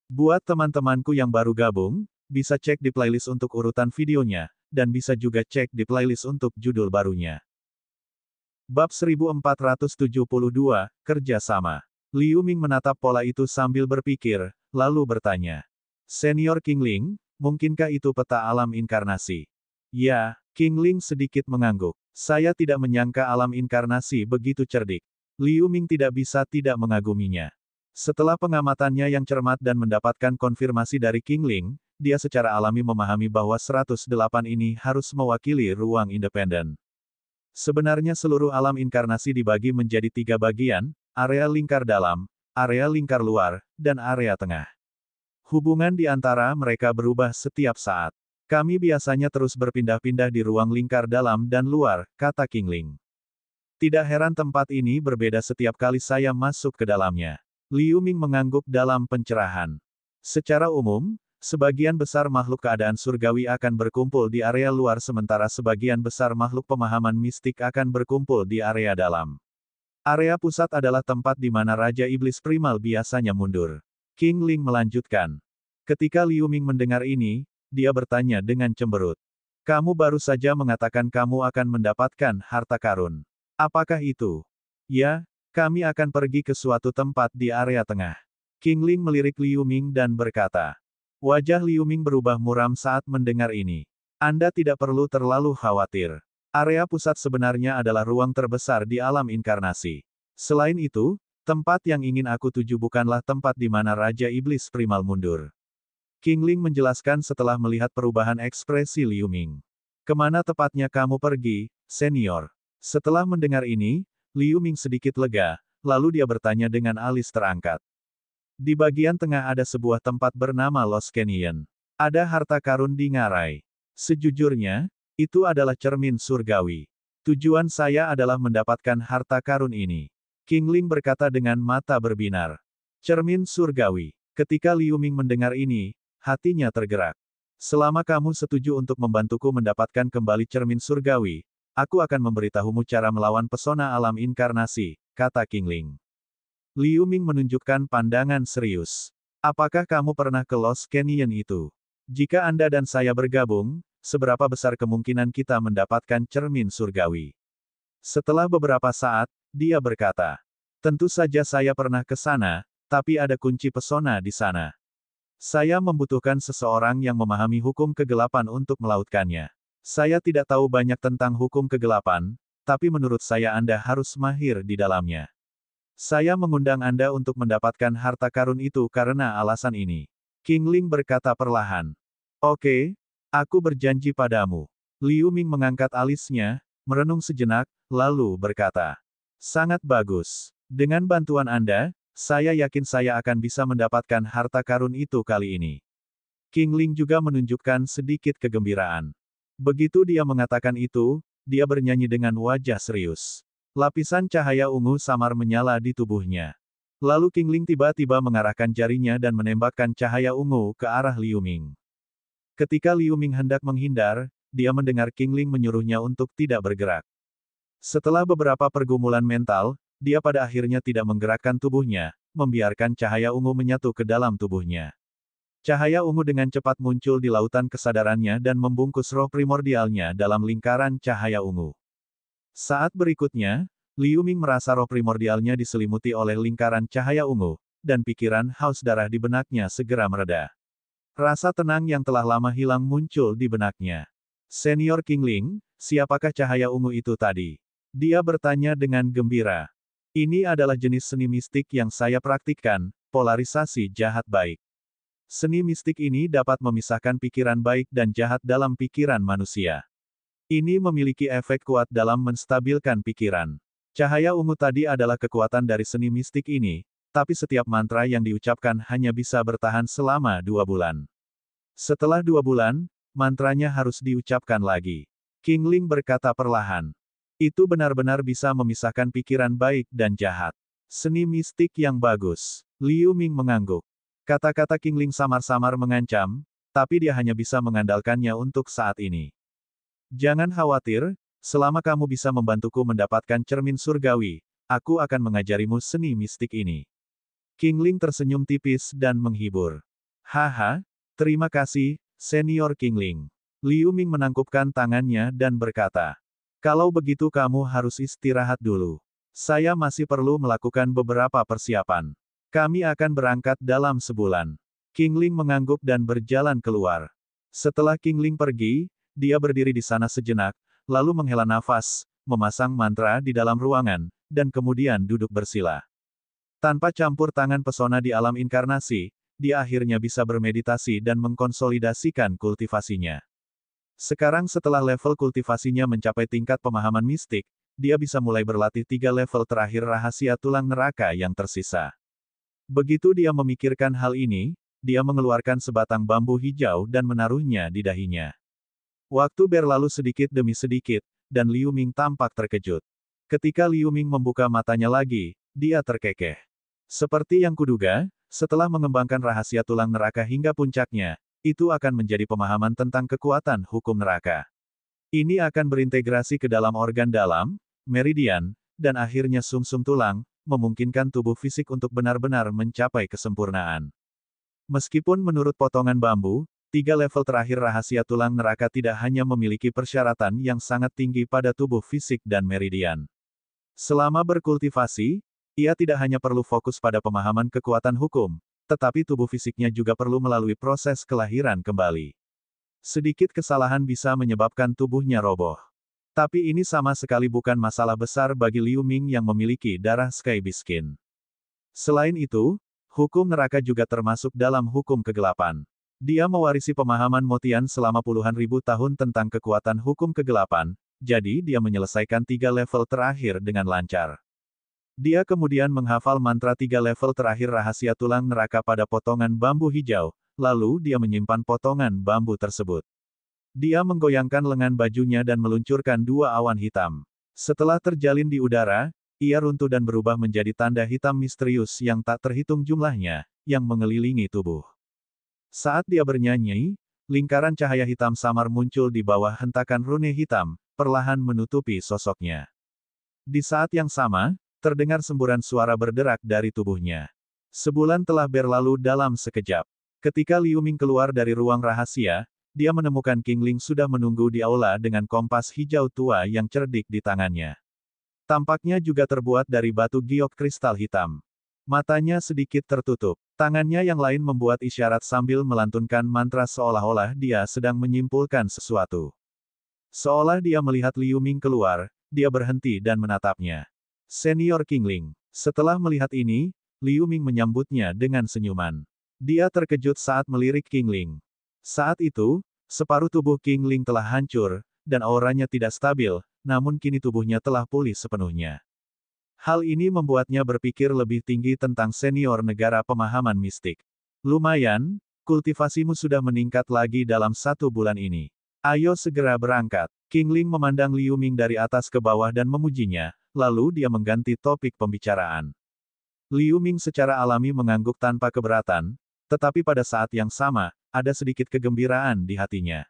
Buat teman-temanku yang baru gabung, bisa cek di playlist untuk urutan videonya, dan bisa juga cek di playlist untuk judul barunya. Bab 1472, Kerja Sama. Liu Ming menatap pola itu sambil berpikir, lalu bertanya. Senior King Ling, mungkinkah itu peta alam inkarnasi? Ya, King Ling sedikit mengangguk. Saya tidak menyangka alam inkarnasi begitu cerdik. Liu Ming tidak bisa tidak mengaguminya. Setelah pengamatannya yang cermat dan mendapatkan konfirmasi dari King Ling, dia secara alami memahami bahwa 108 ini harus mewakili ruang independen. Sebenarnya seluruh alam inkarnasi dibagi menjadi 3 bagian, area lingkar dalam, area lingkar luar, dan area tengah. Hubungan di antara mereka berubah setiap saat. Kami biasanya terus berpindah-pindah di ruang lingkar dalam dan luar, kata King Ling. Tidak heran tempat ini berbeda setiap kali saya masuk ke dalamnya. Liu Ming mengangguk dalam pencerahan. Secara umum, sebagian besar makhluk keadaan surgawi akan berkumpul di area luar sementara sebagian besar makhluk pemahaman mistik akan berkumpul di area dalam. Area pusat adalah tempat di mana Raja Iblis Primal biasanya mundur. King Ling melanjutkan. Ketika Liu Ming mendengar ini, dia bertanya dengan cemberut. Kamu baru saja mengatakan kamu akan mendapatkan harta karun. Apakah itu? Ya, kami akan pergi ke suatu tempat di area tengah. King Ling melirik Liu Ming dan berkata. Wajah Liu Ming berubah muram saat mendengar ini. Anda tidak perlu terlalu khawatir. Area pusat sebenarnya adalah ruang terbesar di alam inkarnasi. Selain itu, tempat yang ingin aku tuju bukanlah tempat di mana Raja Iblis Primal mundur. King Ling menjelaskan setelah melihat perubahan ekspresi Liu Ming. Kemana tepatnya kamu pergi, senior? Setelah mendengar ini, Liu Ming sedikit lega, lalu dia bertanya dengan alis terangkat. Di bagian tengah ada sebuah tempat bernama Lost Canyon. Ada harta karun di ngarai. Sejujurnya, itu adalah cermin surgawi. Tujuan saya adalah mendapatkan harta karun ini. King Ling berkata dengan mata berbinar. Cermin surgawi. Ketika Liu Ming mendengar ini, hatinya tergerak. Selama kamu setuju untuk membantuku mendapatkan kembali cermin surgawi, aku akan memberitahumu cara melawan pesona alam inkarnasi, kata King Ling. Liu Ming menunjukkan pandangan serius. Apakah kamu pernah ke Lost Canyon itu? Jika Anda dan saya bergabung, seberapa besar kemungkinan kita mendapatkan cermin surgawi? Setelah beberapa saat, dia berkata. Tentu saja saya pernah ke sana, tapi ada kunci pesona di sana. Saya membutuhkan seseorang yang memahami hukum kegelapan untuk melautkannya. Saya tidak tahu banyak tentang hukum kegelapan, tapi menurut saya Anda harus mahir di dalamnya. Saya mengundang Anda untuk mendapatkan harta karun itu karena alasan ini. King Ling berkata perlahan. Oke, aku berjanji padamu. Liu Ming mengangkat alisnya, merenung sejenak, lalu berkata. Sangat bagus. Dengan bantuan Anda, saya yakin saya akan bisa mendapatkan harta karun itu kali ini. King Ling juga menunjukkan sedikit kegembiraan. Begitu dia mengatakan itu, dia bernyanyi dengan wajah serius. Lapisan cahaya ungu samar menyala di tubuhnya. Lalu King Ling tiba-tiba mengarahkan jarinya dan menembakkan cahaya ungu ke arah Liu Ming. Ketika Liu Ming hendak menghindar, dia mendengar King Ling menyuruhnya untuk tidak bergerak. Setelah beberapa pergumulan mental, dia pada akhirnya tidak menggerakkan tubuhnya, membiarkan cahaya ungu menyatu ke dalam tubuhnya. Cahaya ungu dengan cepat muncul di lautan kesadarannya dan membungkus roh primordialnya dalam lingkaran cahaya ungu. Saat berikutnya, Liu Ming merasa roh primordialnya diselimuti oleh lingkaran cahaya ungu, dan pikiran haus darah di benaknya segera mereda. Rasa tenang yang telah lama hilang muncul di benaknya. Senior King Ling, siapakah cahaya ungu itu tadi? Dia bertanya dengan gembira. Ini adalah jenis seni mistik yang saya praktikkan, polarisasi jahat baik. Seni mistik ini dapat memisahkan pikiran baik dan jahat dalam pikiran manusia. Ini memiliki efek kuat dalam menstabilkan pikiran. Cahaya ungu tadi adalah kekuatan dari seni mistik ini, tapi setiap mantra yang diucapkan hanya bisa bertahan selama 2 bulan. Setelah 2 bulan, mantranya harus diucapkan lagi. King Ling berkata perlahan. Itu benar-benar bisa memisahkan pikiran baik dan jahat. Seni mistik yang bagus. Liu Ming mengangguk. Kata-kata King Ling samar-samar mengancam, tapi dia hanya bisa mengandalkannya untuk saat ini. Jangan khawatir, selama kamu bisa membantuku mendapatkan cermin surgawi, aku akan mengajarimu seni mistik ini. King Ling tersenyum tipis dan menghibur. Haha, terima kasih, Senior Kingling. Liu Ming menangkupkan tangannya dan berkata, kalau begitu kamu harus istirahat dulu. Saya masih perlu melakukan beberapa persiapan. Kami akan berangkat dalam sebulan. Kingling mengangguk dan berjalan keluar. Setelah Kingling pergi, dia berdiri di sana sejenak, lalu menghela nafas, memasang mantra di dalam ruangan, dan kemudian duduk bersila. Tanpa campur tangan pesona di alam inkarnasi, dia akhirnya bisa bermeditasi dan mengkonsolidasikan kultivasinya. Sekarang setelah level kultivasinya mencapai tingkat pemahaman mistik, dia bisa mulai berlatih 3 level terakhir rahasia tulang neraka yang tersisa. Begitu dia memikirkan hal ini, dia mengeluarkan sebatang bambu hijau dan menaruhnya di dahinya. Waktu berlalu sedikit demi sedikit, dan Liu Ming tampak terkejut. Ketika Liu Ming membuka matanya lagi, dia terkekeh. Seperti yang kuduga, setelah mengembangkan rahasia tulang neraka hingga puncaknya, itu akan menjadi pemahaman tentang kekuatan hukum neraka. Ini akan berintegrasi ke dalam organ dalam, meridian, dan akhirnya sumsum tulang, memungkinkan tubuh fisik untuk benar-benar mencapai kesempurnaan. Meskipun menurut potongan bambu, 3 level terakhir rahasia tulang neraka tidak hanya memiliki persyaratan yang sangat tinggi pada tubuh fisik dan meridian. Selama berkultivasi, ia tidak hanya perlu fokus pada pemahaman kekuatan hukum, tetapi tubuh fisiknya juga perlu melalui proses kelahiran kembali. Sedikit kesalahan bisa menyebabkan tubuhnya roboh. Tapi ini sama sekali bukan masalah besar bagi Liu Ming yang memiliki darah Sky Biskin. Selain itu, hukum neraka juga termasuk dalam hukum kegelapan. Dia mewarisi pemahaman Motian selama puluhan ribu tahun tentang kekuatan hukum kegelapan, jadi dia menyelesaikan 3 level terakhir dengan lancar. Dia kemudian menghafal mantra 3 level terakhir rahasia tulang neraka pada potongan bambu hijau, lalu dia menyimpan potongan bambu tersebut. Dia menggoyangkan lengan bajunya dan meluncurkan 2 awan hitam. Setelah terjalin di udara, ia runtuh dan berubah menjadi tanda hitam misterius yang tak terhitung jumlahnya, yang mengelilingi tubuh. Saat dia bernyanyi, lingkaran cahaya hitam samar muncul di bawah hentakan rune hitam, perlahan menutupi sosoknya. Di saat yang sama, terdengar semburan suara berderak dari tubuhnya. Sebulan telah berlalu dalam sekejap. Ketika Liu Ming keluar dari ruang rahasia, dia menemukan Kingling sudah menunggu di aula dengan kompas hijau tua yang cerdik di tangannya. Tampaknya juga terbuat dari batu giok kristal hitam. Matanya sedikit tertutup. Tangannya yang lain membuat isyarat sambil melantunkan mantra seolah-olah dia sedang menyimpulkan sesuatu. Seolah dia melihat Liu Ming keluar, dia berhenti dan menatapnya. Senior Kingling. Setelah melihat ini, Liu Ming menyambutnya dengan senyuman. Dia terkejut saat melirik Kingling. Saat itu, separuh tubuh Kingling telah hancur, dan auranya tidak stabil, namun kini tubuhnya telah pulih sepenuhnya. Hal ini membuatnya berpikir lebih tinggi tentang senior negara pemahaman mistik. Lumayan, kultivasimu sudah meningkat lagi dalam 1 bulan ini. Ayo segera berangkat. Kingling memandang Liu Ming dari atas ke bawah dan memujinya, lalu dia mengganti topik pembicaraan. Liu Ming secara alami mengangguk tanpa keberatan, tetapi pada saat yang sama, ada sedikit kegembiraan di hatinya.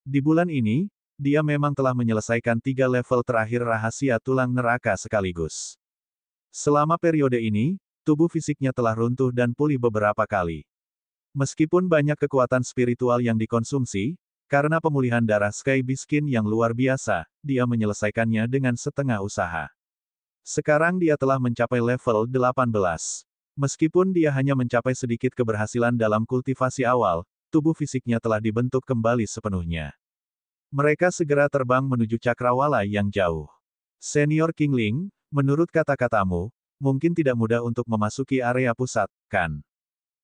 Di bulan ini, dia memang telah menyelesaikan 3 level terakhir rahasia tulang neraka sekaligus. Selama periode ini, tubuh fisiknya telah runtuh dan pulih beberapa kali. Meskipun banyak kekuatan spiritual yang dikonsumsi, karena pemulihan darah Sky Biskin yang luar biasa, dia menyelesaikannya dengan setengah usaha. Sekarang dia telah mencapai level 18. Meskipun dia hanya mencapai sedikit keberhasilan dalam kultivasi awal, tubuh fisiknya telah dibentuk kembali sepenuhnya. Mereka segera terbang menuju cakrawala yang jauh. Senior Kingling, menurut kata-katamu, mungkin tidak mudah untuk memasuki area pusat, kan?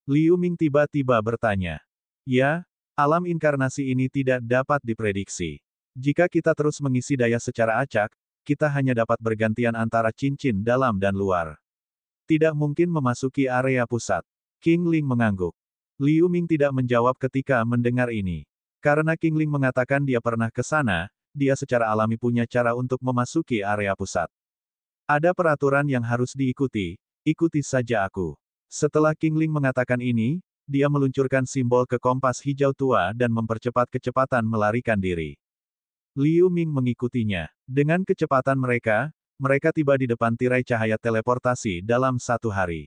Liu Ming tiba-tiba bertanya. Ya, alam inkarnasi ini tidak dapat diprediksi. Jika kita terus mengisi daya secara acak, kita hanya dapat bergantian antara cincin dalam dan luar. Tidak mungkin memasuki area pusat. Kingling mengangguk. Liu Ming tidak menjawab ketika mendengar ini. Karena Kingling mengatakan dia pernah ke sana, dia secara alami punya cara untuk memasuki area pusat. Ada peraturan yang harus diikuti, ikuti saja aku. Setelah Kingling mengatakan ini, dia meluncurkan simbol ke kompas hijau tua dan mempercepat kecepatan melarikan diri. Liu Ming mengikutinya. Dengan kecepatan mereka tiba di depan tirai cahaya teleportasi dalam 1 hari.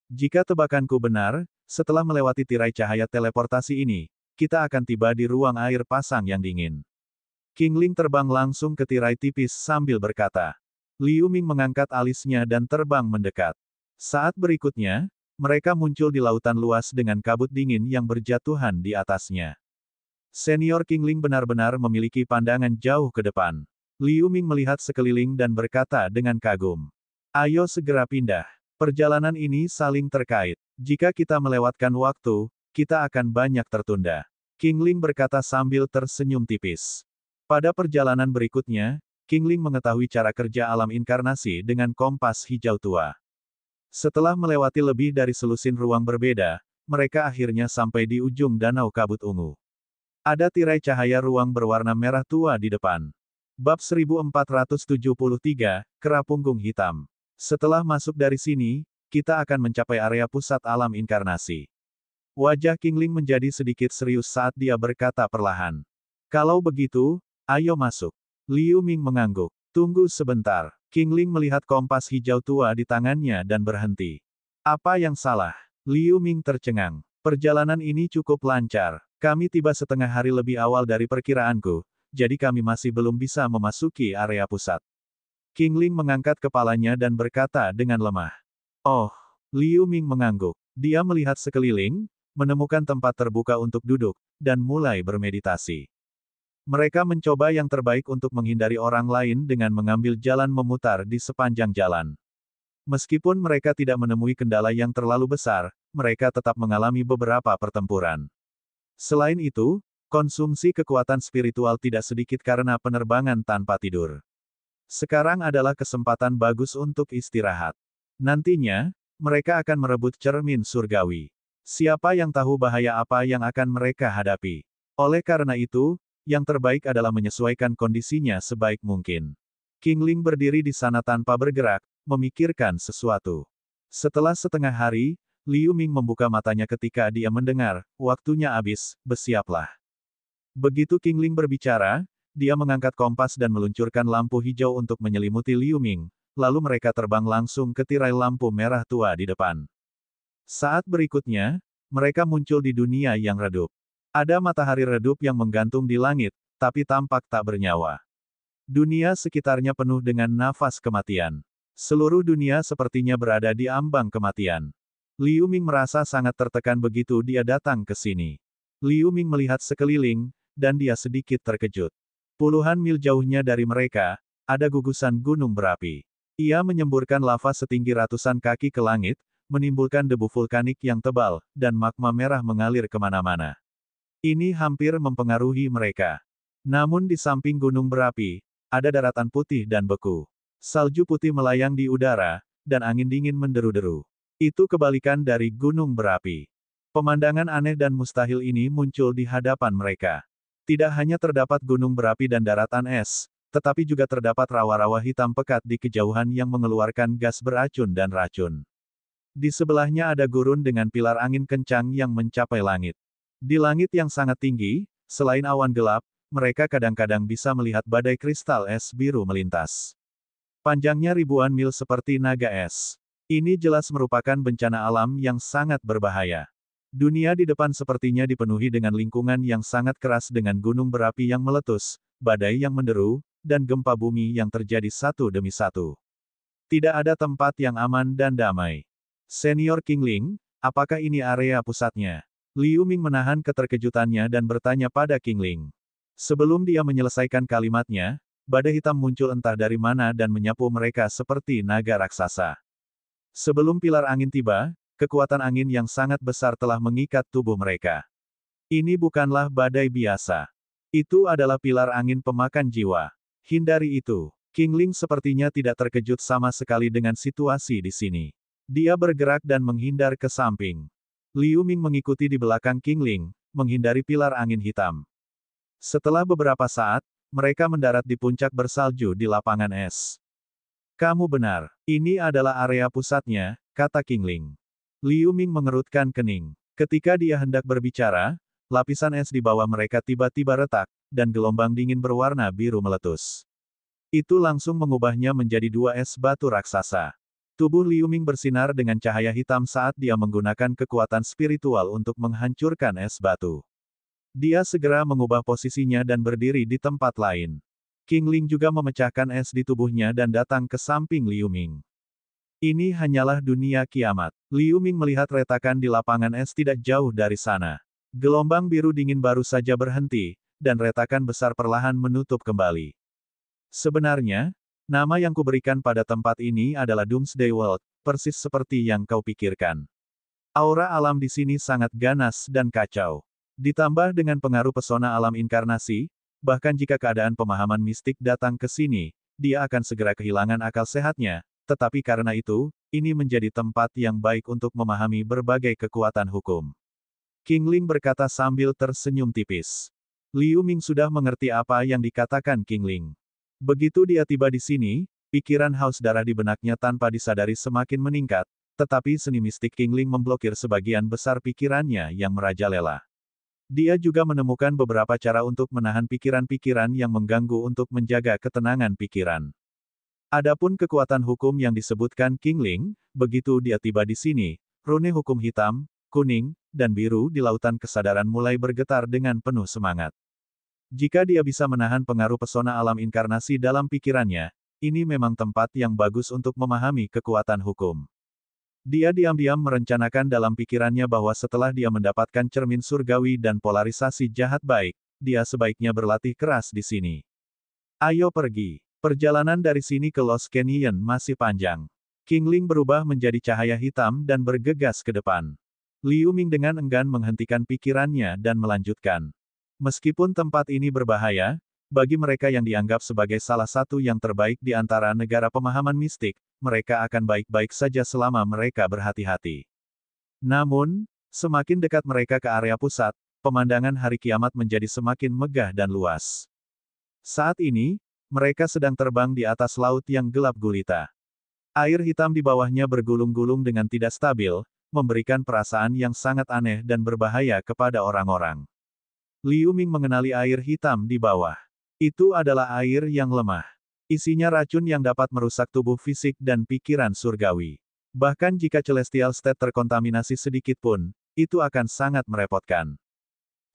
Jika tebakanku benar, setelah melewati tirai cahaya teleportasi ini, kita akan tiba di ruang air pasang yang dingin. Qingling terbang langsung ke tirai tipis sambil berkata. Liu Ming mengangkat alisnya dan terbang mendekat. Saat berikutnya, mereka muncul di lautan luas dengan kabut dingin yang berjatuhan di atasnya. Senior Qingling benar-benar memiliki pandangan jauh ke depan. Liu Ming melihat sekeliling dan berkata dengan kagum. Ayo segera pindah. Perjalanan ini saling terkait. Jika kita melewatkan waktu, kita akan banyak tertunda. Qingling berkata sambil tersenyum tipis. Pada perjalanan berikutnya, Qingling mengetahui cara kerja alam inkarnasi dengan kompas hijau tua. Setelah melewati lebih dari selusin ruang berbeda, mereka akhirnya sampai di ujung danau kabut ungu. Ada tirai cahaya ruang berwarna merah tua di depan. Bab 1473, Kera Punggung Hitam. Setelah masuk dari sini, kita akan mencapai area pusat alam inkarnasi. Wajah Qingling menjadi sedikit serius saat dia berkata perlahan. Kalau begitu, ayo masuk. Liu Ming mengangguk. Tunggu sebentar. Qingling melihat kompas hijau tua di tangannya dan berhenti. Apa yang salah? Liu Ming tercengang. Perjalanan ini cukup lancar. Kami tiba setengah hari lebih awal dari perkiraanku, jadi kami masih belum bisa memasuki area pusat. Qingling mengangkat kepalanya dan berkata dengan lemah. Oh, Liu Ming mengangguk. Dia melihat sekeliling, menemukan tempat terbuka untuk duduk, dan mulai bermeditasi. Mereka mencoba yang terbaik untuk menghindari orang lain dengan mengambil jalan memutar di sepanjang jalan. Meskipun mereka tidak menemui kendala yang terlalu besar, mereka tetap mengalami beberapa pertempuran. Selain itu, konsumsi kekuatan spiritual tidak sedikit karena penerbangan tanpa tidur. Sekarang adalah kesempatan bagus untuk istirahat. Nantinya, mereka akan merebut cermin surgawi. Siapa yang tahu bahaya apa yang akan mereka hadapi? Oleh karena itu, yang terbaik adalah menyesuaikan kondisinya sebaik mungkin. Qingling berdiri di sana tanpa bergerak, memikirkan sesuatu. Setelah setengah hari, Liu Ming membuka matanya ketika dia mendengar, waktunya habis, bersiaplah. Begitu Qingling berbicara, dia mengangkat kompas dan meluncurkan lampu hijau untuk menyelimuti Liu Ming, lalu mereka terbang langsung ke tirai lampu merah tua di depan. Saat berikutnya, mereka muncul di dunia yang redup. Ada matahari redup yang menggantung di langit, tapi tampak tak bernyawa. Dunia sekitarnya penuh dengan nafas kematian. Seluruh dunia sepertinya berada di ambang kematian. Liu Ming merasa sangat tertekan begitu dia datang ke sini. Liu Ming melihat sekeliling, dan dia sedikit terkejut. Puluhan mil jauhnya dari mereka, ada gugusan gunung berapi. Ia menyemburkan lava setinggi ratusan kaki ke langit, menimbulkan debu vulkanik yang tebal, dan magma merah mengalir kemana-mana. Ini hampir mempengaruhi mereka. Namun di samping gunung berapi, ada daratan putih dan beku. Salju putih melayang di udara, dan angin dingin menderu-deru. Itu kebalikan dari gunung berapi. Pemandangan aneh dan mustahil ini muncul di hadapan mereka. Tidak hanya terdapat gunung berapi dan daratan es, tetapi juga terdapat rawa-rawa hitam pekat di kejauhan yang mengeluarkan gas beracun dan racun. Di sebelahnya ada gurun dengan pilar angin kencang yang mencapai langit. Di langit yang sangat tinggi, selain awan gelap, mereka kadang-kadang bisa melihat badai kristal es biru melintas. Panjangnya ribuan mil seperti naga es. Ini jelas merupakan bencana alam yang sangat berbahaya. Dunia di depan sepertinya dipenuhi dengan lingkungan yang sangat keras dengan gunung berapi yang meletus, badai yang menderu, dan gempa bumi yang terjadi satu demi satu. Tidak ada tempat yang aman dan damai. Senior Qingling, apakah ini area pusatnya? Liu Ming menahan keterkejutannya dan bertanya pada Qingling. Sebelum dia menyelesaikan kalimatnya, badai hitam muncul entah dari mana dan menyapu mereka seperti naga raksasa. Sebelum pilar angin tiba, kekuatan angin yang sangat besar telah mengikat tubuh mereka. Ini bukanlah badai biasa. Itu adalah pilar angin pemakan jiwa. Hindari itu. Qingling sepertinya tidak terkejut sama sekali dengan situasi di sini. Dia bergerak dan menghindar ke samping. Liu Ming mengikuti di belakang Qingling, menghindari pilar angin hitam. Setelah beberapa saat, mereka mendarat di puncak bersalju di lapangan es. Kamu benar. Ini adalah area pusatnya, kata Qingling. Liu Ming mengerutkan kening. Ketika dia hendak berbicara, lapisan es di bawah mereka tiba-tiba retak, dan gelombang dingin berwarna biru meletus. Itu langsung mengubahnya menjadi dua es batu raksasa. Tubuh Liu Ming bersinar dengan cahaya hitam saat dia menggunakan kekuatan spiritual untuk menghancurkan es batu. Dia segera mengubah posisinya dan berdiri di tempat lain. King Ling juga memecahkan es di tubuhnya dan datang ke samping Liu Ming. Ini hanyalah dunia kiamat. Liu Ming melihat retakan di lapangan es tidak jauh dari sana. Gelombang biru dingin baru saja berhenti, dan retakan besar perlahan menutup kembali. Sebenarnya, nama yang kuberikan pada tempat ini adalah Doomsday World, persis seperti yang kau pikirkan. Aura alam di sini sangat ganas dan kacau. Ditambah dengan pengaruh pesona alam inkarnasi, bahkan jika keadaan pemahaman mistik datang ke sini, dia akan segera kehilangan akal sehatnya, tetapi karena itu, ini menjadi tempat yang baik untuk memahami berbagai kekuatan hukum. King Ling berkata sambil tersenyum tipis. Liu Ming sudah mengerti apa yang dikatakan King Ling. Begitu dia tiba di sini, pikiran haus darah di benaknya tanpa disadari semakin meningkat, tetapi seni mistik King Ling memblokir sebagian besar pikirannya yang merajalela. Dia juga menemukan beberapa cara untuk menahan pikiran-pikiran yang mengganggu untuk menjaga ketenangan pikiran. Adapun kekuatan hukum yang disebutkan King Ling, begitu dia tiba di sini, rune hukum hitam, kuning, dan biru di lautan kesadaran mulai bergetar dengan penuh semangat. Jika dia bisa menahan pengaruh pesona alam inkarnasi dalam pikirannya, ini memang tempat yang bagus untuk memahami kekuatan hukum. Dia diam-diam merencanakan dalam pikirannya bahwa setelah dia mendapatkan cermin surgawi dan polarisasi jahat baik, dia sebaiknya berlatih keras di sini. Ayo pergi. Perjalanan dari sini ke Lost Canyon masih panjang. King Ling berubah menjadi cahaya hitam dan bergegas ke depan. Liu Ming dengan enggan menghentikan pikirannya dan melanjutkan. Meskipun tempat ini berbahaya, bagi mereka yang dianggap sebagai salah satu yang terbaik di antara negara pemahaman mistik, mereka akan baik-baik saja selama mereka berhati-hati. Namun, semakin dekat mereka ke area pusat, pemandangan hari kiamat menjadi semakin megah dan luas. Saat ini, mereka sedang terbang di atas laut yang gelap gulita. Air hitam di bawahnya bergulung-gulung dengan tidak stabil, memberikan perasaan yang sangat aneh dan berbahaya kepada orang-orang. Liu Ming mengenali air hitam di bawah. Itu adalah air yang lemah. Isinya racun yang dapat merusak tubuh fisik dan pikiran surgawi. Bahkan jika Celestial State terkontaminasi sedikit pun, itu akan sangat merepotkan.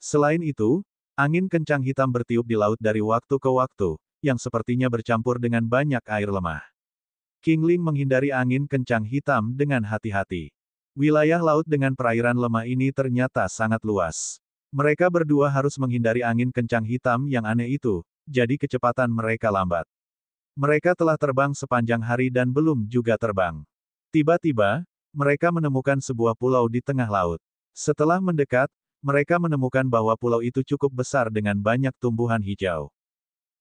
Selain itu, angin kencang hitam bertiup di laut dari waktu ke waktu, yang sepertinya bercampur dengan banyak air lemah. King Ling menghindari angin kencang hitam dengan hati-hati. Wilayah laut dengan perairan lemah ini ternyata sangat luas. Mereka berdua harus menghindari angin kencang hitam yang aneh itu, jadi kecepatan mereka lambat. Mereka telah terbang sepanjang hari dan belum juga terbang. Tiba-tiba, mereka menemukan sebuah pulau di tengah laut. Setelah mendekat, mereka menemukan bahwa pulau itu cukup besar dengan banyak tumbuhan hijau.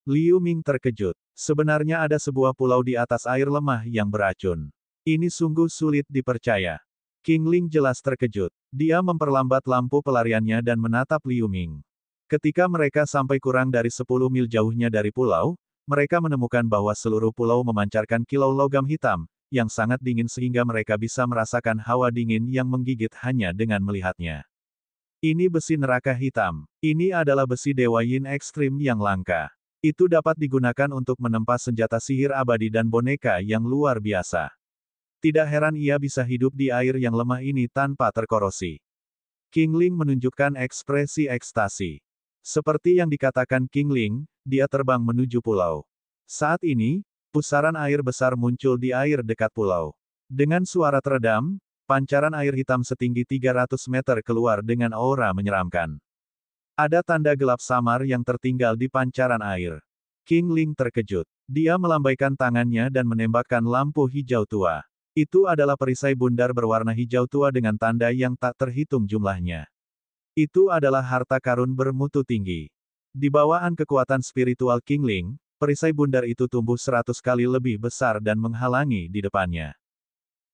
Liu Ming terkejut. Sebenarnya ada sebuah pulau di atas air lemah yang beracun. Ini sungguh sulit dipercaya. King Ling jelas terkejut. Dia memperlambat lampu pelariannya dan menatap Liu Ming. Ketika mereka sampai kurang dari 10 mil jauhnya dari pulau, mereka menemukan bahwa seluruh pulau memancarkan kilau logam hitam, yang sangat dingin sehingga mereka bisa merasakan hawa dingin yang menggigit hanya dengan melihatnya. Ini besi neraka hitam. Ini adalah besi Dewa Yin ekstrim yang langka. Itu dapat digunakan untuk menempa senjata sihir abadi dan boneka yang luar biasa. Tidak heran ia bisa hidup di air yang lemah ini tanpa terkorosi. King Ling menunjukkan ekspresi ekstasi. Seperti yang dikatakan King Ling, dia terbang menuju pulau. Saat ini, pusaran air besar muncul di air dekat pulau. Dengan suara teredam, pancaran air hitam setinggi 300 meter keluar dengan aura menyeramkan. Ada tanda gelap samar yang tertinggal di pancaran air. King Ling terkejut. Dia melambaikan tangannya dan menembakkan lampu hijau tua. Itu adalah perisai bundar berwarna hijau tua dengan tanda yang tak terhitung jumlahnya. Itu adalah harta karun bermutu tinggi. Di bawaan kekuatan spiritual King Ling, perisai bundar itu tumbuh 100 kali lebih besar dan menghalangi di depannya.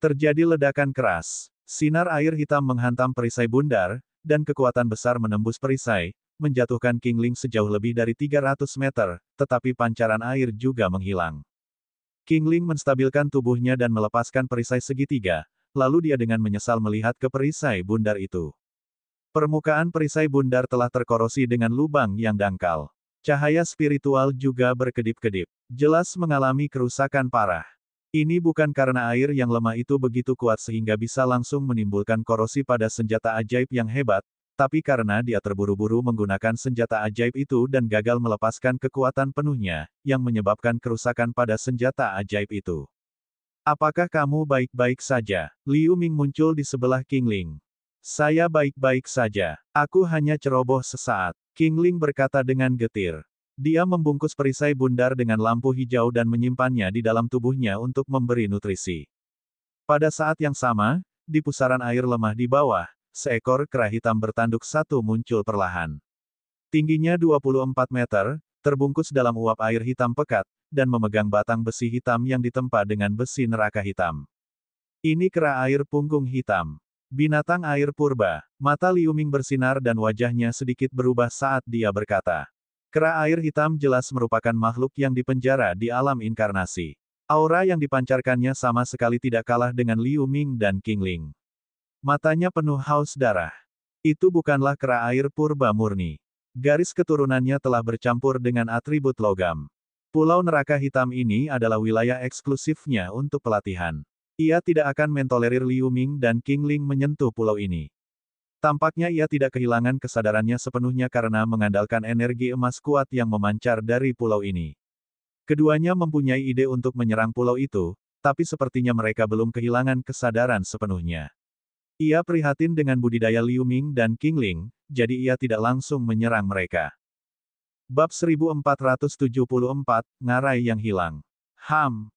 Terjadi ledakan keras. Sinar air hitam menghantam perisai bundar, dan kekuatan besar menembus perisai, menjatuhkan King Ling sejauh lebih dari 300 meter, tetapi pancaran air juga menghilang. King Ling menstabilkan tubuhnya dan melepaskan perisai segitiga, lalu dia dengan menyesal melihat ke perisai bundar itu. Permukaan perisai bundar telah terkorosi dengan lubang yang dangkal. Cahaya spiritual juga berkedip-kedip. Jelas mengalami kerusakan parah. Ini bukan karena air yang lemah itu begitu kuat sehingga bisa langsung menimbulkan korosi pada senjata ajaib yang hebat, tapi karena dia terburu-buru menggunakan senjata ajaib itu dan gagal melepaskan kekuatan penuhnya, yang menyebabkan kerusakan pada senjata ajaib itu. Apakah kamu baik-baik saja? Liu Ming muncul di sebelah King Ling. Saya baik-baik saja. Aku hanya ceroboh sesaat. King Ling berkata dengan getir. Dia membungkus perisai bundar dengan lampu hijau dan menyimpannya di dalam tubuhnya untuk memberi nutrisi. Pada saat yang sama, di pusaran air lemah di bawah, seekor kera hitam bertanduk satu muncul perlahan. Tingginya 24 meter, terbungkus dalam uap air hitam pekat, dan memegang batang besi hitam yang ditempa dengan besi neraka hitam. Ini kera air punggung hitam. Binatang air purba. Mata Liu Ming bersinar dan wajahnya sedikit berubah saat dia berkata. Kera air hitam jelas merupakan makhluk yang dipenjara di alam inkarnasi. Aura yang dipancarkannya sama sekali tidak kalah dengan Liu Ming dan King Ling. Matanya penuh haus darah. Itu bukanlah kera air purba murni. Garis keturunannya telah bercampur dengan atribut logam. Pulau Neraka Hitam ini adalah wilayah eksklusifnya untuk pelatihan. Ia tidak akan mentolerir Liu Ming dan King Ling menyentuh pulau ini. Tampaknya ia tidak kehilangan kesadarannya sepenuhnya karena mengandalkan energi emas kuat yang memancar dari pulau ini. Keduanya mempunyai ide untuk menyerang pulau itu, tapi sepertinya mereka belum kehilangan kesadaran sepenuhnya. Ia prihatin dengan budidaya Liu Ming dan King Ling, jadi ia tidak langsung menyerang mereka. Bab 1474, Ngarai yang hilang.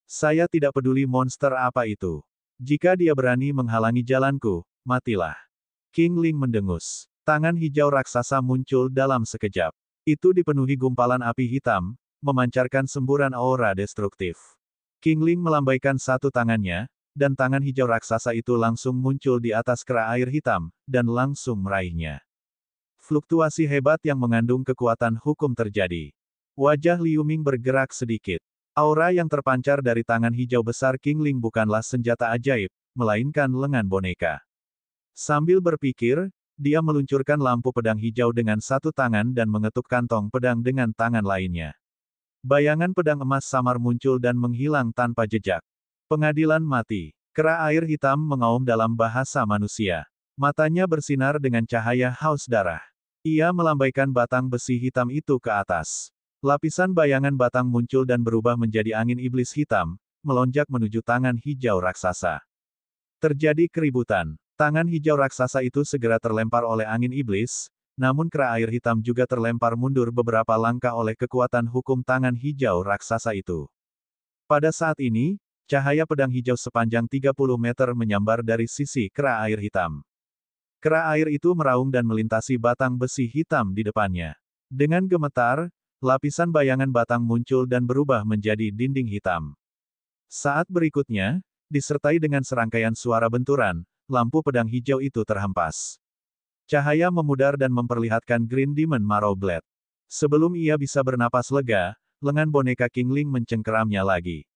Saya tidak peduli monster apa itu. Jika dia berani menghalangi jalanku, matilah. King Ling mendengus. Tangan hijau raksasa muncul dalam sekejap. Itu dipenuhi gumpalan api hitam, memancarkan semburan aura destruktif. King Ling melambaikan satu tangannya, dan tangan hijau raksasa itu langsung muncul di atas kera air hitam, dan langsung meraihnya. Fluktuasi hebat yang mengandung kekuatan hukum terjadi. Wajah Liu Ming bergerak sedikit. Aura yang terpancar dari tangan hijau besar King Ling bukanlah senjata ajaib, melainkan lengan boneka. Sambil berpikir, dia meluncurkan lampu pedang hijau dengan satu tangan dan mengetuk kantong pedang dengan tangan lainnya. Bayangan pedang emas samar muncul dan menghilang tanpa jejak. Pengadilan mati. Kera air hitam mengaum dalam bahasa manusia. Matanya bersinar dengan cahaya haus darah. Ia melambaikan batang besi hitam itu ke atas. Lapisan bayangan batang muncul dan berubah menjadi angin iblis hitam, melonjak menuju tangan hijau raksasa. Terjadi keributan. Tangan hijau raksasa itu segera terlempar oleh angin iblis, namun kera air hitam juga terlempar mundur beberapa langkah oleh kekuatan hukum tangan hijau raksasa itu. Pada saat ini, cahaya pedang hijau sepanjang 30 meter menyambar dari sisi kera air hitam. Kera air itu meraung dan melintasi batang besi hitam di depannya. Dengan gemetar, lapisan bayangan batang muncul dan berubah menjadi dinding hitam. Saat berikutnya, disertai dengan serangkaian suara benturan, lampu pedang hijau itu terhempas. Cahaya memudar dan memperlihatkan Green Demon Marrow Blade. Sebelum ia bisa bernapas lega, lengan boneka King Ling mencengkeramnya lagi.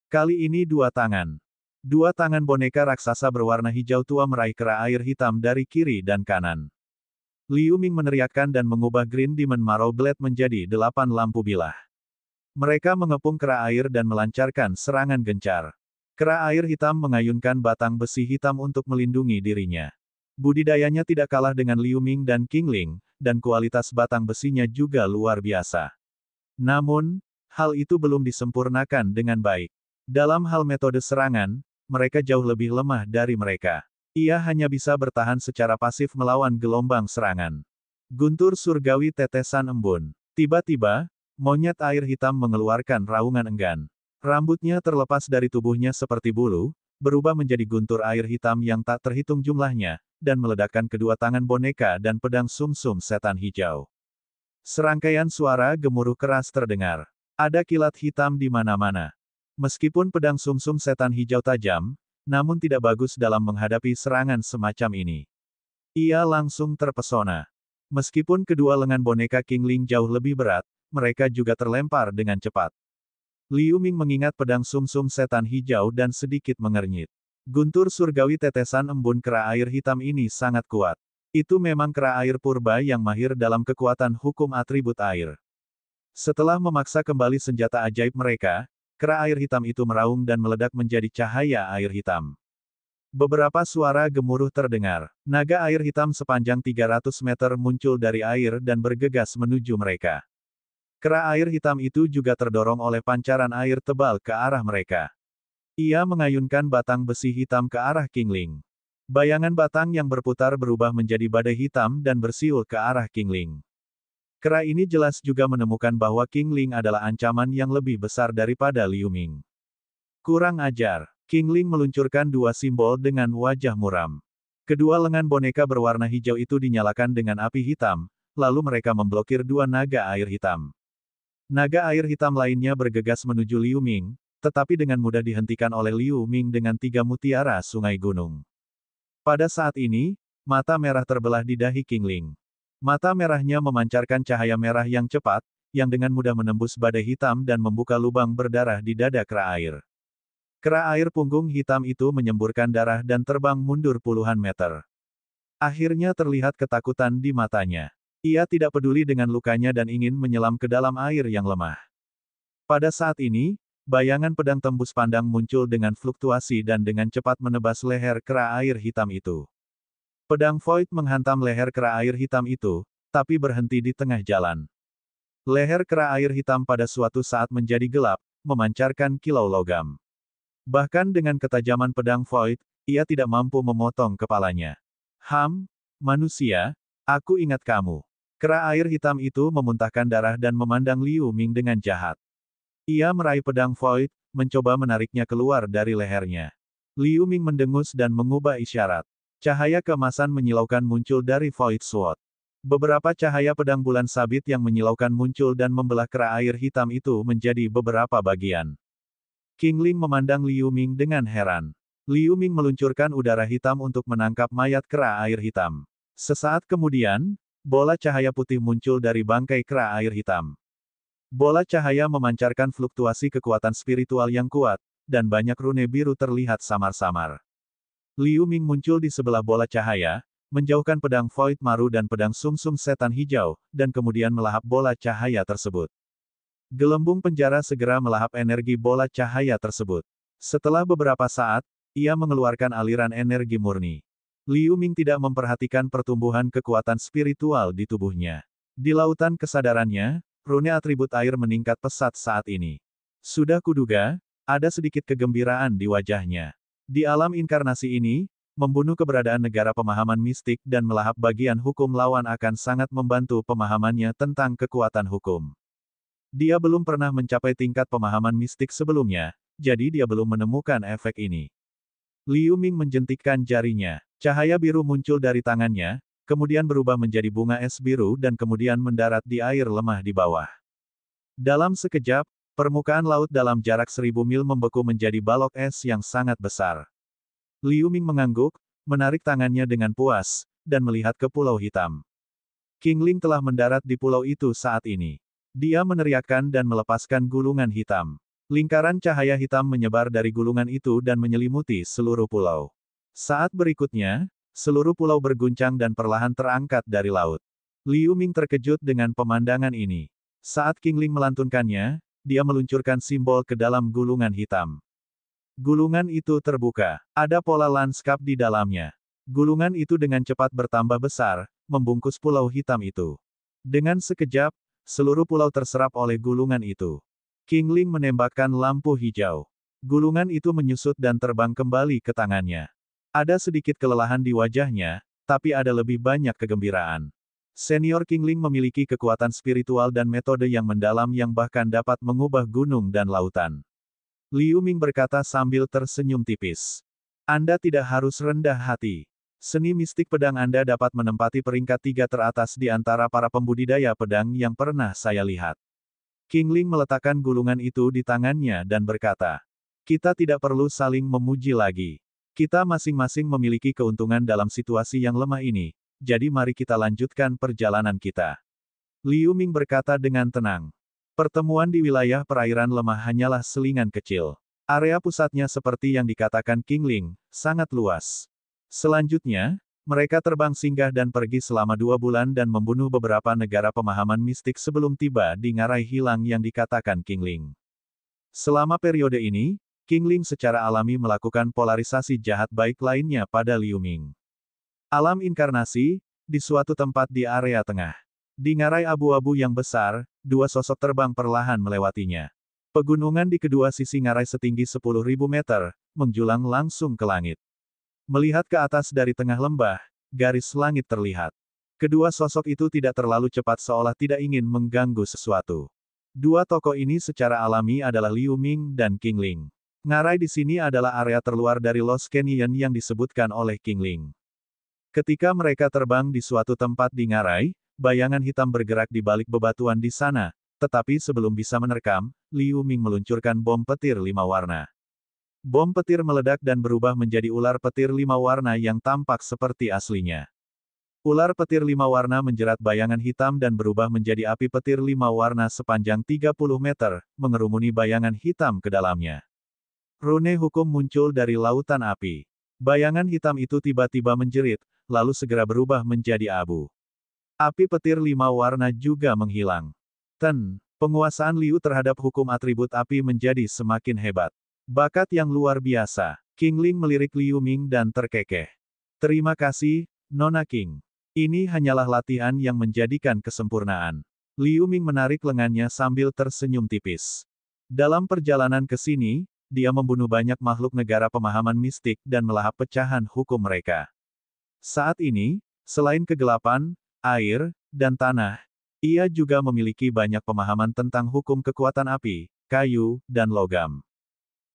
Kali ini dua tangan. Dua tangan boneka raksasa berwarna hijau tua meraih kera air hitam dari kiri dan kanan. Liu Ming meneriakkan dan mengubah Green Demon Marrow Blade menjadi 8 lampu bilah. Mereka mengepung kera air dan melancarkan serangan gencar. Kera air hitam mengayunkan batang besi hitam untuk melindungi dirinya. Budidayanya tidak kalah dengan Liu Ming dan King Ling, dan kualitas batang besinya juga luar biasa. Namun, hal itu belum disempurnakan dengan baik. Dalam hal metode serangan, mereka jauh lebih lemah dari mereka. Ia hanya bisa bertahan secara pasif melawan gelombang serangan. Guntur surgawi tetesan embun. Tiba-tiba, monyet air hitam mengeluarkan raungan enggan. Rambutnya terlepas dari tubuhnya seperti bulu, berubah menjadi guntur air hitam yang tak terhitung jumlahnya, dan meledakkan kedua tangan boneka dan pedang sumsum setan hijau. Serangkaian suara gemuruh keras terdengar. Ada kilat hitam di mana-mana. Meskipun pedang sumsum setan hijau tajam, namun tidak bagus dalam menghadapi serangan semacam ini. Ia langsung terpesona. Meskipun kedua lengan boneka King Ling jauh lebih berat, mereka juga terlempar dengan cepat. Liu Ming mengingat pedang sumsum setan hijau dan sedikit mengernyit. Guntur surgawi tetesan embun kera air hitam ini sangat kuat. Itu memang kera air purba yang mahir dalam kekuatan hukum atribut air. Setelah memaksa kembali senjata ajaib mereka, kera air hitam itu meraung dan meledak menjadi cahaya air hitam. Beberapa suara gemuruh terdengar. Naga air hitam sepanjang 300 meter muncul dari air dan bergegas menuju mereka. Kera air hitam itu juga terdorong oleh pancaran air tebal ke arah mereka. Ia mengayunkan batang besi hitam ke arah Kingling. Bayangan batang yang berputar berubah menjadi badai hitam dan bersiul ke arah Kingling. Kera ini jelas juga menemukan bahwa Kingling adalah ancaman yang lebih besar daripada Liu Ming. Kurang ajar. Kingling meluncurkan dua simbol dengan wajah muram. Kedua lengan boneka berwarna hijau itu dinyalakan dengan api hitam, lalu mereka memblokir dua naga air hitam. Naga air hitam lainnya bergegas menuju Liu Ming, tetapi dengan mudah dihentikan oleh Liu Ming dengan 3 mutiara sungai gunung. Pada saat ini, mata merah terbelah di dahi Kingling. Mata merahnya memancarkan cahaya merah yang cepat, yang dengan mudah menembus badai hitam dan membuka lubang berdarah di dada kera air. Kera air punggung hitam itu menyemburkan darah dan terbang mundur puluhan meter. Akhirnya terlihat ketakutan di matanya. Ia tidak peduli dengan lukanya dan ingin menyelam ke dalam air yang lemah. Pada saat ini, bayangan pedang tembus pandang muncul dengan fluktuasi dan dengan cepat menebas leher kera air hitam itu. Pedang Void menghantam leher kera air hitam itu, tapi berhenti di tengah jalan. Leher kera air hitam pada suatu saat menjadi gelap, memancarkan kilau logam. Bahkan dengan ketajaman pedang Void, ia tidak mampu memotong kepalanya. Manusia, aku ingat kamu. Kera air hitam itu memuntahkan darah dan memandang Liu Ming dengan jahat. Ia meraih pedang Void, mencoba menariknya keluar dari lehernya. Liu Ming mendengus dan mengubah isyarat. Cahaya keemasan menyilaukan muncul dari Void Sword. Beberapa cahaya pedang bulan sabit yang menyilaukan muncul dan membelah kera air hitam itu menjadi beberapa bagian. Kingling memandang Liu Ming dengan heran. Liu Ming meluncurkan udara hitam untuk menangkap mayat kera air hitam. Sesaat kemudian, bola cahaya putih muncul dari bangkai kera air hitam. Bola cahaya memancarkan fluktuasi kekuatan spiritual yang kuat, dan banyak rune biru terlihat samar-samar. Liu Ming muncul di sebelah bola cahaya, menjauhkan pedang Void Maru dan pedang sumsum setan hijau, dan kemudian melahap bola cahaya tersebut. Gelembung penjara segera melahap energi bola cahaya tersebut. Setelah beberapa saat, ia mengeluarkan aliran energi murni. Liu Ming tidak memperhatikan pertumbuhan kekuatan spiritual di tubuhnya. Di lautan kesadarannya, rune atribut air meningkat pesat saat ini. Sudah kuduga, ada sedikit kegembiraan di wajahnya. Di alam inkarnasi ini, membunuh keberadaan negara pemahaman mistik dan melahap bagian hukum lawan akan sangat membantu pemahamannya tentang kekuatan hukum. Dia belum pernah mencapai tingkat pemahaman mistik sebelumnya, jadi dia belum menemukan efek ini. Liu Ming menjentikkan jarinya. Cahaya biru muncul dari tangannya, kemudian berubah menjadi bunga es biru dan kemudian mendarat di air lemah di bawah. Dalam sekejap, permukaan laut dalam jarak 1000 mil membeku menjadi balok es yang sangat besar. Liu Ming mengangguk, menarik tangannya dengan puas, dan melihat ke pulau hitam. Kingling telah mendarat di pulau itu saat ini. Dia meneriakkan dan melepaskan gulungan hitam. Lingkaran cahaya hitam menyebar dari gulungan itu dan menyelimuti seluruh pulau. Saat berikutnya, seluruh pulau berguncang dan perlahan terangkat dari laut. Liu Ming terkejut dengan pemandangan ini. Saat Kingling melantunkannya, dia meluncurkan simbol ke dalam gulungan hitam. Gulungan itu terbuka. Ada pola lanskap di dalamnya. Gulungan itu dengan cepat bertambah besar, membungkus pulau hitam itu. Dengan sekejap, seluruh pulau terserap oleh gulungan itu. Kingling menembakkan lampu hijau. Gulungan itu menyusut dan terbang kembali ke tangannya. Ada sedikit kelelahan di wajahnya, tapi ada lebih banyak kegembiraan. Senior Kingling memiliki kekuatan spiritual dan metode yang mendalam yang bahkan dapat mengubah gunung dan lautan. Liu Ming berkata sambil tersenyum tipis. Anda tidak harus rendah hati. Seni mistik pedang Anda dapat menempati peringkat 3 teratas di antara para pembudidaya pedang yang pernah saya lihat. Kingling meletakkan gulungan itu di tangannya dan berkata, kita tidak perlu saling memuji lagi. Kita masing-masing memiliki keuntungan dalam situasi yang lemah ini, jadi mari kita lanjutkan perjalanan kita. Liu Ming berkata dengan tenang. Pertemuan di wilayah perairan lemah hanyalah selingan kecil. Area pusatnya seperti yang dikatakan Kingling, sangat luas. Selanjutnya, mereka terbang singgah dan pergi selama 2 bulan dan membunuh beberapa negara pemahaman mistik sebelum tiba di ngarai hilang yang dikatakan Kingling. Selama periode ini, Qingling secara alami melakukan polarisasi jahat baik lainnya pada Liu Ming. Alam inkarnasi, di suatu tempat di area tengah. Di ngarai abu-abu yang besar, dua sosok terbang perlahan melewatinya. Pegunungan di kedua sisi ngarai setinggi 10.000 meter, menjulang langsung ke langit. Melihat ke atas dari tengah lembah, garis langit terlihat. Kedua sosok itu tidak terlalu cepat seolah tidak ingin mengganggu sesuatu. Dua tokoh ini secara alami adalah Liu Ming dan Qingling. Ngarai di sini adalah area terluar dari Lost Canyon yang disebutkan oleh Qingling. Ketika mereka terbang di suatu tempat di ngarai, bayangan hitam bergerak di balik bebatuan di sana, tetapi sebelum bisa menerkam, Liu Ming meluncurkan bom petir 5 warna. Bom petir meledak dan berubah menjadi ular petir 5 warna yang tampak seperti aslinya. Ular petir 5 warna menjerat bayangan hitam dan berubah menjadi api petir 5 warna sepanjang 30 meter, mengerumuni bayangan hitam ke dalamnya. Rune hukum muncul dari lautan api. Bayangan hitam itu tiba-tiba menjerit, lalu segera berubah menjadi abu. Api petir 5 warna juga menghilang. Penguasaan Liu terhadap hukum atribut api menjadi semakin hebat. Bakat yang luar biasa. Qingling melirik Liu Ming dan terkekeh. Terima kasih, Nona Qing. Ini hanyalah latihan yang menjadikan kesempurnaan. Liu Ming menarik lengannya sambil tersenyum tipis. Dalam perjalanan ke sini, dia membunuh banyak makhluk negara pemahaman mistik dan melahap pecahan hukum mereka. Saat ini, selain kegelapan, air, dan tanah, ia juga memiliki banyak pemahaman tentang hukum kekuatan api, kayu, dan logam.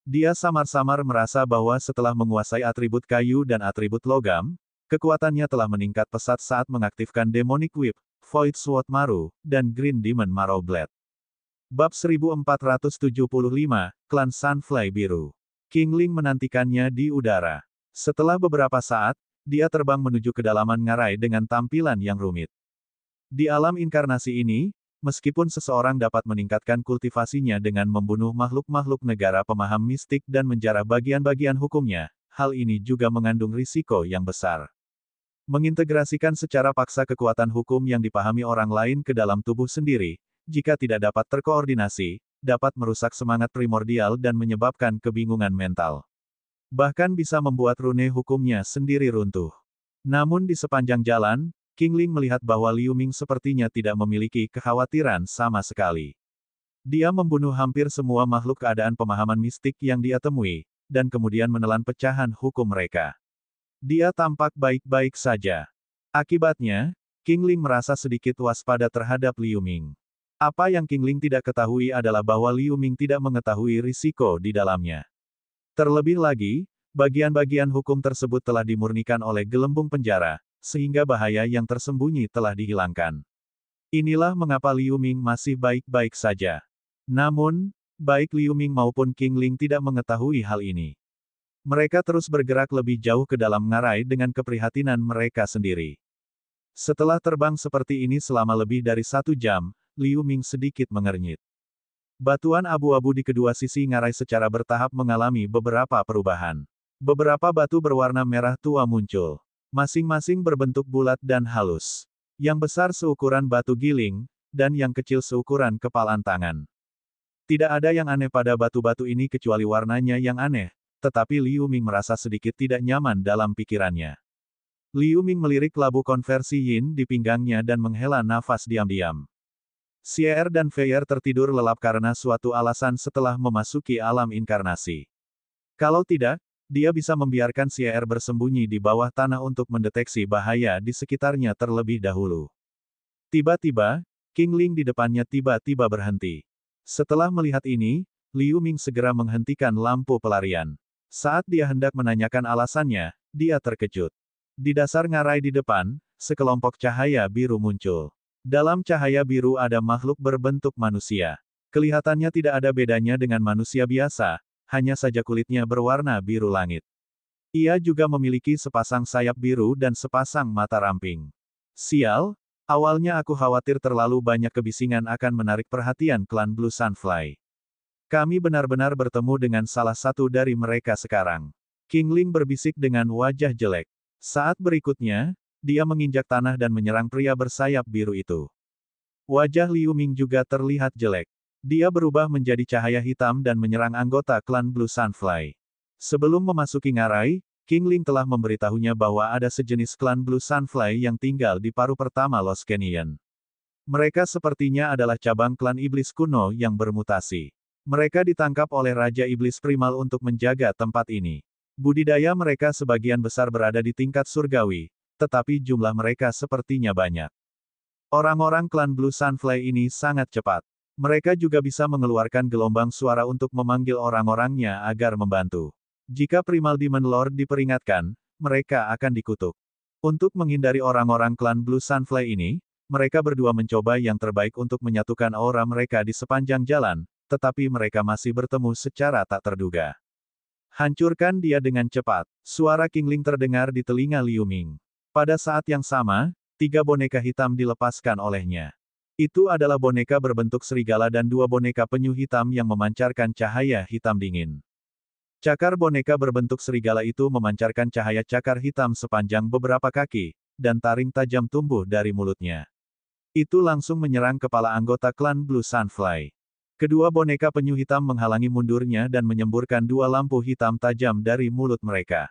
Dia samar-samar merasa bahwa setelah menguasai atribut kayu dan atribut logam, kekuatannya telah meningkat pesat saat mengaktifkan Demonic Whip, Void Sword Maru, dan Green Demon Marrow Blade. Bab 1475, Klan Sunfly Biru. Qingling menantikannya di udara. Setelah beberapa saat, dia terbang menuju kedalaman ngarai dengan tampilan yang rumit. Di alam inkarnasi ini, meskipun seseorang dapat meningkatkan kultivasinya dengan membunuh makhluk-makhluk negara pemaham mistik dan menjarah bagian-bagian hukumnya, hal ini juga mengandung risiko yang besar. Mengintegrasikan secara paksa kekuatan hukum yang dipahami orang lain ke dalam tubuh sendiri, jika tidak dapat terkoordinasi, dapat merusak semangat primordial dan menyebabkan kebingungan mental. Bahkan bisa membuat rune hukumnya sendiri runtuh. Namun di sepanjang jalan, Qingling melihat bahwa Liu Ming sepertinya tidak memiliki kekhawatiran sama sekali. Dia membunuh hampir semua makhluk keadaan pemahaman mistik yang dia temui, dan kemudian menelan pecahan hukum mereka. Dia tampak baik-baik saja. Akibatnya, Qingling merasa sedikit waspada terhadap Liu Ming. Apa yang Qingling tidak ketahui adalah bahwa Liu Ming tidak mengetahui risiko di dalamnya. Terlebih lagi, bagian-bagian hukum tersebut telah dimurnikan oleh gelembung penjara, sehingga bahaya yang tersembunyi telah dihilangkan. Inilah mengapa Liu Ming masih baik-baik saja. Namun, baik Liu Ming maupun Qingling tidak mengetahui hal ini. Mereka terus bergerak lebih jauh ke dalam ngarai dengan keprihatinan mereka sendiri. Setelah terbang seperti ini selama lebih dari 1 jam, Liu Ming sedikit mengernyit. Batuan abu-abu di kedua sisi ngarai secara bertahap mengalami beberapa perubahan. Beberapa batu berwarna merah tua muncul. Masing-masing berbentuk bulat dan halus. Yang besar seukuran batu giling, dan yang kecil seukuran kepalan tangan. Tidak ada yang aneh pada batu-batu ini kecuali warnanya yang aneh. Tetapi Liu Ming merasa sedikit tidak nyaman dalam pikirannya. Liu Ming melirik labu konversi yin di pinggangnya dan menghela nafas diam-diam. Xier dan Feier tertidur lelap karena suatu alasan setelah memasuki alam inkarnasi. Kalau tidak, dia bisa membiarkan Xier bersembunyi di bawah tanah untuk mendeteksi bahaya di sekitarnya terlebih dahulu. Tiba-tiba, Qingling di depannya tiba-tiba berhenti. Setelah melihat ini, Liu Ming segera menghentikan lampu pelarian. Saat dia hendak menanyakan alasannya, dia terkejut. Di dasar ngarai di depan, sekelompok cahaya biru muncul. Dalam cahaya biru ada makhluk berbentuk manusia. Kelihatannya tidak ada bedanya dengan manusia biasa, hanya saja kulitnya berwarna biru langit. Ia juga memiliki sepasang sayap biru dan sepasang mata ramping. Sial, awalnya aku khawatir terlalu banyak kebisingan akan menarik perhatian klan Blue Sunfly. Kami benar-benar bertemu dengan salah satu dari mereka sekarang. Qingling berbisik dengan wajah jelek. Saat berikutnya, dia menginjak tanah dan menyerang pria bersayap biru itu. Wajah Liu Ming juga terlihat jelek. Dia berubah menjadi cahaya hitam dan menyerang anggota klan Blue Sunfly. Sebelum memasuki ngarai, King Ling telah memberitahunya bahwa ada sejenis klan Blue Sunfly yang tinggal di paruh pertama Lost Canyon. Mereka sepertinya adalah cabang klan iblis kuno yang bermutasi. Mereka ditangkap oleh Raja Iblis Primal untuk menjaga tempat ini. Budidaya mereka sebagian besar berada di tingkat surgawi, tetapi jumlah mereka sepertinya banyak. Orang-orang klan Blue Sunfly ini sangat cepat. Mereka juga bisa mengeluarkan gelombang suara untuk memanggil orang-orangnya agar membantu. Jika Primal Demon Lord diperingatkan, mereka akan dikutuk. Untuk menghindari orang-orang klan Blue Sunfly ini, mereka berdua mencoba yang terbaik untuk menyatukan aura mereka di sepanjang jalan, tetapi mereka masih bertemu secara tak terduga. Hancurkan dia dengan cepat. Suara King Ling terdengar di telinga Liu Ming. Pada saat yang sama, 3 boneka hitam dilepaskan olehnya. Itu adalah boneka berbentuk serigala dan 2 boneka penyu hitam yang memancarkan cahaya hitam dingin. Cakar boneka berbentuk serigala itu memancarkan cahaya cakar hitam sepanjang beberapa kaki, dan taring tajam tumbuh dari mulutnya. Itu langsung menyerang kepala anggota klan Blue Sunfly. Kedua boneka penyu hitam menghalangi mundurnya dan menyemburkan 2 lampu hitam tajam dari mulut mereka.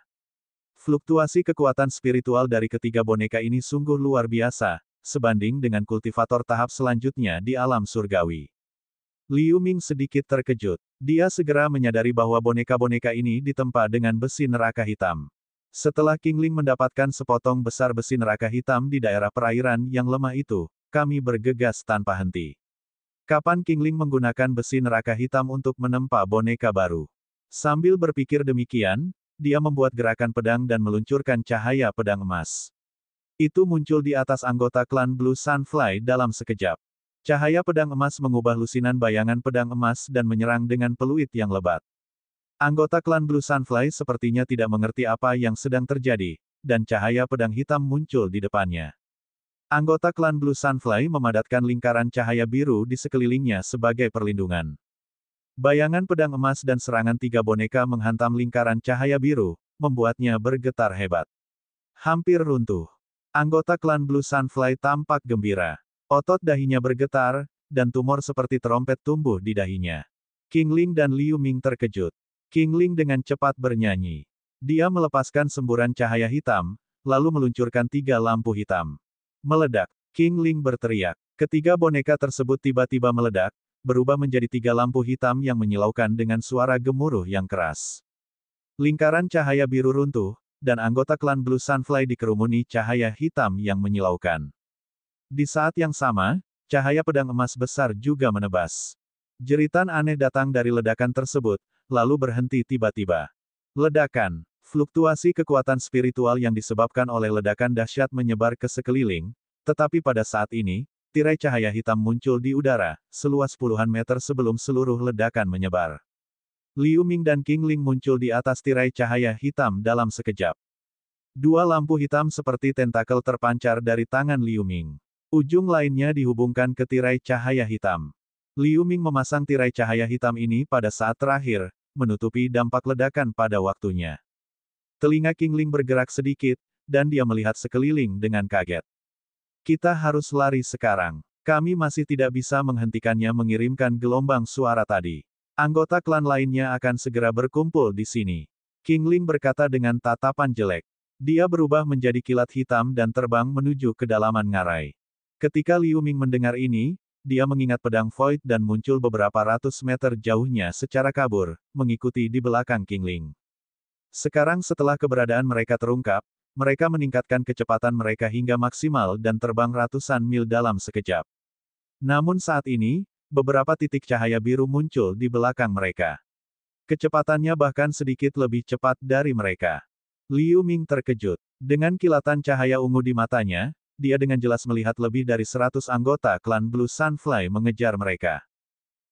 Fluktuasi kekuatan spiritual dari ketiga boneka ini sungguh luar biasa, sebanding dengan kultivator tahap selanjutnya di alam surgawi. Liu Ming sedikit terkejut. Dia segera menyadari bahwa boneka-boneka ini ditempa dengan besi neraka hitam. Setelah King Ling mendapatkan sepotong besar besi neraka hitam di daerah perairan yang lemah itu, kami bergegas tanpa henti. Kapan King Ling menggunakan besi neraka hitam untuk menempa boneka baru? Sambil berpikir demikian, dia membuat gerakan pedang dan meluncurkan cahaya pedang emas. Itu muncul di atas anggota klan Blue Sunfly dalam sekejap. Cahaya pedang emas mengubah lusinan bayangan pedang emas dan menyerang dengan peluit yang lebat. Anggota klan Blue Sunfly sepertinya tidak mengerti apa yang sedang terjadi, dan cahaya pedang hitam muncul di depannya. Anggota klan Blue Sunfly memadatkan lingkaran cahaya biru di sekelilingnya sebagai perlindungan. Bayangan pedang emas dan serangan 3 boneka menghantam lingkaran cahaya biru, membuatnya bergetar hebat. Hampir runtuh. Anggota klan Blue Sunfly tampak gembira. Otot dahinya bergetar, dan tumor seperti terompet tumbuh di dahinya. King Ling dan Liu Ming terkejut. King Ling dengan cepat bernyanyi. Dia melepaskan semburan cahaya hitam, lalu meluncurkan 3 lampu hitam. Meledak. King Ling berteriak. Ketiga boneka tersebut tiba-tiba meledak, berubah menjadi 3 lampu hitam yang menyilaukan dengan suara gemuruh yang keras. Lingkaran cahaya biru runtuh, dan anggota klan Blue Sunfly dikerumuni cahaya hitam yang menyilaukan. Di saat yang sama, cahaya pedang emas besar juga menebas. Jeritan aneh datang dari ledakan tersebut, lalu berhenti tiba-tiba. Ledakan. Fluktuasi kekuatan spiritual yang disebabkan oleh ledakan dahsyat menyebar ke sekeliling, tetapi pada saat ini, tirai cahaya hitam muncul di udara, seluas puluhan meter sebelum seluruh ledakan menyebar. Liu Ming dan King Ling muncul di atas tirai cahaya hitam dalam sekejap. 2 lampu hitam seperti tentakel terpancar dari tangan Liu Ming. Ujung lainnya dihubungkan ke tirai cahaya hitam. Liu Ming memasang tirai cahaya hitam ini pada saat terakhir, menutupi dampak ledakan pada waktunya. Telinga King Ling bergerak sedikit, dan dia melihat sekeliling dengan kaget. Kita harus lari sekarang. Kami masih tidak bisa menghentikannya mengirimkan gelombang suara tadi. Anggota klan lainnya akan segera berkumpul di sini. King Ling berkata dengan tatapan jelek. Dia berubah menjadi kilat hitam dan terbang menuju kedalaman ngarai. Ketika Liu Ming mendengar ini, dia mengingat pedang Void dan muncul beberapa ratus meter jauhnya secara kabur, mengikuti di belakang King Ling. Sekarang setelah keberadaan mereka terungkap, mereka meningkatkan kecepatan mereka hingga maksimal dan terbang ratusan mil dalam sekejap. Namun saat ini, beberapa titik cahaya biru muncul di belakang mereka. Kecepatannya bahkan sedikit lebih cepat dari mereka. Liu Ming terkejut. Dengan kilatan cahaya ungu di matanya, dia dengan jelas melihat lebih dari 100 anggota klan Blue Sunfly mengejar mereka.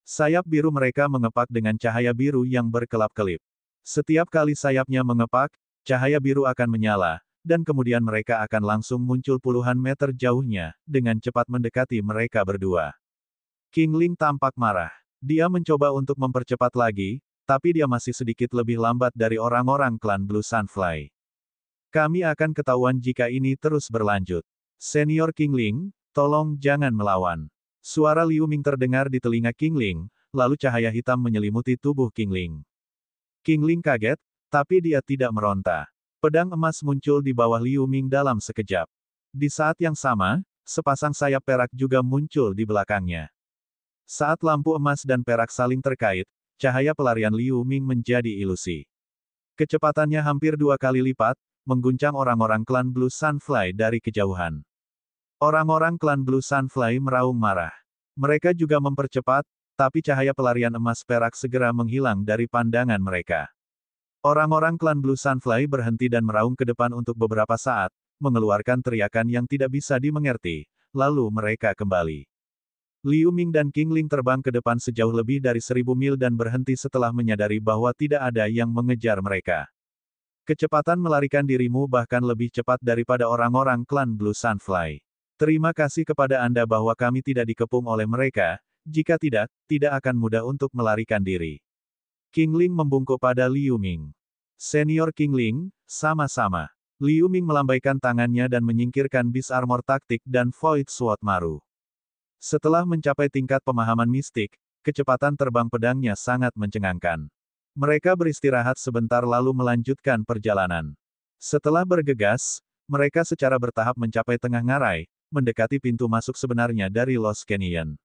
Sayap biru mereka mengepak dengan cahaya biru yang berkelap-kelip. Setiap kali sayapnya mengepak, cahaya biru akan menyala, dan kemudian mereka akan langsung muncul puluhan meter jauhnya, dengan cepat mendekati mereka berdua. King Ling tampak marah. Dia mencoba untuk mempercepat lagi, tapi dia masih sedikit lebih lambat dari orang-orang klan Blue Sunfly. Kami akan ketahuan jika ini terus berlanjut. Senior King Ling, tolong jangan melawan. Suara Liu Ming terdengar di telinga King Ling, lalu cahaya hitam menyelimuti tubuh King Ling. King Ling kaget, tapi dia tidak meronta. Pedang emas muncul di bawah Liu Ming dalam sekejap. Di saat yang sama, sepasang sayap perak juga muncul di belakangnya. Saat lampu emas dan perak saling terkait, cahaya pelarian Liu Ming menjadi ilusi. Kecepatannya hampir 2 kali lipat, mengguncang orang-orang klan Blue Sunfly dari kejauhan. Orang-orang klan Blue Sunfly meraung marah. Mereka juga mempercepat, tapi cahaya pelarian emas perak segera menghilang dari pandangan mereka. Orang-orang klan Blue Sunfly berhenti dan meraung ke depan untuk beberapa saat, mengeluarkan teriakan yang tidak bisa dimengerti, lalu mereka kembali. Liu Ming dan King Ling terbang ke depan sejauh lebih dari 1000 mil dan berhenti setelah menyadari bahwa tidak ada yang mengejar mereka. Kecepatan melarikan dirimu bahkan lebih cepat daripada orang-orang klan Blue Sunfly. Terima kasih kepada Anda bahwa kami tidak dikepung oleh mereka, jika tidak, tidak akan mudah untuk melarikan diri. King Ling membungkuk pada Liu Ming. Senior King Ling, sama-sama. Liu Ming melambaikan tangannya dan menyingkirkan Beast Armor taktik dan Void Sword Maru. Setelah mencapai tingkat pemahaman mistik, kecepatan terbang pedangnya sangat mencengangkan. Mereka beristirahat sebentar lalu melanjutkan perjalanan. Setelah bergegas, mereka secara bertahap mencapai tengah ngarai, mendekati pintu masuk sebenarnya dari Lost Canyon.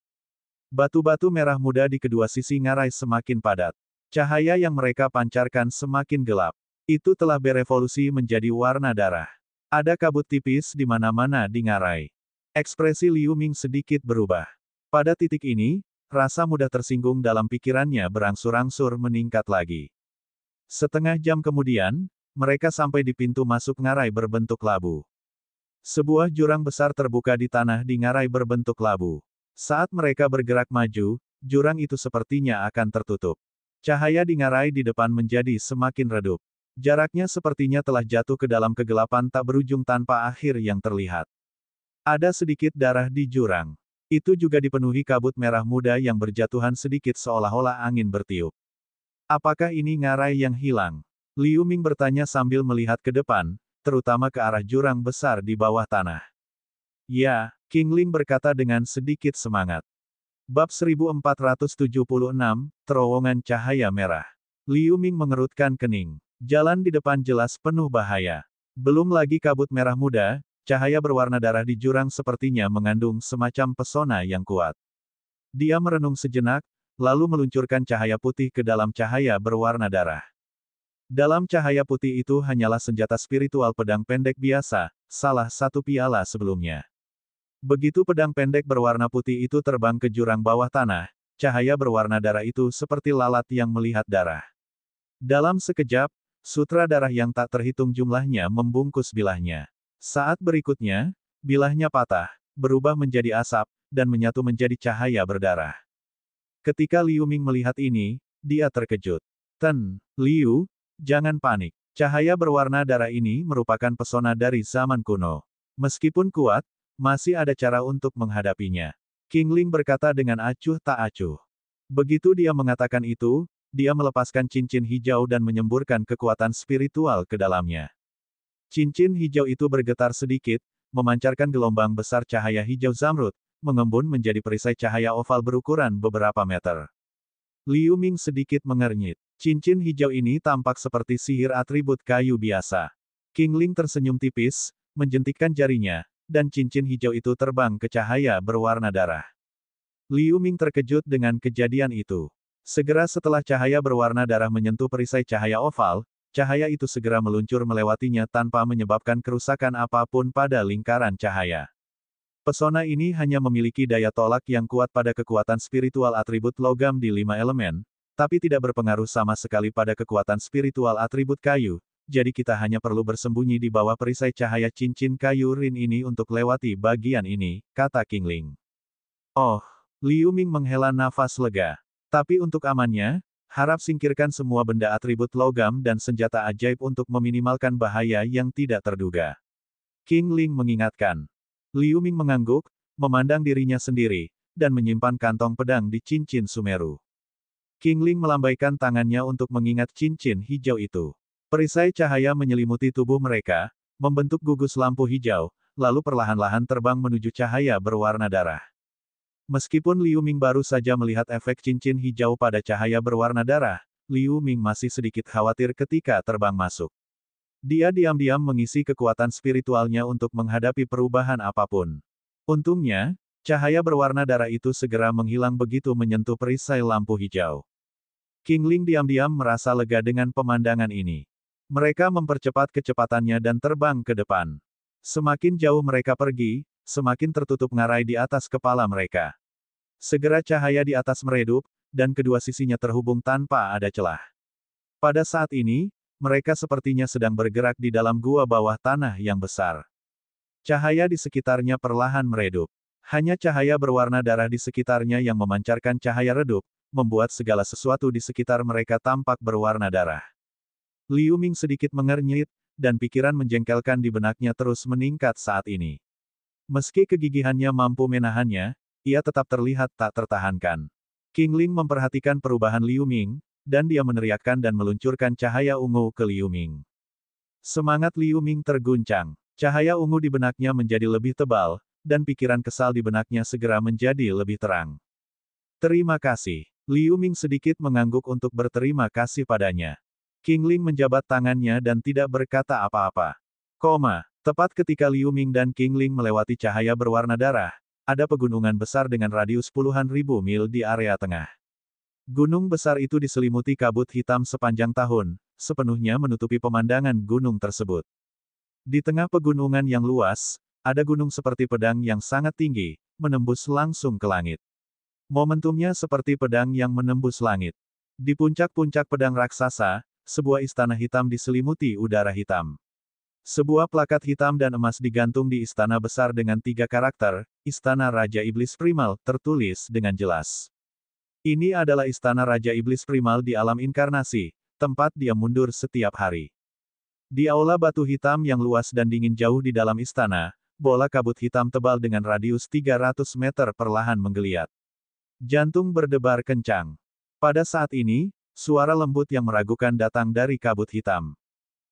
Batu-batu merah muda di kedua sisi ngarai semakin padat. Cahaya yang mereka pancarkan semakin gelap. Itu telah berevolusi menjadi warna darah. Ada kabut tipis di mana-mana di ngarai. Ekspresi Liu Ming sedikit berubah. Pada titik ini, rasa mudah tersinggung dalam pikirannya berangsur-angsur meningkat lagi. Setengah jam kemudian, mereka sampai di pintu masuk ngarai berbentuk labu. Sebuah jurang besar terbuka di tanah di ngarai berbentuk labu. Saat mereka bergerak maju, jurang itu sepertinya akan tertutup. Cahaya di ngarai di depan menjadi semakin redup. Jaraknya sepertinya telah jatuh ke dalam kegelapan tak berujung tanpa akhir yang terlihat. Ada sedikit darah di jurang. Itu juga dipenuhi kabut merah muda yang berjatuhan sedikit seolah-olah angin bertiup. Apakah ini ngarai yang hilang? Liu Ming bertanya sambil melihat ke depan, terutama ke arah jurang besar di bawah tanah. Ya, King Ling berkata dengan sedikit semangat. Bab 1476, Terowongan Cahaya Merah. Liu Ming mengerutkan kening. Jalan di depan jelas penuh bahaya. Belum lagi kabut merah muda, cahaya berwarna darah di jurang sepertinya mengandung semacam pesona yang kuat. Dia merenung sejenak, lalu meluncurkan cahaya putih ke dalam cahaya berwarna darah. Dalam cahaya putih itu hanyalah senjata spiritual pedang pendek biasa, salah satu piala sebelumnya. Begitu pedang pendek berwarna putih itu terbang ke jurang bawah tanah, cahaya berwarna darah itu seperti lalat yang melihat darah. Dalam sekejap, sutra darah yang tak terhitung jumlahnya membungkus bilahnya. Saat berikutnya, bilahnya patah, berubah menjadi asap, dan menyatu menjadi cahaya berdarah. Ketika Liu Ming melihat ini, dia terkejut. Liu, jangan panik. Cahaya berwarna darah ini merupakan pesona dari zaman kuno. Meskipun kuat, masih ada cara untuk menghadapinya. King Ling berkata dengan acuh tak acuh. Begitu dia mengatakan itu, dia melepaskan cincin hijau dan menyemburkan kekuatan spiritual ke dalamnya. Cincin hijau itu bergetar sedikit, memancarkan gelombang besar cahaya hijau zamrud, mengembun menjadi perisai cahaya oval berukuran beberapa meter. Liu Ming sedikit mengernyit. Cincin hijau ini tampak seperti sihir atribut kayu biasa. King Ling tersenyum tipis, menjentikkan jarinya, dan cincin hijau itu terbang ke cahaya berwarna darah. Liu Ming terkejut dengan kejadian itu. Segera setelah cahaya berwarna darah menyentuh perisai cahaya oval, cahaya itu segera meluncur melewatinya tanpa menyebabkan kerusakan apapun pada lingkaran cahaya. Pesona ini hanya memiliki daya tolak yang kuat pada kekuatan spiritual atribut logam di 5 elemen, tapi tidak berpengaruh sama sekali pada kekuatan spiritual atribut kayu. Jadi kita hanya perlu bersembunyi di bawah perisai cahaya cincin kayu Rin ini untuk lewati bagian ini, kata King Ling. Oh, Liu Ming menghela nafas lega. Tapi untuk amannya, harap singkirkan semua benda atribut logam dan senjata ajaib untuk meminimalkan bahaya yang tidak terduga. King Ling mengingatkan. Liu Ming mengangguk, memandang dirinya sendiri, dan menyimpan kantong pedang di cincin Sumeru. King Ling melambaikan tangannya untuk mengingat cincin hijau itu. Perisai cahaya menyelimuti tubuh mereka, membentuk gugus lampu hijau, lalu perlahan-lahan terbang menuju cahaya berwarna darah. Meskipun Liu Ming baru saja melihat efek cincin hijau pada cahaya berwarna darah, Liu Ming masih sedikit khawatir ketika terbang masuk. Dia diam-diam mengisi kekuatan spiritualnya untuk menghadapi perubahan apapun. Untungnya, cahaya berwarna darah itu segera menghilang begitu menyentuh perisai lampu hijau. Qingling diam-diam merasa lega dengan pemandangan ini. Mereka mempercepat kecepatannya dan terbang ke depan. Semakin jauh mereka pergi, semakin tertutup ngarai di atas kepala mereka. Segera cahaya di atas meredup, dan kedua sisinya terhubung tanpa ada celah. Pada saat ini, mereka sepertinya sedang bergerak di dalam gua bawah tanah yang besar. Cahaya di sekitarnya perlahan meredup. Hanya cahaya berwarna darah di sekitarnya yang memancarkan cahaya redup, membuat segala sesuatu di sekitar mereka tampak berwarna darah. Liu Ming sedikit mengernyit, dan pikiran menjengkelkan di benaknya terus meningkat saat ini. Meski kegigihannya mampu menahannya, ia tetap terlihat tak tertahankan. Qingling memperhatikan perubahan Liu Ming, dan dia meneriakkan dan meluncurkan cahaya ungu ke Liu Ming. Semangat Liu Ming terguncang. Cahaya ungu di benaknya menjadi lebih tebal, dan pikiran kesal di benaknya segera menjadi lebih terang. Terima kasih. Liu Ming sedikit mengangguk untuk berterima kasih padanya. Qingling menjabat tangannya dan tidak berkata apa-apa. Tepat ketika Liu Ming dan Qingling melewati cahaya berwarna darah, ada pegunungan besar dengan radius puluhan ribu mil di area tengah. Gunung besar itu diselimuti kabut hitam sepanjang tahun, sepenuhnya menutupi pemandangan gunung tersebut. Di tengah pegunungan yang luas, ada gunung seperti pedang yang sangat tinggi, menembus langsung ke langit. Momentumnya seperti pedang yang menembus langit. Di puncak-puncak pedang raksasa, sebuah istana hitam diselimuti udara hitam. Sebuah plakat hitam dan emas digantung di istana besar dengan 3 karakter, Istana Raja Iblis Primal, tertulis dengan jelas. Ini adalah Istana Raja Iblis Primal di alam inkarnasi, tempat dia mundur setiap hari. Di aula batu hitam yang luas dan dingin jauh di dalam istana, bola kabut hitam tebal dengan radius 300 meter perlahan menggeliat. Jantung berdebar kencang. Pada saat ini, suara lembut yang meragukan datang dari kabut hitam.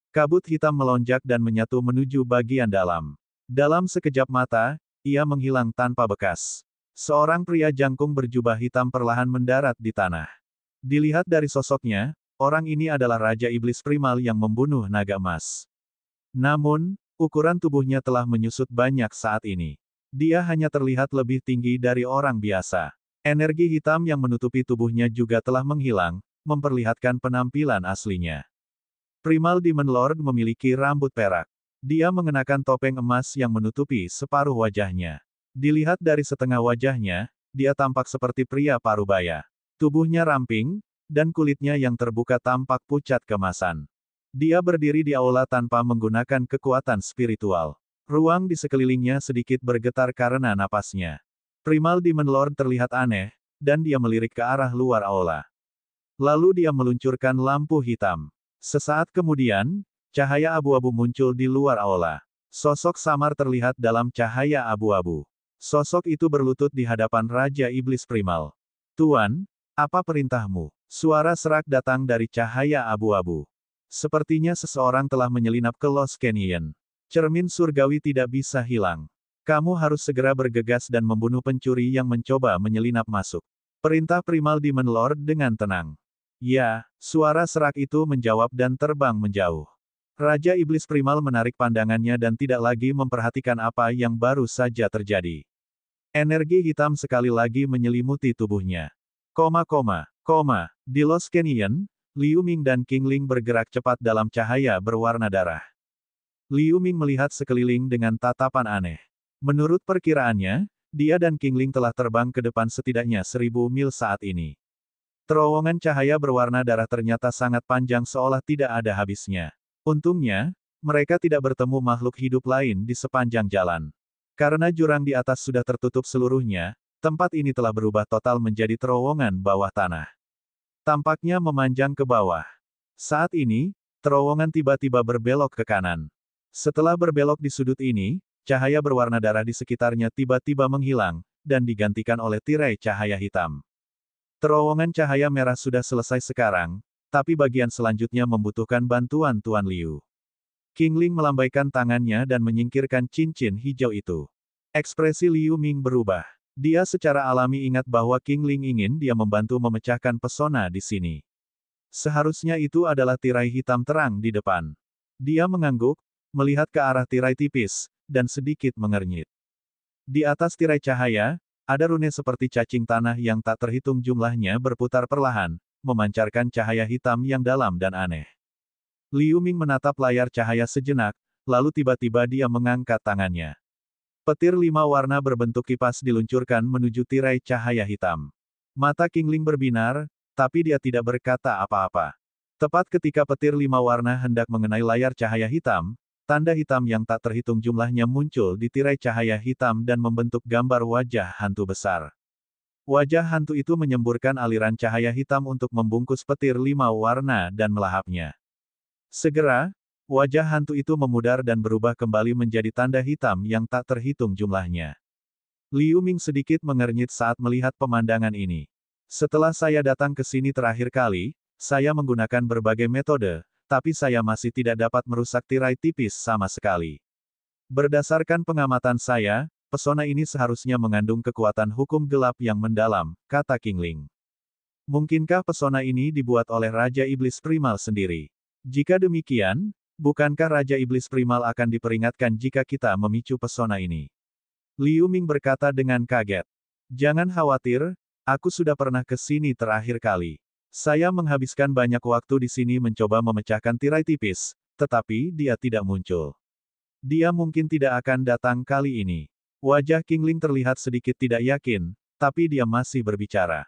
Kabut hitam melonjak dan menyatu menuju bagian dalam. Dalam sekejap mata, ia menghilang tanpa bekas. Seorang pria jangkung berjubah hitam perlahan mendarat di tanah. Dilihat dari sosoknya, orang ini adalah Raja Iblis Primal yang membunuh naga emas. Namun, ukuran tubuhnya telah menyusut banyak saat ini. Dia hanya terlihat lebih tinggi dari orang biasa. Energi hitam yang menutupi tubuhnya juga telah menghilang, memperlihatkan penampilan aslinya. Primal Demon Lord memiliki rambut perak. Dia mengenakan topeng emas yang menutupi separuh wajahnya. Dilihat dari setengah wajahnya, dia tampak seperti pria parubaya. Tubuhnya ramping, dan kulitnya yang terbuka tampak pucat kemasan. Dia berdiri di aula tanpa menggunakan kekuatan spiritual. Ruang di sekelilingnya sedikit bergetar karena napasnya. Primal Demon Lord terlihat aneh, dan dia melirik ke arah luar aula. Lalu dia meluncurkan lampu hitam. Sesaat kemudian, cahaya abu-abu muncul di luar aula. Sosok samar terlihat dalam cahaya abu-abu. Sosok itu berlutut di hadapan Raja Iblis Primal. Tuan, apa perintahmu? Suara serak datang dari cahaya abu-abu. Sepertinya seseorang telah menyelinap ke Lost Canyon. Cermin surgawi tidak bisa hilang. Kamu harus segera bergegas dan membunuh pencuri yang mencoba menyelinap masuk. Perintah Primal Demon Lord dengan tenang. Ya, suara serak itu menjawab dan terbang menjauh. Raja Iblis Primal menarik pandangannya dan tidak lagi memperhatikan apa yang baru saja terjadi. Energi hitam sekali lagi menyelimuti tubuhnya. Di Lost Canyon, Liu Ming dan Qingling bergerak cepat dalam cahaya berwarna darah. Liu Ming melihat sekeliling dengan tatapan aneh. Menurut perkiraannya, dia dan Qingling telah terbang ke depan setidaknya 1000 mil saat ini. Terowongan cahaya berwarna darah ternyata sangat panjang seolah tidak ada habisnya. Untungnya, mereka tidak bertemu makhluk hidup lain di sepanjang jalan. Karena jurang di atas sudah tertutup seluruhnya, tempat ini telah berubah total menjadi terowongan bawah tanah. Tampaknya memanjang ke bawah. Saat ini, terowongan tiba-tiba berbelok ke kanan. Setelah berbelok di sudut ini, cahaya berwarna darah di sekitarnya tiba-tiba menghilang, dan digantikan oleh tirai cahaya hitam. Terowongan cahaya merah sudah selesai sekarang, tapi bagian selanjutnya membutuhkan bantuan Tuan Liu. Qingling melambaikan tangannya dan menyingkirkan cincin hijau itu. Ekspresi Liu Ming berubah. Dia secara alami ingat bahwa King Ling ingin dia membantu memecahkan pesona di sini. Seharusnya itu adalah tirai hitam terang di depan. Dia mengangguk, melihat ke arah tirai tipis, dan sedikit mengernyit. Di atas tirai cahaya, ada rune seperti cacing tanah yang tak terhitung jumlahnya berputar perlahan, memancarkan cahaya hitam yang dalam dan aneh. Liu Ming menatap layar cahaya sejenak, lalu tiba-tiba dia mengangkat tangannya. Petir 5 warna berbentuk kipas diluncurkan menuju tirai cahaya hitam. Mata King Ling berbinar, tapi dia tidak berkata apa-apa. Tepat ketika petir 5 warna hendak mengenai layar cahaya hitam, tanda hitam yang tak terhitung jumlahnya muncul di tirai cahaya hitam dan membentuk gambar wajah hantu besar. Wajah hantu itu menyemburkan aliran cahaya hitam untuk membungkus petir 5 warna dan melahapnya. Segera, wajah hantu itu memudar dan berubah kembali menjadi tanda hitam yang tak terhitung jumlahnya. Liu Ming sedikit mengernyit saat melihat pemandangan ini. Setelah saya datang ke sini terakhir kali, saya menggunakan berbagai metode, tapi saya masih tidak dapat merusak tirai tipis sama sekali. Berdasarkan pengamatan saya, pesona ini seharusnya mengandung kekuatan hukum gelap yang mendalam, kata King Ling. Mungkinkah pesona ini dibuat oleh Raja Iblis Primal sendiri? Jika demikian, bukankah Raja Iblis Primal akan diperingatkan jika kita memicu pesona ini? Liu Ming berkata dengan kaget. Jangan khawatir, aku sudah pernah ke sini terakhir kali. Saya menghabiskan banyak waktu di sini mencoba memecahkan tirai tipis, tetapi dia tidak muncul. Dia mungkin tidak akan datang kali ini. Wajah King Ling terlihat sedikit tidak yakin, tapi dia masih berbicara.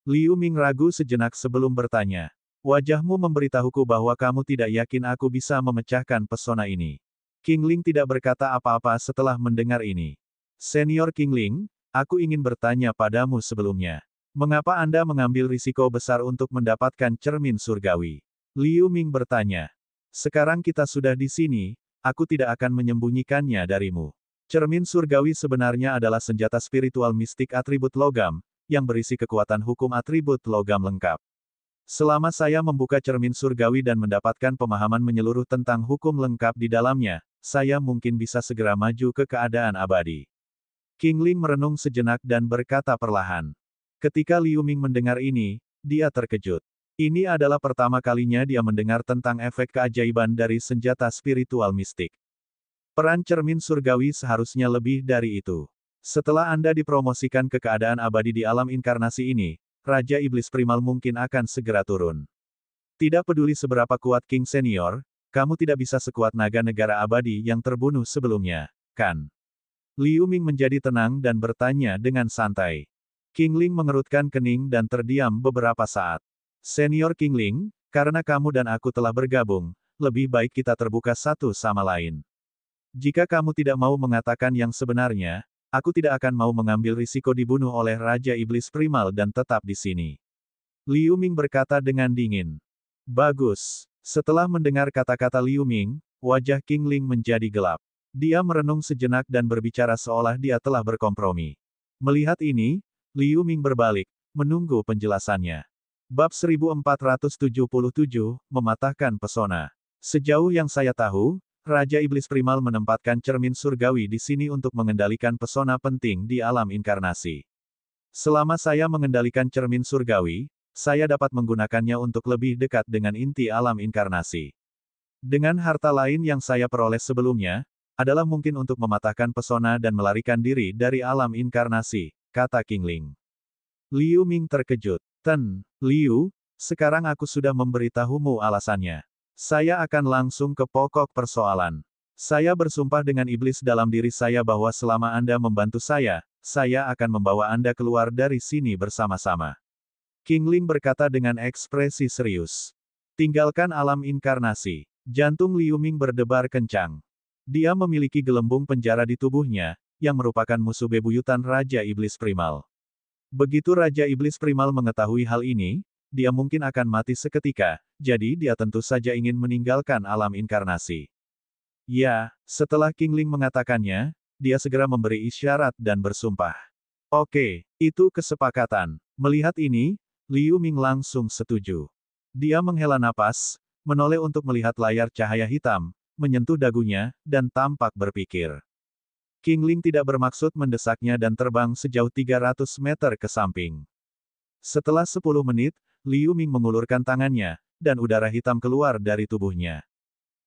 Liu Ming ragu sejenak sebelum bertanya. Wajahmu memberitahuku bahwa kamu tidak yakin aku bisa memecahkan pesona ini. King Ling tidak berkata apa-apa setelah mendengar ini. Senior King Ling, aku ingin bertanya padamu sebelumnya. Mengapa Anda mengambil risiko besar untuk mendapatkan cermin surgawi? Liu Ming bertanya. Sekarang kita sudah di sini, aku tidak akan menyembunyikannya darimu. Cermin surgawi sebenarnya adalah senjata spiritual mistik atribut logam, yang berisi kekuatan hukum atribut logam lengkap. Selama saya membuka cermin surgawi dan mendapatkan pemahaman menyeluruh tentang hukum lengkap di dalamnya, saya mungkin bisa segera maju ke keadaan abadi. King Ling merenung sejenak dan berkata perlahan. Ketika Liu Ming mendengar ini, dia terkejut. Ini adalah pertama kalinya dia mendengar tentang efek keajaiban dari senjata spiritual mistik. Peran cermin surgawi seharusnya lebih dari itu. Setelah Anda dipromosikan ke keadaan abadi di alam inkarnasi ini, Raja Iblis Primal mungkin akan segera turun. Tidak peduli seberapa kuat King Senior, kamu tidak bisa sekuat naga negara abadi yang terbunuh sebelumnya, kan? Liu Ming menjadi tenang dan bertanya dengan santai. King Ling mengerutkan kening dan terdiam beberapa saat. Senior King Ling, karena kamu dan aku telah bergabung, lebih baik kita terbuka satu sama lain. Jika kamu tidak mau mengatakan yang sebenarnya, aku tidak akan mau mengambil risiko dibunuh oleh Raja Iblis Primal dan tetap di sini. Liu Ming berkata dengan dingin. Bagus. Setelah mendengar kata-kata Liu Ming, wajah King Ling menjadi gelap. Dia merenung sejenak dan berbicara seolah dia telah berkompromi. Melihat ini, Liu Ming berbalik, menunggu penjelasannya. Bab 1477, Mematahkan Pesona. Sejauh yang saya tahu, Raja Iblis Primal menempatkan cermin surgawi di sini untuk mengendalikan pesona penting di alam inkarnasi. Selama saya mengendalikan cermin surgawi, saya dapat menggunakannya untuk lebih dekat dengan inti alam inkarnasi. Dengan harta lain yang saya peroleh sebelumnya, adalah mungkin untuk mematahkan pesona dan melarikan diri dari alam inkarnasi, kata King Ling. Liu Ming terkejut. Liu, sekarang aku sudah memberitahumu alasannya. Saya akan langsung ke pokok persoalan. Saya bersumpah dengan iblis dalam diri saya bahwa selama Anda membantu saya akan membawa Anda keluar dari sini bersama-sama. King Ling berkata dengan ekspresi serius. Tinggalkan alam inkarnasi. Jantung Liu Ming berdebar kencang. Dia memiliki gelembung penjara di tubuhnya, yang merupakan musuh bebuyutan Raja Iblis Primal. Begitu Raja Iblis Primal mengetahui hal ini, dia mungkin akan mati seketika, jadi dia tentu saja ingin meninggalkan alam inkarnasi. Ya, setelah King Ling mengatakannya, dia segera memberi isyarat dan bersumpah. Oke, itu kesepakatan. Melihat ini, Liu Ming langsung setuju. Dia menghela napas, menoleh untuk melihat layar cahaya hitam, menyentuh dagunya, dan tampak berpikir. King Ling tidak bermaksud mendesaknya dan terbang sejauh 300 meter ke samping. Setelah 10 menit, Liu Ming mengulurkan tangannya, dan udara hitam keluar dari tubuhnya.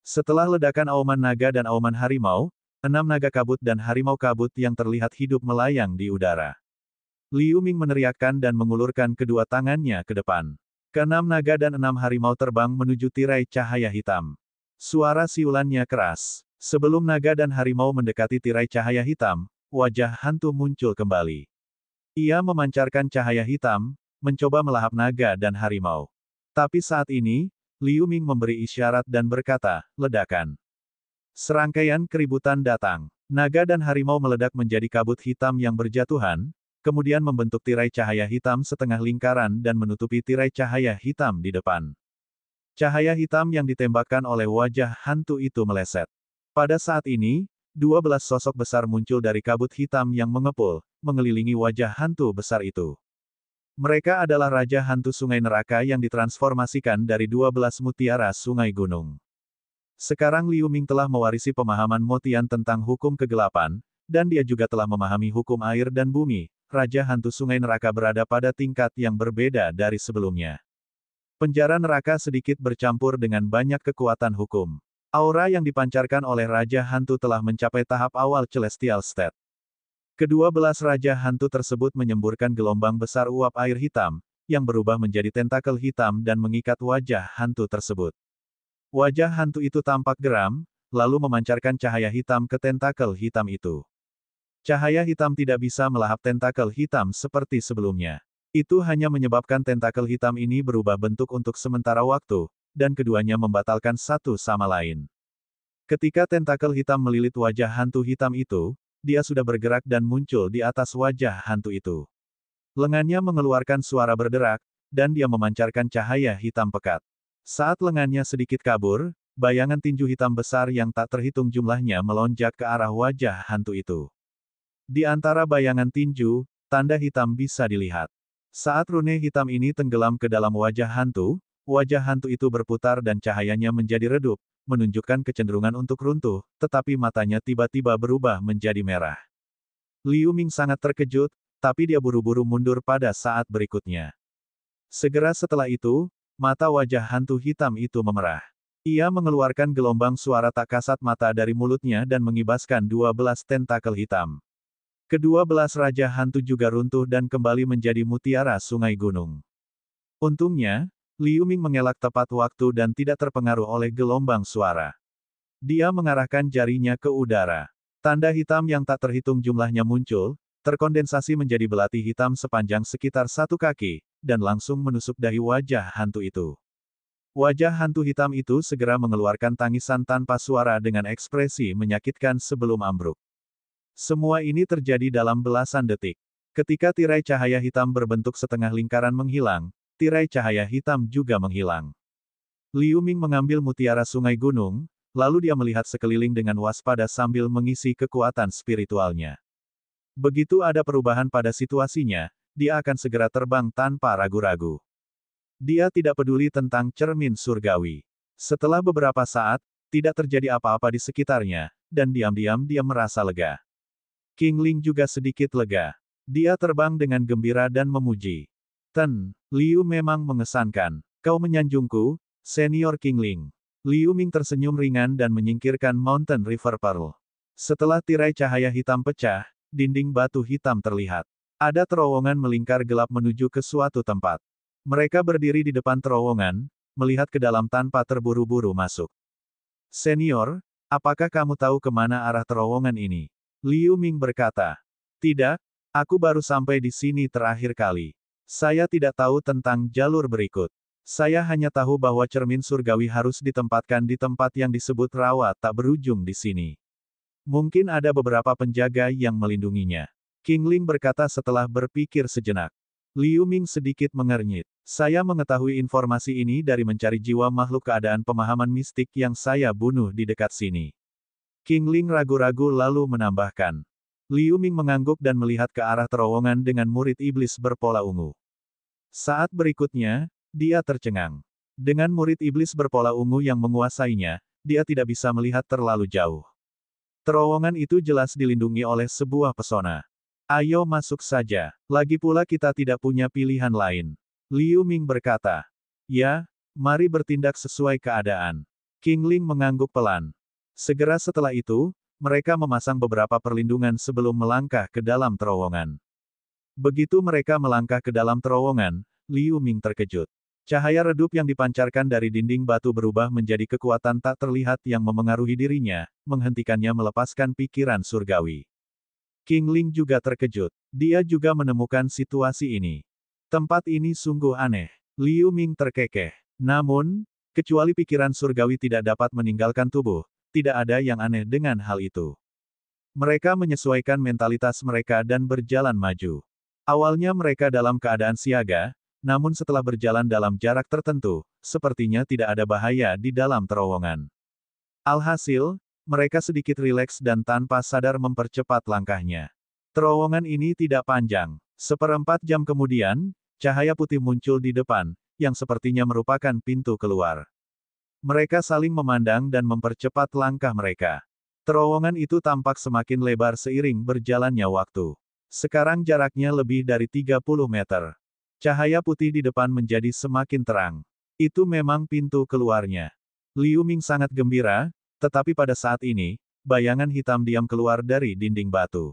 Setelah ledakan auman naga dan auman harimau, 6 naga kabut dan harimau kabut yang terlihat hidup melayang di udara. Liu Ming meneriakkan dan mengulurkan kedua tangannya ke depan. Keenam naga dan 6 harimau terbang menuju tirai cahaya hitam. Suara siulannya keras. Sebelum naga dan harimau mendekati tirai cahaya hitam, wajah hantu muncul kembali. Ia memancarkan cahaya hitam, mencoba melahap naga dan harimau. Tapi saat ini, Liu Ming memberi isyarat dan berkata, ledakan. Serangkaian keributan datang. Naga dan harimau meledak menjadi kabut hitam yang berjatuhan, kemudian membentuk tirai cahaya hitam setengah lingkaran dan menutupi tirai cahaya hitam di depan. Cahaya hitam yang ditembakkan oleh wajah hantu itu meleset. Pada saat ini, 12 sosok besar muncul dari kabut hitam yang mengepul, mengelilingi wajah hantu besar itu. Mereka adalah Raja Hantu Sungai Neraka yang ditransformasikan dari 12 mutiara sungai gunung. Sekarang Liu Ming telah mewarisi pemahaman Motian tentang hukum kegelapan, dan dia juga telah memahami hukum air dan bumi. Raja Hantu Sungai Neraka berada pada tingkat yang berbeda dari sebelumnya. Penjara neraka sedikit bercampur dengan banyak kekuatan hukum. Aura yang dipancarkan oleh Raja Hantu telah mencapai tahap awal Celestial State. Kedua belas Raja Hantu tersebut menyemburkan gelombang besar uap air hitam, yang berubah menjadi tentakel hitam dan mengikat wajah hantu tersebut. Wajah hantu itu tampak geram, lalu memancarkan cahaya hitam ke tentakel hitam itu. Cahaya hitam tidak bisa melahap tentakel hitam seperti sebelumnya. Itu hanya menyebabkan tentakel hitam ini berubah bentuk untuk sementara waktu, dan keduanya membatalkan satu sama lain. Ketika tentakel hitam melilit wajah hantu hitam itu, dia sudah bergerak dan muncul di atas wajah hantu itu. Lengannya mengeluarkan suara berderak, dan dia memancarkan cahaya hitam pekat. Saat lengannya sedikit kabur, bayangan tinju hitam besar yang tak terhitung jumlahnya melonjak ke arah wajah hantu itu. Di antara bayangan tinju, tanda hitam bisa dilihat. Saat rune hitam ini tenggelam ke dalam wajah hantu, wajah hantu itu berputar dan cahayanya menjadi redup, menunjukkan kecenderungan untuk runtuh, tetapi matanya tiba-tiba berubah menjadi merah. Liu Ming sangat terkejut, tapi dia buru-buru mundur pada saat berikutnya. Segera setelah itu, mata wajah hantu hitam itu memerah. Ia mengeluarkan gelombang suara tak kasat mata dari mulutnya dan mengibaskan 12 tentakel hitam. Kedua belas Raja Hantu juga runtuh dan kembali menjadi mutiara sungai gunung. Untungnya, Liu Ming mengelak tepat waktu dan tidak terpengaruh oleh gelombang suara. Dia mengarahkan jarinya ke udara. Tanda hitam yang tak terhitung jumlahnya muncul, terkondensasi menjadi belati hitam sepanjang sekitar 1 kaki, dan langsung menusuk dahi wajah hantu itu. Wajah hantu hitam itu segera mengeluarkan tangisan tanpa suara dengan ekspresi menyakitkan sebelum ambruk. Semua ini terjadi dalam belasan detik. Ketika tirai cahaya hitam berbentuk setengah lingkaran menghilang, tirai cahaya hitam juga menghilang. Liu Ming mengambil mutiara sungai gunung, lalu dia melihat sekeliling dengan waspada sambil mengisi kekuatan spiritualnya. Begitu ada perubahan pada situasinya, dia akan segera terbang tanpa ragu-ragu. Dia tidak peduli tentang cermin surgawi. Setelah beberapa saat, tidak terjadi apa-apa di sekitarnya, dan diam-diam dia merasa lega. King Ling juga sedikit lega. Dia terbang dengan gembira dan memuji. Liu memang mengesankan. Kau menyanjungku, Senior King Ling. Liu Ming tersenyum ringan dan menyingkirkan Mountain River Pearl. Setelah tirai cahaya hitam pecah, dinding batu hitam terlihat. Ada terowongan melingkar gelap menuju ke suatu tempat. Mereka berdiri di depan terowongan, melihat ke dalam tanpa terburu-buru masuk. Senior, apakah kamu tahu kemana arah terowongan ini? Liu Ming berkata. Tidak, aku baru sampai di sini terakhir kali. Saya tidak tahu tentang jalur berikut. Saya hanya tahu bahwa cermin surgawi harus ditempatkan di tempat yang disebut rawa tak berujung di sini. Mungkin ada beberapa penjaga yang melindunginya. King Ling berkata setelah berpikir sejenak. Liu Ming sedikit mengernyit. Saya mengetahui informasi ini dari mencari jiwa makhluk keadaan pemahaman mistik yang saya bunuh di dekat sini. King Ling ragu-ragu lalu menambahkan. Liu Ming mengangguk dan melihat ke arah terowongan dengan murid iblis berpola ungu. Saat berikutnya, dia tercengang. Dengan murid iblis berpola ungu yang menguasainya, dia tidak bisa melihat terlalu jauh. Terowongan itu jelas dilindungi oleh sebuah pesona. Ayo masuk saja. Lagi pula kita tidak punya pilihan lain. Liu Ming berkata. Ya, mari bertindak sesuai keadaan. King Ling mengangguk pelan. Segera setelah itu, mereka memasang beberapa perlindungan sebelum melangkah ke dalam terowongan. Begitu mereka melangkah ke dalam terowongan, Liu Ming terkejut. Cahaya redup yang dipancarkan dari dinding batu berubah menjadi kekuatan tak terlihat yang memengaruhi dirinya, menghentikannya melepaskan pikiran surgawi. King Ling juga terkejut. Dia juga menemukan situasi ini. Tempat ini sungguh aneh. Liu Ming terkekeh. Namun, kecuali pikiran surgawi tidak dapat meninggalkan tubuh, tidak ada yang aneh dengan hal itu. Mereka menyesuaikan mentalitas mereka dan berjalan maju. Awalnya mereka dalam keadaan siaga, namun setelah berjalan dalam jarak tertentu, sepertinya tidak ada bahaya di dalam terowongan. Alhasil, mereka sedikit rileks dan tanpa sadar mempercepat langkahnya. Terowongan ini tidak panjang. 1/4 jam kemudian, cahaya putih muncul di depan, yang sepertinya merupakan pintu keluar. Mereka saling memandang dan mempercepat langkah mereka. Terowongan itu tampak semakin lebar seiring berjalannya waktu. Sekarang jaraknya lebih dari 30 meter. Cahaya putih di depan menjadi semakin terang. Itu memang pintu keluarnya. Liu Ming sangat gembira, tetapi pada saat ini, bayangan hitam diam keluar dari dinding batu.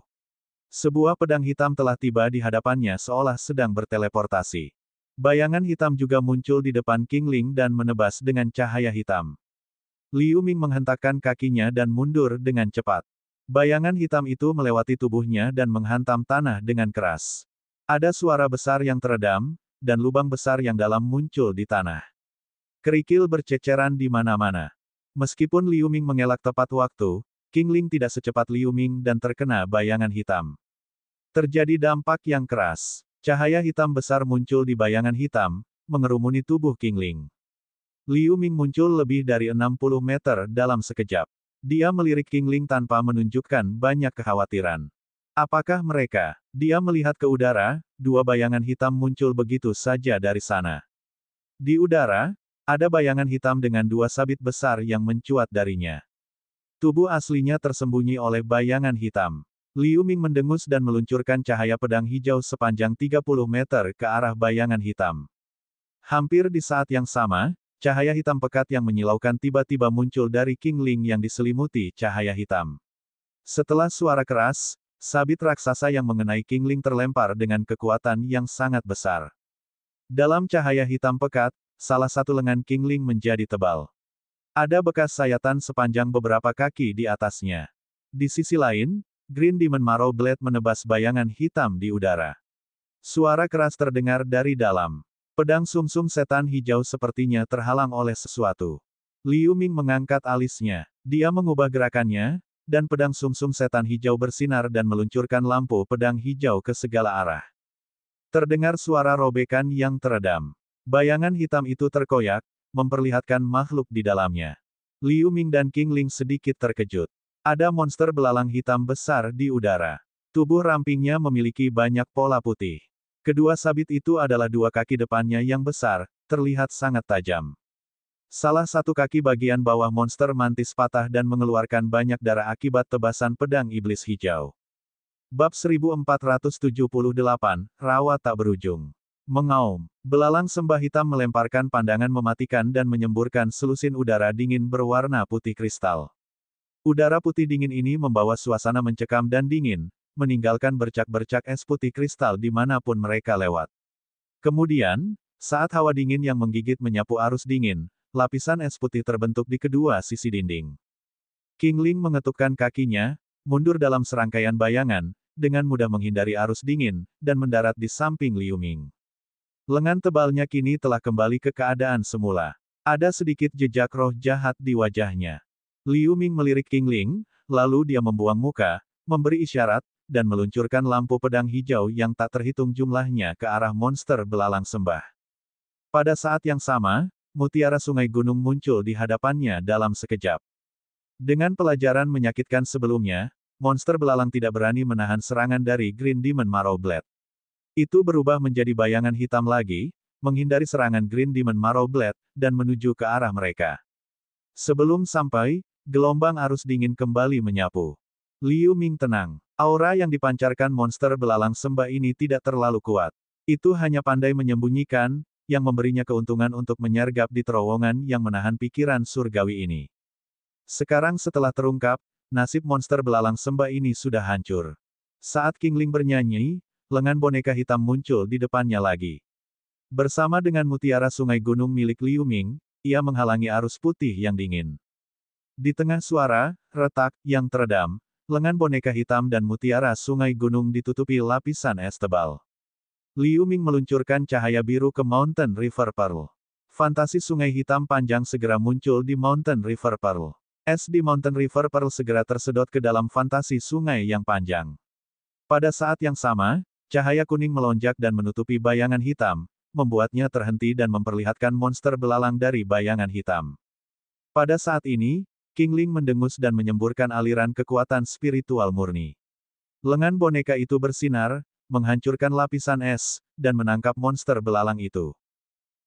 Sebuah pedang hitam telah tiba di hadapannya seolah sedang berteleportasi. Bayangan hitam juga muncul di depan King Ling dan menebas dengan cahaya hitam. Liu Ming menghentakkan kakinya dan mundur dengan cepat. Bayangan hitam itu melewati tubuhnya dan menghantam tanah dengan keras. Ada suara besar yang teredam, dan lubang besar yang dalam muncul di tanah. Kerikil berceceran di mana-mana. Meskipun Liu Ming mengelak tepat waktu, King Ling tidak secepat Liu Ming dan terkena bayangan hitam. Terjadi dampak yang keras. Cahaya hitam besar muncul di bayangan hitam, mengerumuni tubuh King Ling. Liu Ming muncul lebih dari 60 meter dalam sekejap. Dia melirik King Ling tanpa menunjukkan banyak kekhawatiran. Apakah mereka? Dia melihat ke udara, dua bayangan hitam muncul begitu saja dari sana. Di udara, ada bayangan hitam dengan dua sabit besar yang mencuat darinya. Tubuh aslinya tersembunyi oleh bayangan hitam. Liu Ming mendengus dan meluncurkan cahaya pedang hijau sepanjang 30 meter ke arah bayangan hitam. Hampir di saat yang sama, cahaya hitam pekat yang menyilaukan tiba-tiba muncul dari King Ling yang diselimuti cahaya hitam. Setelah suara keras, sabit raksasa yang mengenai King Ling terlempar dengan kekuatan yang sangat besar. Dalam cahaya hitam pekat, salah satu lengan King Ling menjadi tebal. Ada bekas sayatan sepanjang beberapa kaki di atasnya. Di sisi lain, Green Demon Marrow Blade menebas bayangan hitam di udara. Suara keras terdengar dari dalam. Pedang sumsum setan hijau sepertinya terhalang oleh sesuatu. Liu Ming mengangkat alisnya. Dia mengubah gerakannya, dan pedang sumsum setan hijau bersinar dan meluncurkan lampu pedang hijau ke segala arah. Terdengar suara robekan yang teredam. Bayangan hitam itu terkoyak, memperlihatkan makhluk di dalamnya. Liu Ming dan King Ling sedikit terkejut. Ada monster belalang hitam besar di udara. Tubuh rampingnya memiliki banyak pola putih. Kedua sabit itu adalah dua kaki depannya yang besar, terlihat sangat tajam. Salah satu kaki bagian bawah monster mantis patah dan mengeluarkan banyak darah akibat tebasan pedang iblis hijau. Bab 1478, Rawa tak berujung. Mengaum. Belalang sembah hitam melemparkan pandangan mematikan dan menyemburkan selusin udara dingin berwarna putih kristal. Udara putih dingin ini membawa suasana mencekam dan dingin, meninggalkan bercak-bercak es putih kristal dimanapun mereka lewat. Kemudian, saat hawa dingin yang menggigit menyapu arus dingin, lapisan es putih terbentuk di kedua sisi dinding. King Ling mengetukkan kakinya, mundur dalam serangkaian bayangan, dengan mudah menghindari arus dingin, dan mendarat di samping Liu Ming. Lengan tebalnya kini telah kembali ke keadaan semula. Ada sedikit jejak roh jahat di wajahnya. Liu Ming melirik King Ling, lalu dia membuang muka, memberi isyarat, dan meluncurkan lampu pedang hijau yang tak terhitung jumlahnya ke arah monster belalang sembah. Pada saat yang sama, mutiara sungai gunung muncul di hadapannya dalam sekejap. Dengan pelajaran menyakitkan sebelumnya, monster belalang tidak berani menahan serangan dari Green Demon Marrow Blade. Itu berubah menjadi bayangan hitam lagi, menghindari serangan Green Demon Marrow Blade, dan menuju ke arah mereka. Sebelum sampai, gelombang arus dingin kembali menyapu. Liu Ming tenang. Aura yang dipancarkan monster belalang sembah ini tidak terlalu kuat. Itu hanya pandai menyembunyikan, yang memberinya keuntungan untuk menyergap di terowongan yang menahan pikiran surgawi ini. Sekarang setelah terungkap, nasib monster belalang sembah ini sudah hancur. Saat Qingling bernyanyi, lengan boneka hitam muncul di depannya lagi. Bersama dengan mutiara sungai gunung milik Liu Ming, ia menghalangi arus putih yang dingin. Di tengah suara, retak, yang teredam, lengan boneka hitam dan mutiara sungai gunung ditutupi lapisan es tebal. Liu Ming meluncurkan cahaya biru ke Mountain River Pearl. Fantasi sungai hitam panjang segera muncul di Mountain River Pearl. Es di Mountain River Pearl segera tersedot ke dalam fantasi sungai yang panjang. Pada saat yang sama, cahaya kuning melonjak dan menutupi bayangan hitam, membuatnya terhenti dan memperlihatkan monster belalang dari bayangan hitam. Pada saat ini, Qingling mendengus dan menyemburkan aliran kekuatan spiritual murni. Lengan boneka itu bersinar, menghancurkan lapisan es, dan menangkap monster belalang itu.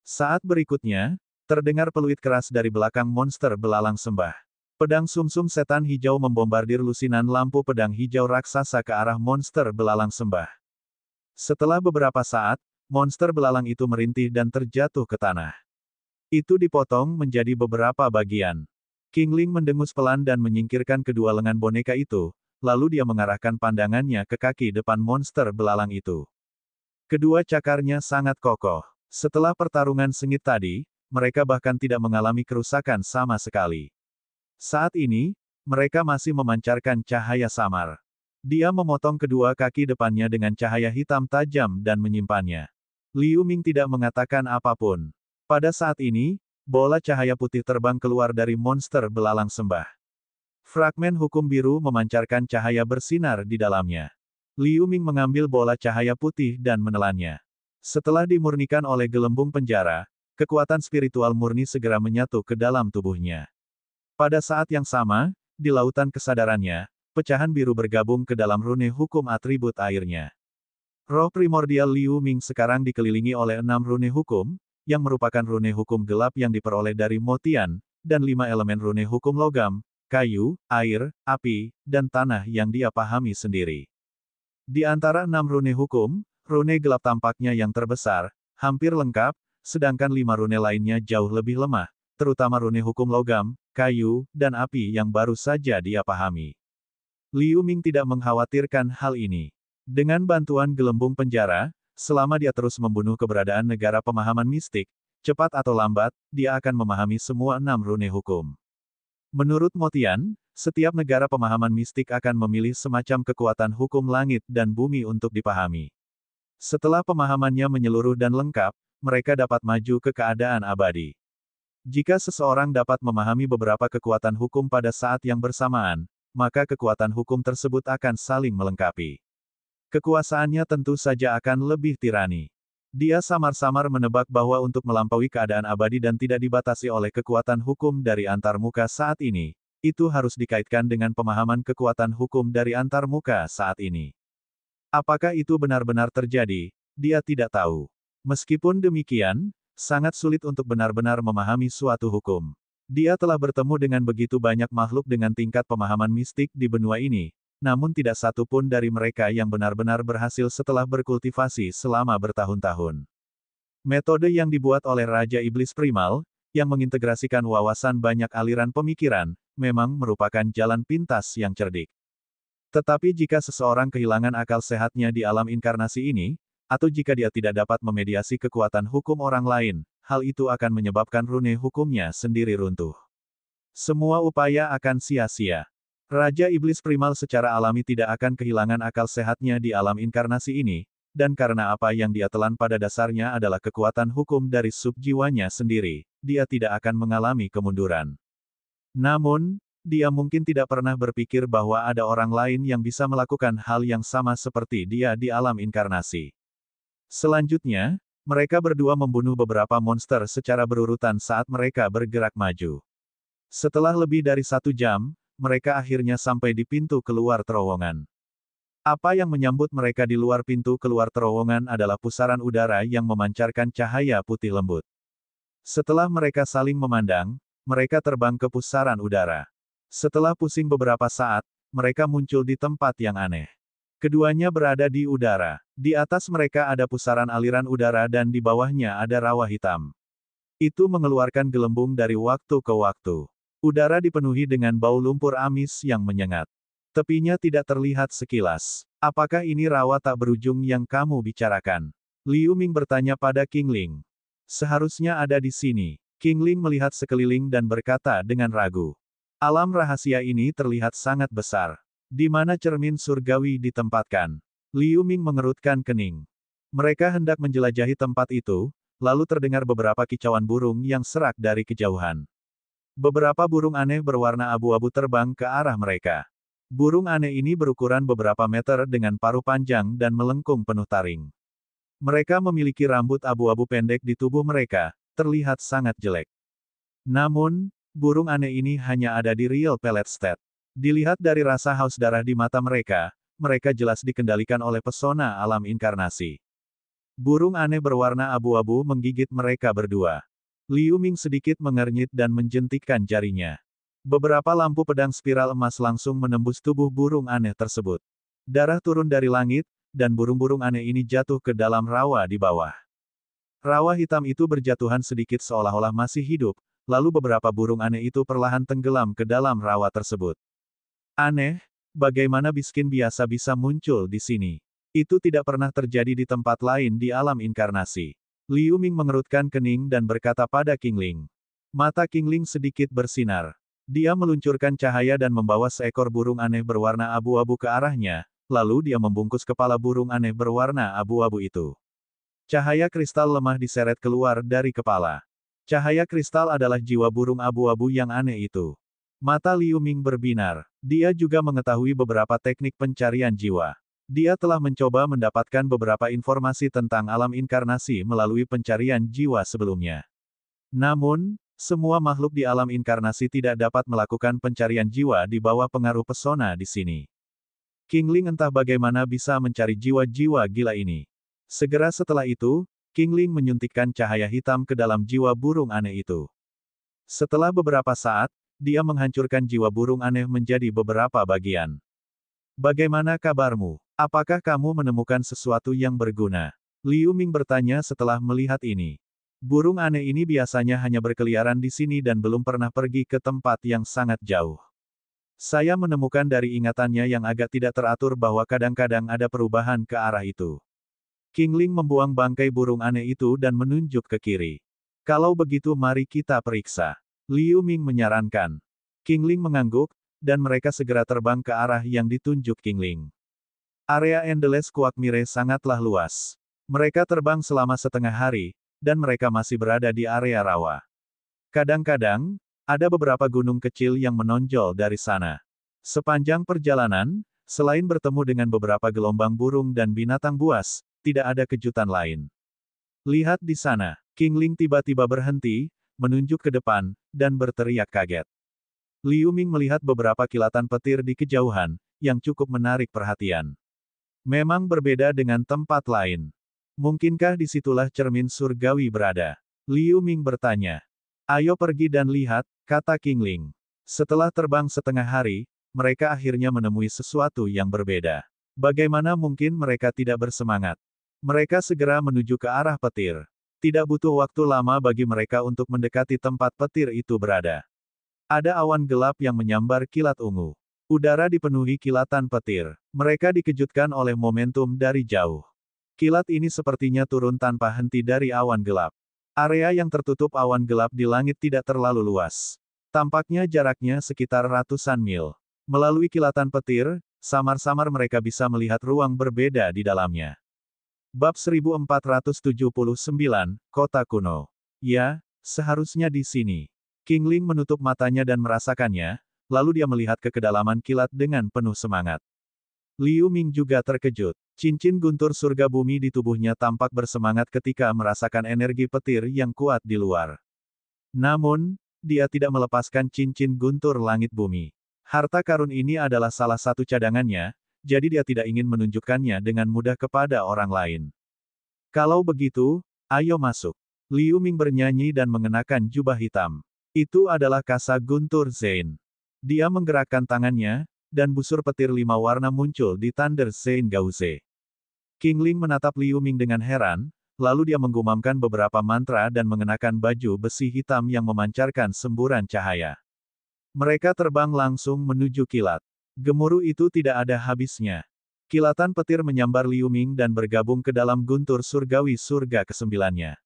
Saat berikutnya, terdengar peluit keras dari belakang monster belalang sembah. Pedang sumsum setan hijau membombardir lusinan lampu pedang hijau raksasa ke arah monster belalang sembah. Setelah beberapa saat, monster belalang itu merintih dan terjatuh ke tanah. Itu dipotong menjadi beberapa bagian. Qingling mendengus pelan dan menyingkirkan kedua lengan boneka itu, lalu dia mengarahkan pandangannya ke kaki depan monster belalang itu. Kedua cakarnya sangat kokoh. Setelah pertarungan sengit tadi, mereka bahkan tidak mengalami kerusakan sama sekali. Saat ini, mereka masih memancarkan cahaya samar. Dia memotong kedua kaki depannya dengan cahaya hitam tajam dan menyimpannya. Liu Ming tidak mengatakan apapun. Pada saat ini, bola cahaya putih terbang keluar dari monster belalang sembah. Fragmen hukum biru memancarkan cahaya bersinar di dalamnya. Liu Ming mengambil bola cahaya putih dan menelannya. Setelah dimurnikan oleh gelembung penjara, kekuatan spiritual murni segera menyatu ke dalam tubuhnya. Pada saat yang sama, di lautan kesadarannya, pecahan biru bergabung ke dalam rune hukum atribut airnya. Roh primordial Liu Ming sekarang dikelilingi oleh 6 rune hukum, yang merupakan rune hukum gelap yang diperoleh dari Motian, dan 5 elemen rune hukum logam, kayu, air, api, dan tanah yang dia pahami sendiri. Di antara 6 rune hukum, rune gelap tampaknya yang terbesar, hampir lengkap, sedangkan 5 rune lainnya jauh lebih lemah, terutama rune hukum logam, kayu, dan api yang baru saja dia pahami. Liu Ming tidak mengkhawatirkan hal ini. Dengan bantuan gelembung penjara, selama dia terus membunuh keberadaan negara pemahaman mistik, cepat atau lambat, dia akan memahami semua 6 rune hukum. Menurut Motian, setiap negara pemahaman mistik akan memilih semacam kekuatan hukum langit dan bumi untuk dipahami. Setelah pemahamannya menyeluruh dan lengkap, mereka dapat maju ke keadaan abadi. Jika seseorang dapat memahami beberapa kekuatan hukum pada saat yang bersamaan, maka kekuatan hukum tersebut akan saling melengkapi. Kekuasaannya tentu saja akan lebih tirani. Dia samar-samar menebak bahwa untuk melampaui keadaan abadi dan tidak dibatasi oleh kekuatan hukum dari antarmuka saat ini, itu harus dikaitkan dengan pemahaman kekuatan hukum dari antarmuka saat ini. Apakah itu benar-benar terjadi? Dia tidak tahu. Meskipun demikian, sangat sulit untuk benar-benar memahami suatu hukum. Dia telah bertemu dengan begitu banyak makhluk dengan tingkat pemahaman mistik di benua ini, namun tidak satu pun dari mereka yang benar-benar berhasil setelah berkultivasi selama bertahun-tahun. Metode yang dibuat oleh Raja Iblis Primal, yang mengintegrasikan wawasan banyak aliran pemikiran, memang merupakan jalan pintas yang cerdik. Tetapi jika seseorang kehilangan akal sehatnya di alam inkarnasi ini, atau jika dia tidak dapat memediasi kekuatan hukum orang lain, hal itu akan menyebabkan rune hukumnya sendiri runtuh. Semua upaya akan sia-sia. Raja Iblis Primal secara alami tidak akan kehilangan akal sehatnya di alam inkarnasi ini, dan karena apa yang dia telan pada dasarnya adalah kekuatan hukum dari subjiwanya sendiri, dia tidak akan mengalami kemunduran. Namun, dia mungkin tidak pernah berpikir bahwa ada orang lain yang bisa melakukan hal yang sama seperti dia di alam inkarnasi. Selanjutnya, mereka berdua membunuh beberapa monster secara berurutan saat mereka bergerak maju. Setelah lebih dari 1 jam, mereka akhirnya sampai di pintu keluar terowongan. Apa yang menyambut mereka di luar pintu keluar terowongan adalah pusaran udara yang memancarkan cahaya putih lembut. Setelah mereka saling memandang, mereka terbang ke pusaran udara. Setelah pusing beberapa saat, mereka muncul di tempat yang aneh. Keduanya berada di udara. Di atas mereka ada pusaran aliran udara dan di bawahnya ada rawa hitam. Itu mengeluarkan gelembung dari waktu ke waktu. Udara dipenuhi dengan bau lumpur amis yang menyengat. Tepinya tidak terlihat sekilas. Apakah ini rawa tak berujung yang kamu bicarakan? Liu Ming bertanya pada King Ling. Seharusnya ada di sini. King Ling melihat sekeliling dan berkata dengan ragu. Alam rahasia ini terlihat sangat besar. Di mana cermin surgawi ditempatkan? Liu Ming mengerutkan kening. Mereka hendak menjelajahi tempat itu, lalu terdengar beberapa kicauan burung yang serak dari kejauhan. Beberapa burung aneh berwarna abu-abu terbang ke arah mereka. Burung aneh ini berukuran beberapa meter dengan paruh panjang dan melengkung penuh taring. Mereka memiliki rambut abu-abu pendek di tubuh mereka, terlihat sangat jelek. Namun, burung aneh ini hanya ada di Real Pellet State. Dilihat dari rasa haus darah di mata mereka, mereka jelas dikendalikan oleh pesona alam inkarnasi. Burung aneh berwarna abu-abu menggigit mereka berdua. Liu Ming sedikit mengernyit dan menjentikkan jarinya. Beberapa lampu pedang spiral emas langsung menembus tubuh burung aneh tersebut. Darah turun dari langit, dan burung-burung aneh ini jatuh ke dalam rawa di bawah. Rawa hitam itu berjatuhan sedikit seolah-olah masih hidup, lalu beberapa burung aneh itu perlahan tenggelam ke dalam rawa tersebut. Aneh, bagaimana miskin biasa bisa muncul di sini? Itu tidak pernah terjadi di tempat lain di alam inkarnasi. Liu Ming mengerutkan kening dan berkata pada King Ling. Mata King Ling sedikit bersinar. Dia meluncurkan cahaya dan membawa seekor burung aneh berwarna abu-abu ke arahnya, lalu dia membungkus kepala burung aneh berwarna abu-abu itu. Cahaya kristal lemah diseret keluar dari kepala. Cahaya kristal adalah jiwa burung abu-abu yang aneh itu. Mata Liu Ming berbinar. Dia juga mengetahui beberapa teknik pencarian jiwa. Dia telah mencoba mendapatkan beberapa informasi tentang alam inkarnasi melalui pencarian jiwa sebelumnya. Namun, semua makhluk di alam inkarnasi tidak dapat melakukan pencarian jiwa di bawah pengaruh pesona di sini. King Ling entah bagaimana bisa mencari jiwa-jiwa gila ini. Segera setelah itu, King Ling menyuntikkan cahaya hitam ke dalam jiwa burung aneh itu. Setelah beberapa saat, dia menghancurkan jiwa burung aneh menjadi beberapa bagian. Bagaimana kabarmu? Apakah kamu menemukan sesuatu yang berguna? Liu Ming bertanya setelah melihat ini. Burung aneh ini biasanya hanya berkeliaran di sini dan belum pernah pergi ke tempat yang sangat jauh. Saya menemukan dari ingatannya yang agak tidak teratur bahwa kadang-kadang ada perubahan ke arah itu. King Ling membuang bangkai burung aneh itu dan menunjuk ke kiri. Kalau begitu mari kita periksa. Liu Ming menyarankan. King Ling mengangguk, dan mereka segera terbang ke arah yang ditunjuk King Ling. Area Endless Quagmire sangatlah luas. Mereka terbang selama setengah hari, dan mereka masih berada di area rawa. Kadang-kadang, ada beberapa gunung kecil yang menonjol dari sana. Sepanjang perjalanan, selain bertemu dengan beberapa gelombang burung dan binatang buas, tidak ada kejutan lain. Lihat di sana, King Ling tiba-tiba berhenti, menunjuk ke depan, dan berteriak kaget. Liu Ming melihat beberapa kilatan petir di kejauhan, yang cukup menarik perhatian. Memang berbeda dengan tempat lain. Mungkinkah disitulah cermin surgawi berada? Liu Ming bertanya. Ayo pergi dan lihat, kata King Ling. Setelah terbang setengah hari, mereka akhirnya menemui sesuatu yang berbeda. Bagaimana mungkin mereka tidak bersemangat? Mereka segera menuju ke arah petir. Tidak butuh waktu lama bagi mereka untuk mendekati tempat petir itu berada. Ada awan gelap yang menyambar kilat ungu. Udara dipenuhi kilatan petir. Mereka dikejutkan oleh momentum dari jauh. Kilat ini sepertinya turun tanpa henti dari awan gelap. Area yang tertutup awan gelap di langit tidak terlalu luas. Tampaknya jaraknya sekitar ratusan mil. Melalui kilatan petir, samar-samar mereka bisa melihat ruang berbeda di dalamnya. Bab 1479, Kota Kuno. Ya, seharusnya di sini. King Ling menutup matanya dan merasakannya, lalu dia melihat ke kedalaman kilat dengan penuh semangat. Liu Ming juga terkejut. Cincin guntur surga bumi di tubuhnya tampak bersemangat ketika merasakan energi petir yang kuat di luar. Namun, dia tidak melepaskan cincin guntur langit bumi. Harta karun ini adalah salah satu cadangannya, jadi dia tidak ingin menunjukkannya dengan mudah kepada orang lain. Kalau begitu, ayo masuk. Liu Ming bernyanyi dan mengenakan jubah hitam. Itu adalah kasa guntur Zain. Dia menggerakkan tangannya, dan busur petir 5 warna muncul di Thunder Zain Gauze. Qingling menatap Liu Ming dengan heran, lalu dia menggumamkan beberapa mantra dan mengenakan baju besi hitam yang memancarkan semburan cahaya. Mereka terbang langsung menuju kilat. Gemuruh itu tidak ada habisnya. Kilatan petir menyambar Liu Ming dan bergabung ke dalam guntur surgawi surga kesembilannya.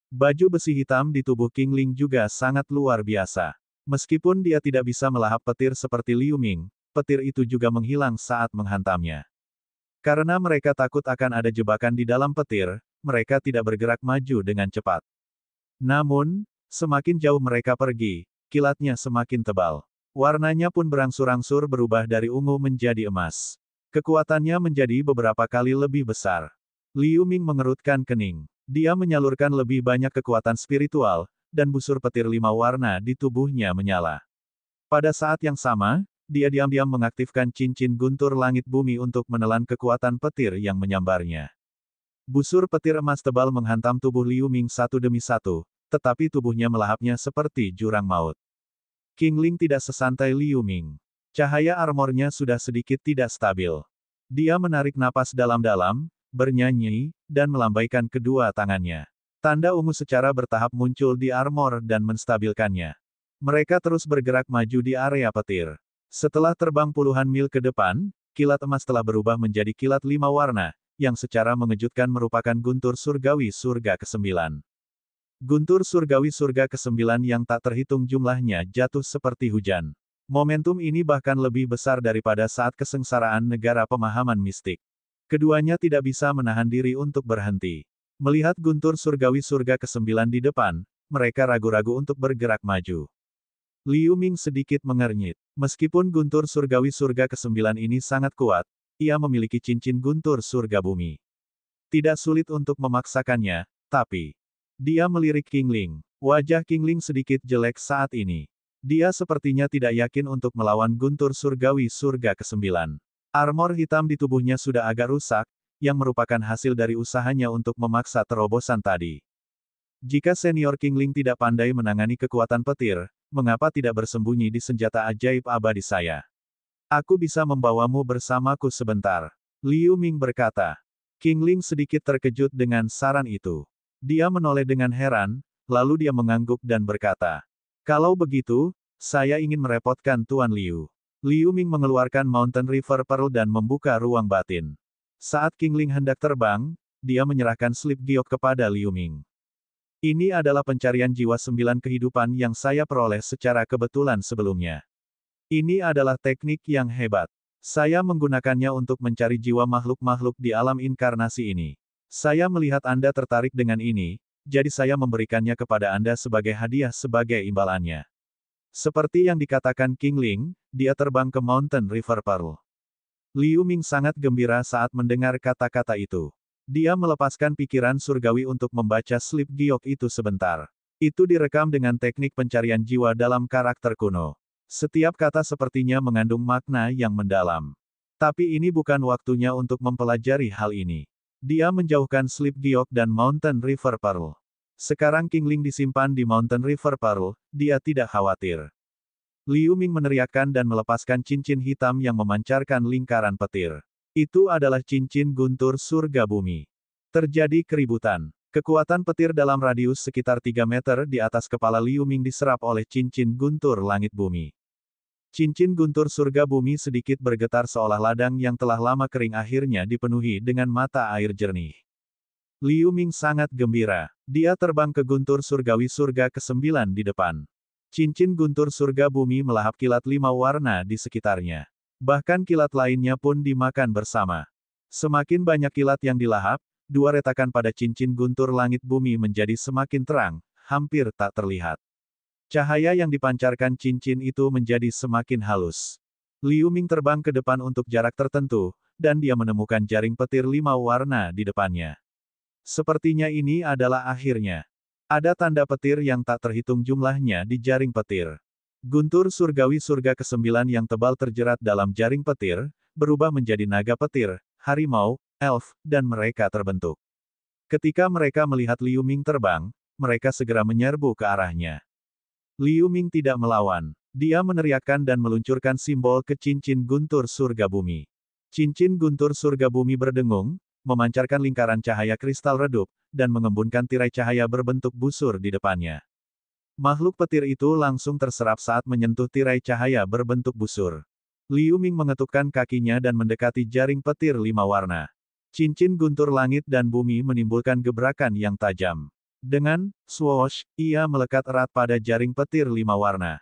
Baju besi hitam di tubuh Qingling juga sangat luar biasa. Meskipun dia tidak bisa melahap petir seperti Liu Ming, petir itu juga menghilang saat menghantamnya. Karena mereka takut akan ada jebakan di dalam petir, mereka tidak bergerak maju dengan cepat. Namun, semakin jauh mereka pergi, kilatnya semakin tebal. Warnanya pun berangsur-angsur berubah dari ungu menjadi emas. Kekuatannya menjadi beberapa kali lebih besar. Liu Ming mengerutkan kening. Dia menyalurkan lebih banyak kekuatan spiritual, dan busur petir 5 warna di tubuhnya menyala. Pada saat yang sama, dia diam-diam mengaktifkan cincin guntur langit bumi untuk menelan kekuatan petir yang menyambarnya. Busur petir emas tebal menghantam tubuh Liu Ming satu demi satu, tetapi tubuhnya melahapnya seperti jurang maut. Qingling tidak sesantai Liu Ming. Cahaya armornya sudah sedikit tidak stabil. Dia menarik napas dalam-dalam, bernyanyi, dan melambaikan kedua tangannya. Tanda ungu secara bertahap muncul di armor dan menstabilkannya. Mereka terus bergerak maju di area petir. Setelah terbang puluhan mil ke depan, kilat emas telah berubah menjadi kilat 5 warna, yang secara mengejutkan merupakan guntur surgawi surga ke-9. Guntur surgawi surga ke-9 yang tak terhitung jumlahnya jatuh seperti hujan. Momentum ini bahkan lebih besar daripada saat kesengsaraan negara pemahaman mistik. Keduanya tidak bisa menahan diri untuk berhenti. Melihat guntur surgawi surga ke-9 di depan, mereka ragu-ragu untuk bergerak maju. Liu Ming sedikit mengernyit. Meskipun guntur surgawi surga ke-9 ini sangat kuat, ia memiliki cincin guntur surga bumi. Tidak sulit untuk memaksakannya, tapi dia melirik Qingling. Wajah Qingling sedikit jelek saat ini. Dia sepertinya tidak yakin untuk melawan guntur surgawi surga ke-9. Armor hitam di tubuhnya sudah agak rusak, yang merupakan hasil dari usahanya untuk memaksa terobosan tadi. Jika senior Qingling tidak pandai menangani kekuatan petir, mengapa tidak bersembunyi di senjata ajaib abadi saya? Aku bisa membawamu bersamaku sebentar. Liu Ming berkata. Qingling sedikit terkejut dengan saran itu. Dia menoleh dengan heran, lalu dia mengangguk dan berkata, "Kalau begitu, saya ingin merepotkan Tuan Liu." Liu Ming mengeluarkan Mountain River Pearl dan membuka ruang batin. Saat Qingling hendak terbang, dia menyerahkan slip giok kepada Liu Ming. Ini adalah pencarian jiwa 9 kehidupan yang saya peroleh secara kebetulan sebelumnya. Ini adalah teknik yang hebat. Saya menggunakannya untuk mencari jiwa makhluk-makhluk di alam inkarnasi ini. Saya melihat Anda tertarik dengan ini, jadi saya memberikannya kepada Anda sebagai hadiah sebagai imbalannya. Seperti yang dikatakan Qingling, dia terbang ke Mountain River Pearl. Liu Ming sangat gembira saat mendengar kata-kata itu. Dia melepaskan pikiran surgawi untuk membaca slip giok itu sebentar. Itu direkam dengan teknik pencarian jiwa dalam karakter kuno. Setiap kata sepertinya mengandung makna yang mendalam. Tapi ini bukan waktunya untuk mempelajari hal ini. Dia menjauhkan slip giok dan Mountain River Pearl. Sekarang Qingling disimpan di Mountain River Pearl, dia tidak khawatir. Liu Ming meneriakkan dan melepaskan cincin hitam yang memancarkan lingkaran petir. Itu adalah cincin guntur surga bumi. Terjadi keributan. Kekuatan petir dalam radius sekitar 3 meter di atas kepala Liu Ming diserap oleh cincin guntur langit bumi. Cincin guntur surga bumi sedikit bergetar seolah ladang yang telah lama kering akhirnya dipenuhi dengan mata air jernih. Liu Ming sangat gembira. Dia terbang ke guntur surgawi surga ke-9 di depan. Cincin guntur surga bumi melahap kilat 5 warna di sekitarnya. Bahkan kilat lainnya pun dimakan bersama. Semakin banyak kilat yang dilahap, dua retakan pada cincin guntur langit bumi menjadi semakin terang, hampir tak terlihat. Cahaya yang dipancarkan cincin itu menjadi semakin halus. Liu Ming terbang ke depan untuk jarak tertentu, dan dia menemukan jaring petir 5 warna di depannya. Sepertinya ini adalah akhirnya. Ada tanda petir yang tak terhitung jumlahnya di jaring petir. Guntur surgawi surga ke-9 yang tebal terjerat dalam jaring petir, berubah menjadi naga petir, harimau, elf, dan mereka terbentuk. Ketika mereka melihat Liu Ming terbang, mereka segera menyerbu ke arahnya. Liu Ming tidak melawan. Dia meneriakkan dan meluncurkan simbol ke cincin guntur surga bumi. Cincin guntur surga bumi berdengung, memancarkan lingkaran cahaya kristal redup, dan mengembunkan tirai cahaya berbentuk busur di depannya. Makhluk petir itu langsung terserap saat menyentuh tirai cahaya berbentuk busur. Liu Ming mengetukkan kakinya dan mendekati jaring petir 5 warna. Cincin guntur langit dan bumi menimbulkan gebrakan yang tajam. Dengan swoosh, ia melekat erat pada jaring petir 5 warna.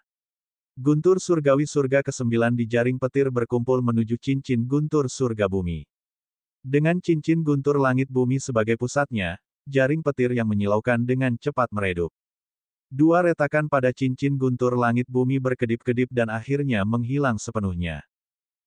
Guntur surgawi surga ke-9 di jaring petir berkumpul menuju cincin guntur surga bumi. Dengan cincin guntur langit bumi sebagai pusatnya, jaring petir yang menyilaukan dengan cepat meredup. Dua retakan pada cincin guntur langit bumi berkedip-kedip dan akhirnya menghilang sepenuhnya.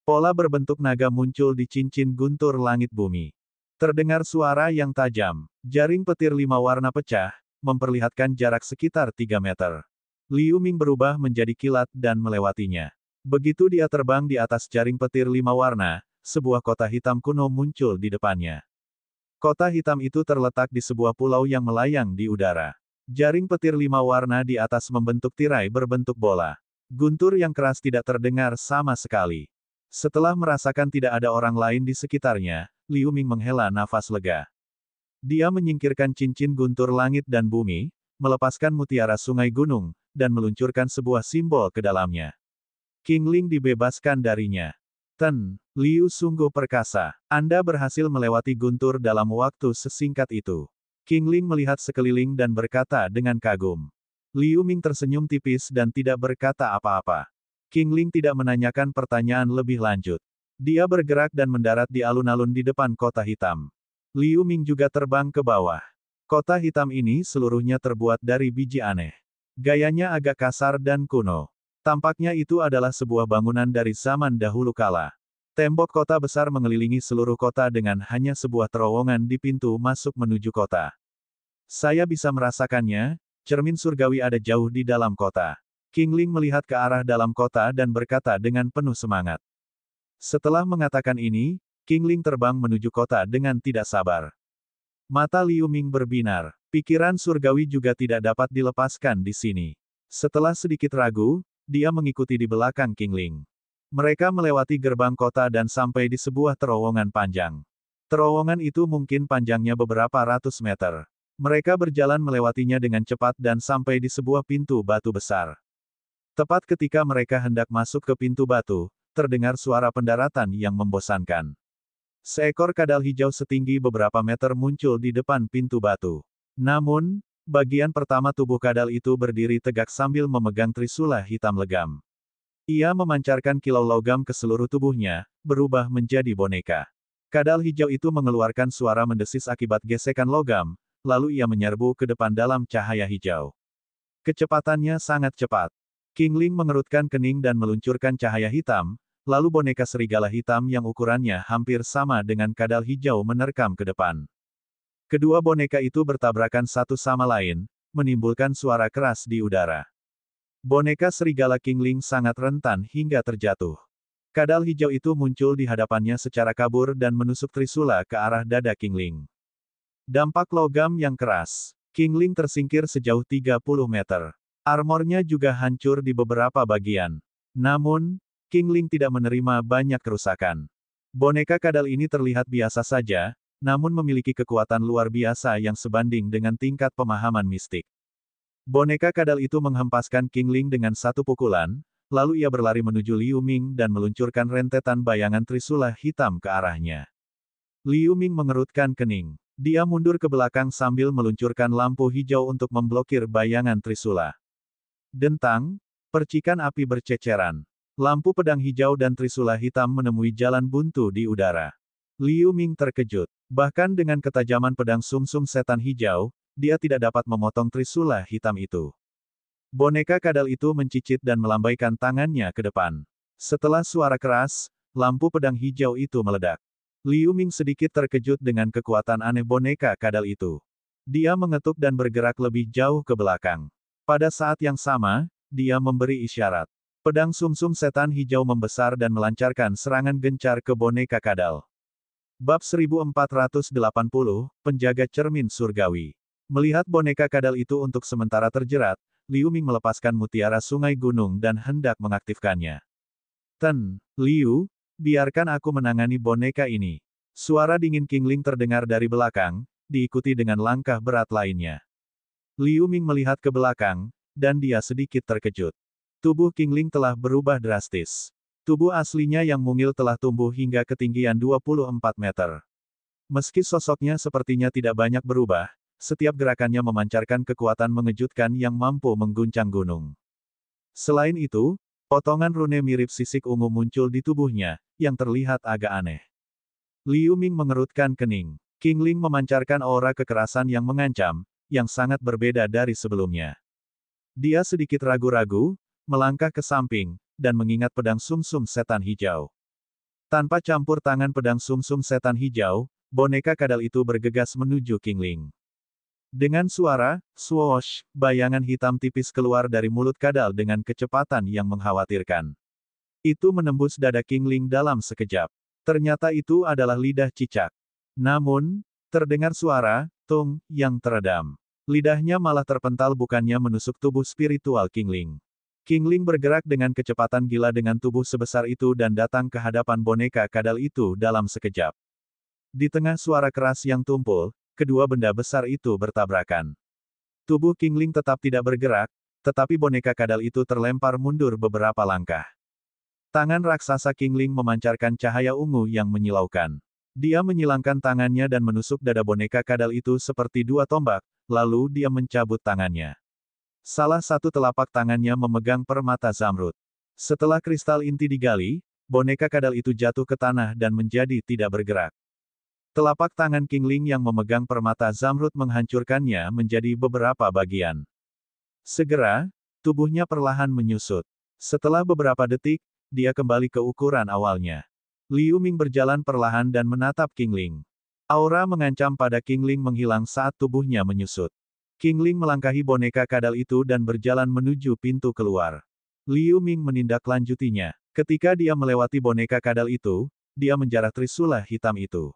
Pola berbentuk naga muncul di cincin guntur langit bumi. Terdengar suara yang tajam. Jaring petir 5 warna pecah, memperlihatkan jarak sekitar 3 meter. Liu Ming berubah menjadi kilat dan melewatinya. Begitu dia terbang di atas jaring petir 5 warna, sebuah kota hitam kuno muncul di depannya. Kota hitam itu terletak di sebuah pulau yang melayang di udara. Jaring petir 5 warna di atas membentuk tirai berbentuk bola. Guntur yang keras tidak terdengar sama sekali. Setelah merasakan tidak ada orang lain di sekitarnya, Liu Ming menghela nafas lega. Dia menyingkirkan cincin guntur langit dan bumi, melepaskan mutiara sungai gunung, dan meluncurkan sebuah simbol ke dalamnya. Qingling dibebaskan darinya. Ten, Liu sungguh perkasa. Anda berhasil melewati guntur dalam waktu sesingkat itu. Qingling melihat sekeliling dan berkata dengan kagum. Liu Ming tersenyum tipis dan tidak berkata apa-apa. Qingling tidak menanyakan pertanyaan lebih lanjut. Dia bergerak dan mendarat di alun-alun di depan kota hitam. Liu Ming juga terbang ke bawah. Kota hitam ini seluruhnya terbuat dari biji aneh. Gayanya agak kasar dan kuno. Tampaknya itu adalah sebuah bangunan dari zaman dahulu kala. Tembok kota besar mengelilingi seluruh kota dengan hanya sebuah terowongan di pintu masuk menuju kota. Saya bisa merasakannya, cermin surgawi ada jauh di dalam kota. Qingling melihat ke arah dalam kota dan berkata dengan penuh semangat. Setelah mengatakan ini, Qingling terbang menuju kota dengan tidak sabar. Mata Liu Ming berbinar. Pikiran surgawi juga tidak dapat dilepaskan di sini. Setelah sedikit ragu, dia mengikuti di belakang Qingling. Mereka melewati gerbang kota dan sampai di sebuah terowongan panjang. Terowongan itu mungkin panjangnya beberapa ratus meter. Mereka berjalan melewatinya dengan cepat dan sampai di sebuah pintu batu besar. Tepat ketika mereka hendak masuk ke pintu batu, terdengar suara pendaratan yang membosankan. Seekor kadal hijau setinggi beberapa meter muncul di depan pintu batu. Namun, bagian pertama tubuh kadal itu berdiri tegak sambil memegang trisula hitam legam. Ia memancarkan kilau logam ke seluruh tubuhnya, berubah menjadi boneka. Kadal hijau itu mengeluarkan suara mendesis akibat gesekan logam, lalu ia menyerbu ke depan dalam cahaya hijau. Kecepatannya sangat cepat. Qingling mengerutkan kening dan meluncurkan cahaya hitam, lalu boneka serigala hitam yang ukurannya hampir sama dengan kadal hijau menerkam ke depan. Kedua boneka itu bertabrakan satu sama lain, menimbulkan suara keras di udara. Boneka serigala Qingling sangat rentan hingga terjatuh. Kadal hijau itu muncul di hadapannya secara kabur dan menusuk trisula ke arah dada Qingling. Dampak logam yang keras. Qingling tersingkir sejauh 30 meter. Armornya juga hancur di beberapa bagian. Namun, Qingling tidak menerima banyak kerusakan. Boneka kadal ini terlihat biasa saja, namun memiliki kekuatan luar biasa yang sebanding dengan tingkat pemahaman mistik. Boneka kadal itu menghempaskan Qingling dengan satu pukulan, lalu ia berlari menuju Liu Ming dan meluncurkan rentetan bayangan trisula hitam ke arahnya. Liu Ming mengerutkan kening. Dia mundur ke belakang sambil meluncurkan lampu hijau untuk memblokir bayangan trisula. Dentang, percikan api berceceran. Lampu pedang hijau dan trisula hitam menemui jalan buntu di udara. Liu Ming terkejut. Bahkan dengan ketajaman pedang sumsum setan hijau, dia tidak dapat memotong trisula hitam itu. Boneka kadal itu mencicit dan melambaikan tangannya ke depan. Setelah suara keras, lampu pedang hijau itu meledak. Liu Ming sedikit terkejut dengan kekuatan aneh boneka kadal itu. Dia mengetuk dan bergerak lebih jauh ke belakang. Pada saat yang sama, dia memberi isyarat. Pedang sumsum setan hijau membesar dan melancarkan serangan gencar ke boneka kadal. Bab 1480, Penjaga Cermin Surgawi. Melihat boneka kadal itu untuk sementara terjerat, Liu Ming melepaskan mutiara sungai gunung dan hendak mengaktifkannya. Ten, Liu, biarkan aku menangani boneka ini. Suara dingin Qingling terdengar dari belakang, diikuti dengan langkah berat lainnya. Liu Ming melihat ke belakang, dan dia sedikit terkejut. Tubuh Qingling telah berubah drastis. Tubuh aslinya yang mungil telah tumbuh hingga ketinggian 24 meter. Meski sosoknya sepertinya tidak banyak berubah, setiap gerakannya memancarkan kekuatan mengejutkan yang mampu mengguncang gunung. Selain itu, potongan rune mirip sisik ungu muncul di tubuhnya, yang terlihat agak aneh. Liu Ming mengerutkan kening. Qingling memancarkan aura kekerasan yang mengancam, yang sangat berbeda dari sebelumnya. Dia sedikit ragu-ragu, melangkah ke samping, dan mengingat pedang sumsum setan hijau. Tanpa campur tangan pedang sumsum setan hijau, boneka kadal itu bergegas menuju Qingling. Dengan suara, swoosh, bayangan hitam tipis keluar dari mulut kadal dengan kecepatan yang mengkhawatirkan. Itu menembus dada Qingling dalam sekejap. Ternyata itu adalah lidah cicak. Namun, terdengar suara, tung, yang teredam. Lidahnya malah terpental bukannya menusuk tubuh spiritual Qingling. Qingling bergerak dengan kecepatan gila dengan tubuh sebesar itu dan datang ke hadapan boneka kadal itu dalam sekejap. Di tengah suara keras yang tumpul, kedua benda besar itu bertabrakan. Tubuh Qingling tetap tidak bergerak, tetapi boneka kadal itu terlempar mundur beberapa langkah. Tangan raksasa Qingling memancarkan cahaya ungu yang menyilaukan. Dia menyilangkan tangannya dan menusuk dada boneka kadal itu seperti dua tombak, lalu dia mencabut tangannya. Salah satu telapak tangannya memegang permata zamrud. Setelah kristal inti digali, boneka kadal itu jatuh ke tanah dan menjadi tidak bergerak. Telapak tangan Qingling yang memegang permata zamrud menghancurkannya menjadi beberapa bagian. Segera, tubuhnya perlahan menyusut. Setelah beberapa detik, dia kembali ke ukuran awalnya. Liu Ming berjalan perlahan dan menatap Qingling. Aura mengancam pada Qingling menghilang saat tubuhnya menyusut. Qingling melangkahi boneka kadal itu dan berjalan menuju pintu keluar. Liu Ming menindaklanjutinya. Ketika dia melewati boneka kadal itu, dia menjarah trisula hitam itu.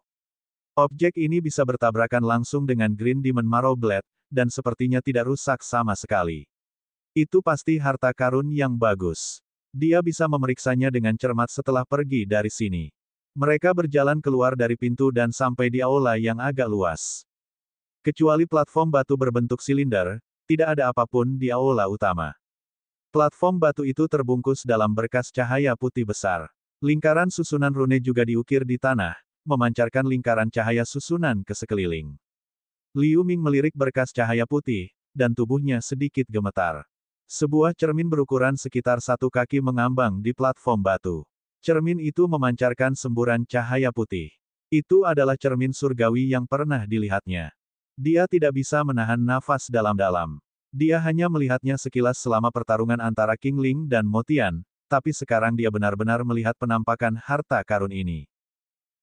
Objek ini bisa bertabrakan langsung dengan Green Demon Marrow Blade, dan sepertinya tidak rusak sama sekali. Itu pasti harta karun yang bagus. Dia bisa memeriksanya dengan cermat setelah pergi dari sini. Mereka berjalan keluar dari pintu dan sampai di aula yang agak luas. Kecuali platform batu berbentuk silinder, tidak ada apapun di aula utama. Platform batu itu terbungkus dalam berkas cahaya putih besar. Lingkaran susunan rune juga diukir di tanah, memancarkan lingkaran cahaya susunan ke sekeliling. Liu Ming melirik berkas cahaya putih, dan tubuhnya sedikit gemetar. Sebuah cermin berukuran sekitar 1 kaki mengambang di platform batu. Cermin itu memancarkan semburan cahaya putih. Itu adalah cermin surgawi yang pernah dilihatnya. Dia tidak bisa menahan nafas dalam-dalam. Dia hanya melihatnya sekilas selama pertarungan antara Qingling dan Motian, tapi sekarang dia benar-benar melihat penampakan harta karun ini.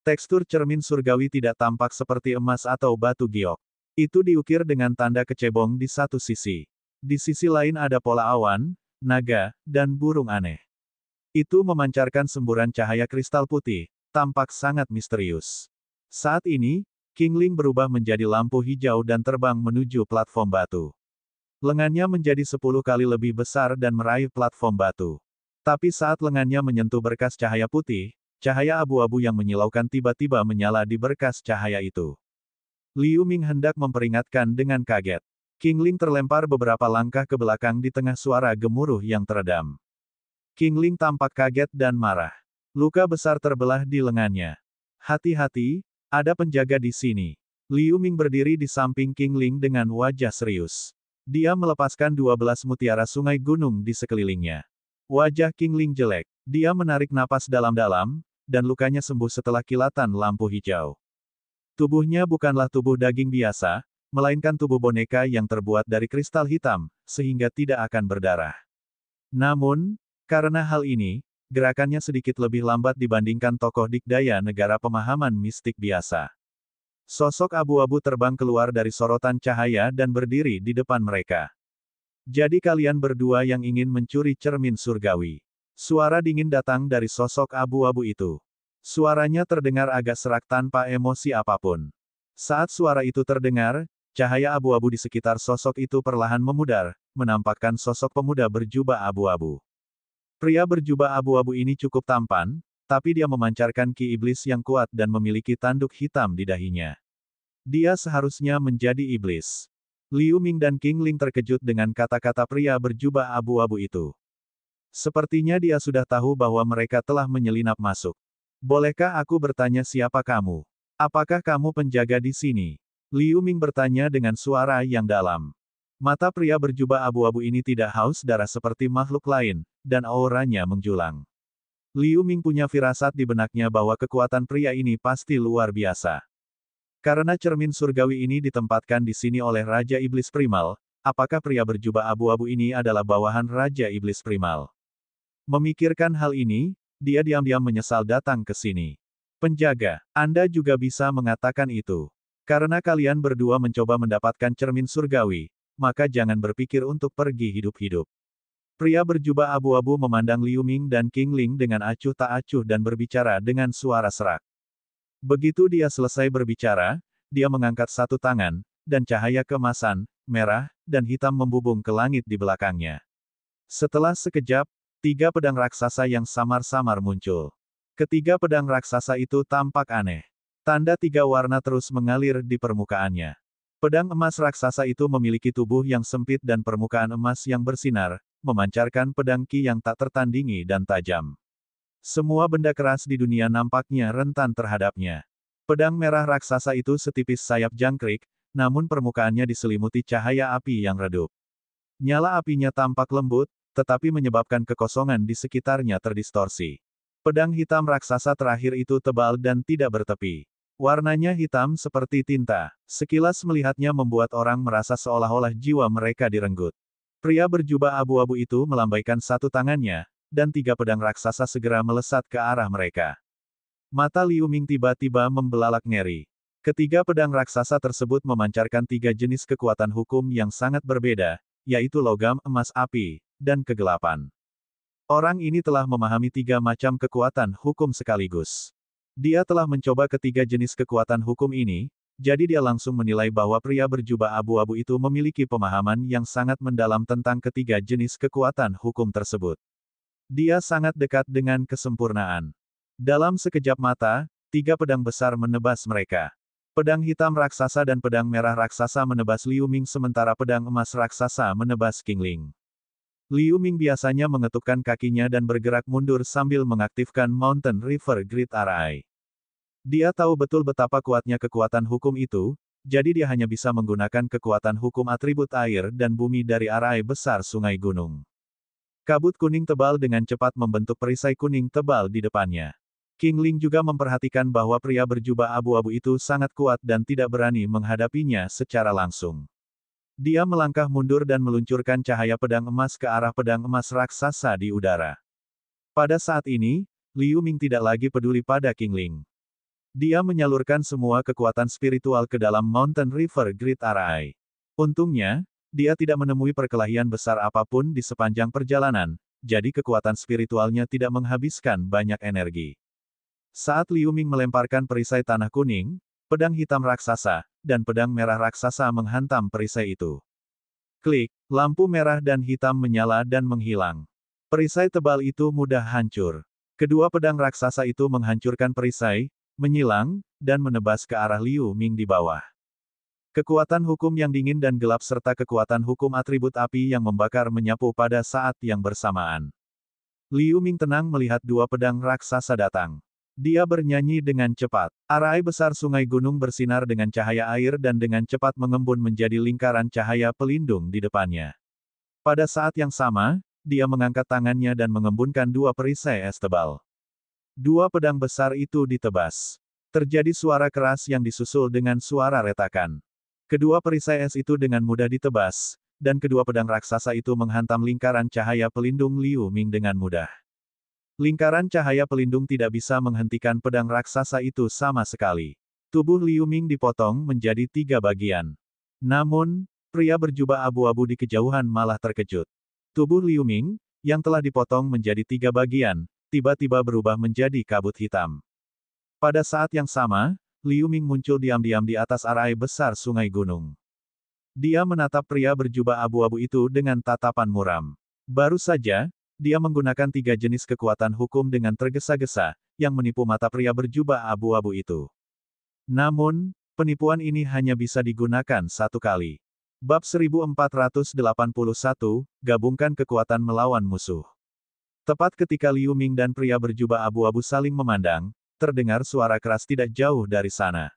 Tekstur cermin surgawi tidak tampak seperti emas atau batu giok. Itu diukir dengan tanda kecebong di satu sisi. Di sisi lain ada pola awan, naga, dan burung aneh. Itu memancarkan semburan cahaya kristal putih, tampak sangat misterius. Saat ini, Qingling berubah menjadi lampu hijau dan terbang menuju platform batu. Lengannya menjadi 10 kali lebih besar dan meraih platform batu. Tapi saat lengannya menyentuh berkas cahaya putih, cahaya abu-abu yang menyilaukan tiba-tiba menyala di berkas cahaya itu. Liu Ming hendak memperingatkan dengan kaget. Qingling terlempar beberapa langkah ke belakang di tengah suara gemuruh yang teredam. Qingling tampak kaget dan marah. Luka besar terbelah di lengannya. Hati-hati, ada penjaga di sini. Liu Ming berdiri di samping Qingling dengan wajah serius. Dia melepaskan 12 mutiara sungai gunung di sekelilingnya. Wajah Qingling jelek. Dia menarik napas dalam-dalam, dan lukanya sembuh setelah kilatan lampu hijau. Tubuhnya bukanlah tubuh daging biasa, melainkan tubuh boneka yang terbuat dari kristal hitam, sehingga tidak akan berdarah. Namun, karena hal ini, gerakannya sedikit lebih lambat dibandingkan tokoh dikdaya negara pemahaman mistik biasa. Sosok abu-abu terbang keluar dari sorotan cahaya dan berdiri di depan mereka. Jadi kalian berdua yang ingin mencuri cermin surgawi. Suara dingin datang dari sosok abu-abu itu. Suaranya terdengar agak serak tanpa emosi apapun. Saat suara itu terdengar, cahaya abu-abu di sekitar sosok itu perlahan memudar, menampakkan sosok pemuda berjubah abu-abu. Pria berjubah abu-abu ini cukup tampan, tapi dia memancarkan ki iblis yang kuat dan memiliki tanduk hitam di dahinya. Dia seharusnya menjadi iblis. Liu Ming dan King Ling terkejut dengan kata-kata pria berjubah abu-abu itu. Sepertinya dia sudah tahu bahwa mereka telah menyelinap masuk. Bolehkah aku bertanya siapa kamu? Apakah kamu penjaga di sini? Liu Ming bertanya dengan suara yang dalam. Mata pria berjubah abu-abu ini tidak haus darah seperti makhluk lain, dan auranya menjulang. Liu Ming punya firasat di benaknya bahwa kekuatan pria ini pasti luar biasa. Karena cermin surgawi ini ditempatkan di sini oleh Raja Iblis Primal, apakah pria berjubah abu-abu ini adalah bawahan Raja Iblis Primal? Memikirkan hal ini, dia diam-diam menyesal datang ke sini. Penjaga, Anda juga bisa mengatakan itu. Karena kalian berdua mencoba mendapatkan cermin surgawi, maka jangan berpikir untuk pergi hidup-hidup. Pria berjubah abu-abu memandang Liu Ming dan King Ling dengan acuh tak acuh dan berbicara dengan suara serak. Begitu dia selesai berbicara, dia mengangkat satu tangan, dan cahaya keemasan, merah, dan hitam membubung ke langit di belakangnya. Setelah sekejap, 3 pedang raksasa yang samar-samar muncul. Ketiga pedang raksasa itu tampak aneh. Tanda 3 warna terus mengalir di permukaannya. Pedang emas raksasa itu memiliki tubuh yang sempit dan permukaan emas yang bersinar, memancarkan pedang ki yang tak tertandingi dan tajam. Semua benda keras di dunia nampaknya rentan terhadapnya. Pedang merah raksasa itu setipis sayap jangkrik, namun permukaannya diselimuti cahaya api yang redup. Nyala apinya tampak lembut, tetapi menyebabkan kekosongan di sekitarnya terdistorsi. Pedang hitam raksasa terakhir itu tebal dan tidak bertepi. Warnanya hitam seperti tinta. Sekilas melihatnya membuat orang merasa seolah-olah jiwa mereka direnggut. Pria berjubah abu-abu itu melambaikan satu tangannya, dan 3 pedang raksasa segera melesat ke arah mereka. Mata Liu Ming tiba-tiba membelalak ngeri. Ketiga pedang raksasa tersebut memancarkan 3 jenis kekuatan hukum yang sangat berbeda, yaitu logam, emas, api, dan kegelapan. Orang ini telah memahami 3 macam kekuatan hukum sekaligus. Dia telah mencoba ketiga jenis kekuatan hukum ini, jadi dia langsung menilai bahwa pria berjubah abu-abu itu memiliki pemahaman yang sangat mendalam tentang ketiga jenis kekuatan hukum tersebut. Dia sangat dekat dengan kesempurnaan. Dalam sekejap mata, 3 pedang besar menebas mereka. Pedang hitam raksasa dan pedang merah raksasa menebas Liu Ming sementara pedang emas raksasa menebas King Ling. Liu Ming biasanya mengetukkan kakinya dan bergerak mundur sambil mengaktifkan Mountain River Grid Eye. Dia tahu betul betapa kuatnya kekuatan hukum itu, jadi dia hanya bisa menggunakan kekuatan hukum atribut air dan bumi dari Eye besar sungai gunung. Kabut kuning tebal dengan cepat membentuk perisai kuning tebal di depannya. King Ling juga memperhatikan bahwa pria berjubah abu-abu itu sangat kuat dan tidak berani menghadapinya secara langsung. Dia melangkah mundur dan meluncurkan cahaya pedang emas ke arah pedang emas raksasa di udara. Pada saat ini, Liu Ming tidak lagi peduli pada King Ling. Dia menyalurkan semua kekuatan spiritual ke dalam Mountain River Grid Eye. Untungnya, dia tidak menemui perkelahian besar apapun di sepanjang perjalanan, jadi kekuatan spiritualnya tidak menghabiskan banyak energi. Saat Liu Ming melemparkan perisai tanah kuning, pedang hitam raksasa, dan pedang merah raksasa menghantam perisai itu. Klik, lampu merah dan hitam menyala dan menghilang. Perisai tebal itu mudah hancur. Kedua pedang raksasa itu menghancurkan perisai, menyilang, dan menebas ke arah Liu Ming di bawah. Kekuatan hukum yang dingin dan gelap serta kekuatan hukum atribut api yang membakar menyapu pada saat yang bersamaan. Liu Ming tenang melihat 2 pedang raksasa datang. Dia bernyanyi dengan cepat. Arai besar sungai gunung bersinar dengan cahaya air dan dengan cepat mengembun menjadi lingkaran cahaya pelindung di depannya. Pada saat yang sama, dia mengangkat tangannya dan mengembunkan 2 perisai es tebal. 2 pedang besar itu ditebas. Terjadi suara keras yang disusul dengan suara retakan. Kedua perisai es itu dengan mudah ditebas, dan kedua pedang raksasa itu menghantam lingkaran cahaya pelindung Liu Ming dengan mudah. Lingkaran cahaya pelindung tidak bisa menghentikan pedang raksasa itu sama sekali. Tubuh Liu Ming dipotong menjadi 3 bagian. Namun, pria berjubah abu-abu di kejauhan malah terkejut. Tubuh Liu Ming, yang telah dipotong menjadi 3 bagian, tiba-tiba berubah menjadi kabut hitam. Pada saat yang sama, Liu Ming muncul diam-diam di atas arai besar sungai gunung. Dia menatap pria berjubah abu-abu itu dengan tatapan muram. Baru saja, dia menggunakan 3 jenis kekuatan hukum dengan tergesa-gesa, yang menipu mata pria berjubah abu-abu itu. Namun, penipuan ini hanya bisa digunakan satu kali. Bab 1481, Gabungkan kekuatan melawan musuh. Tepat ketika Liu Ming dan pria berjubah abu-abu saling memandang, terdengar suara keras tidak jauh dari sana.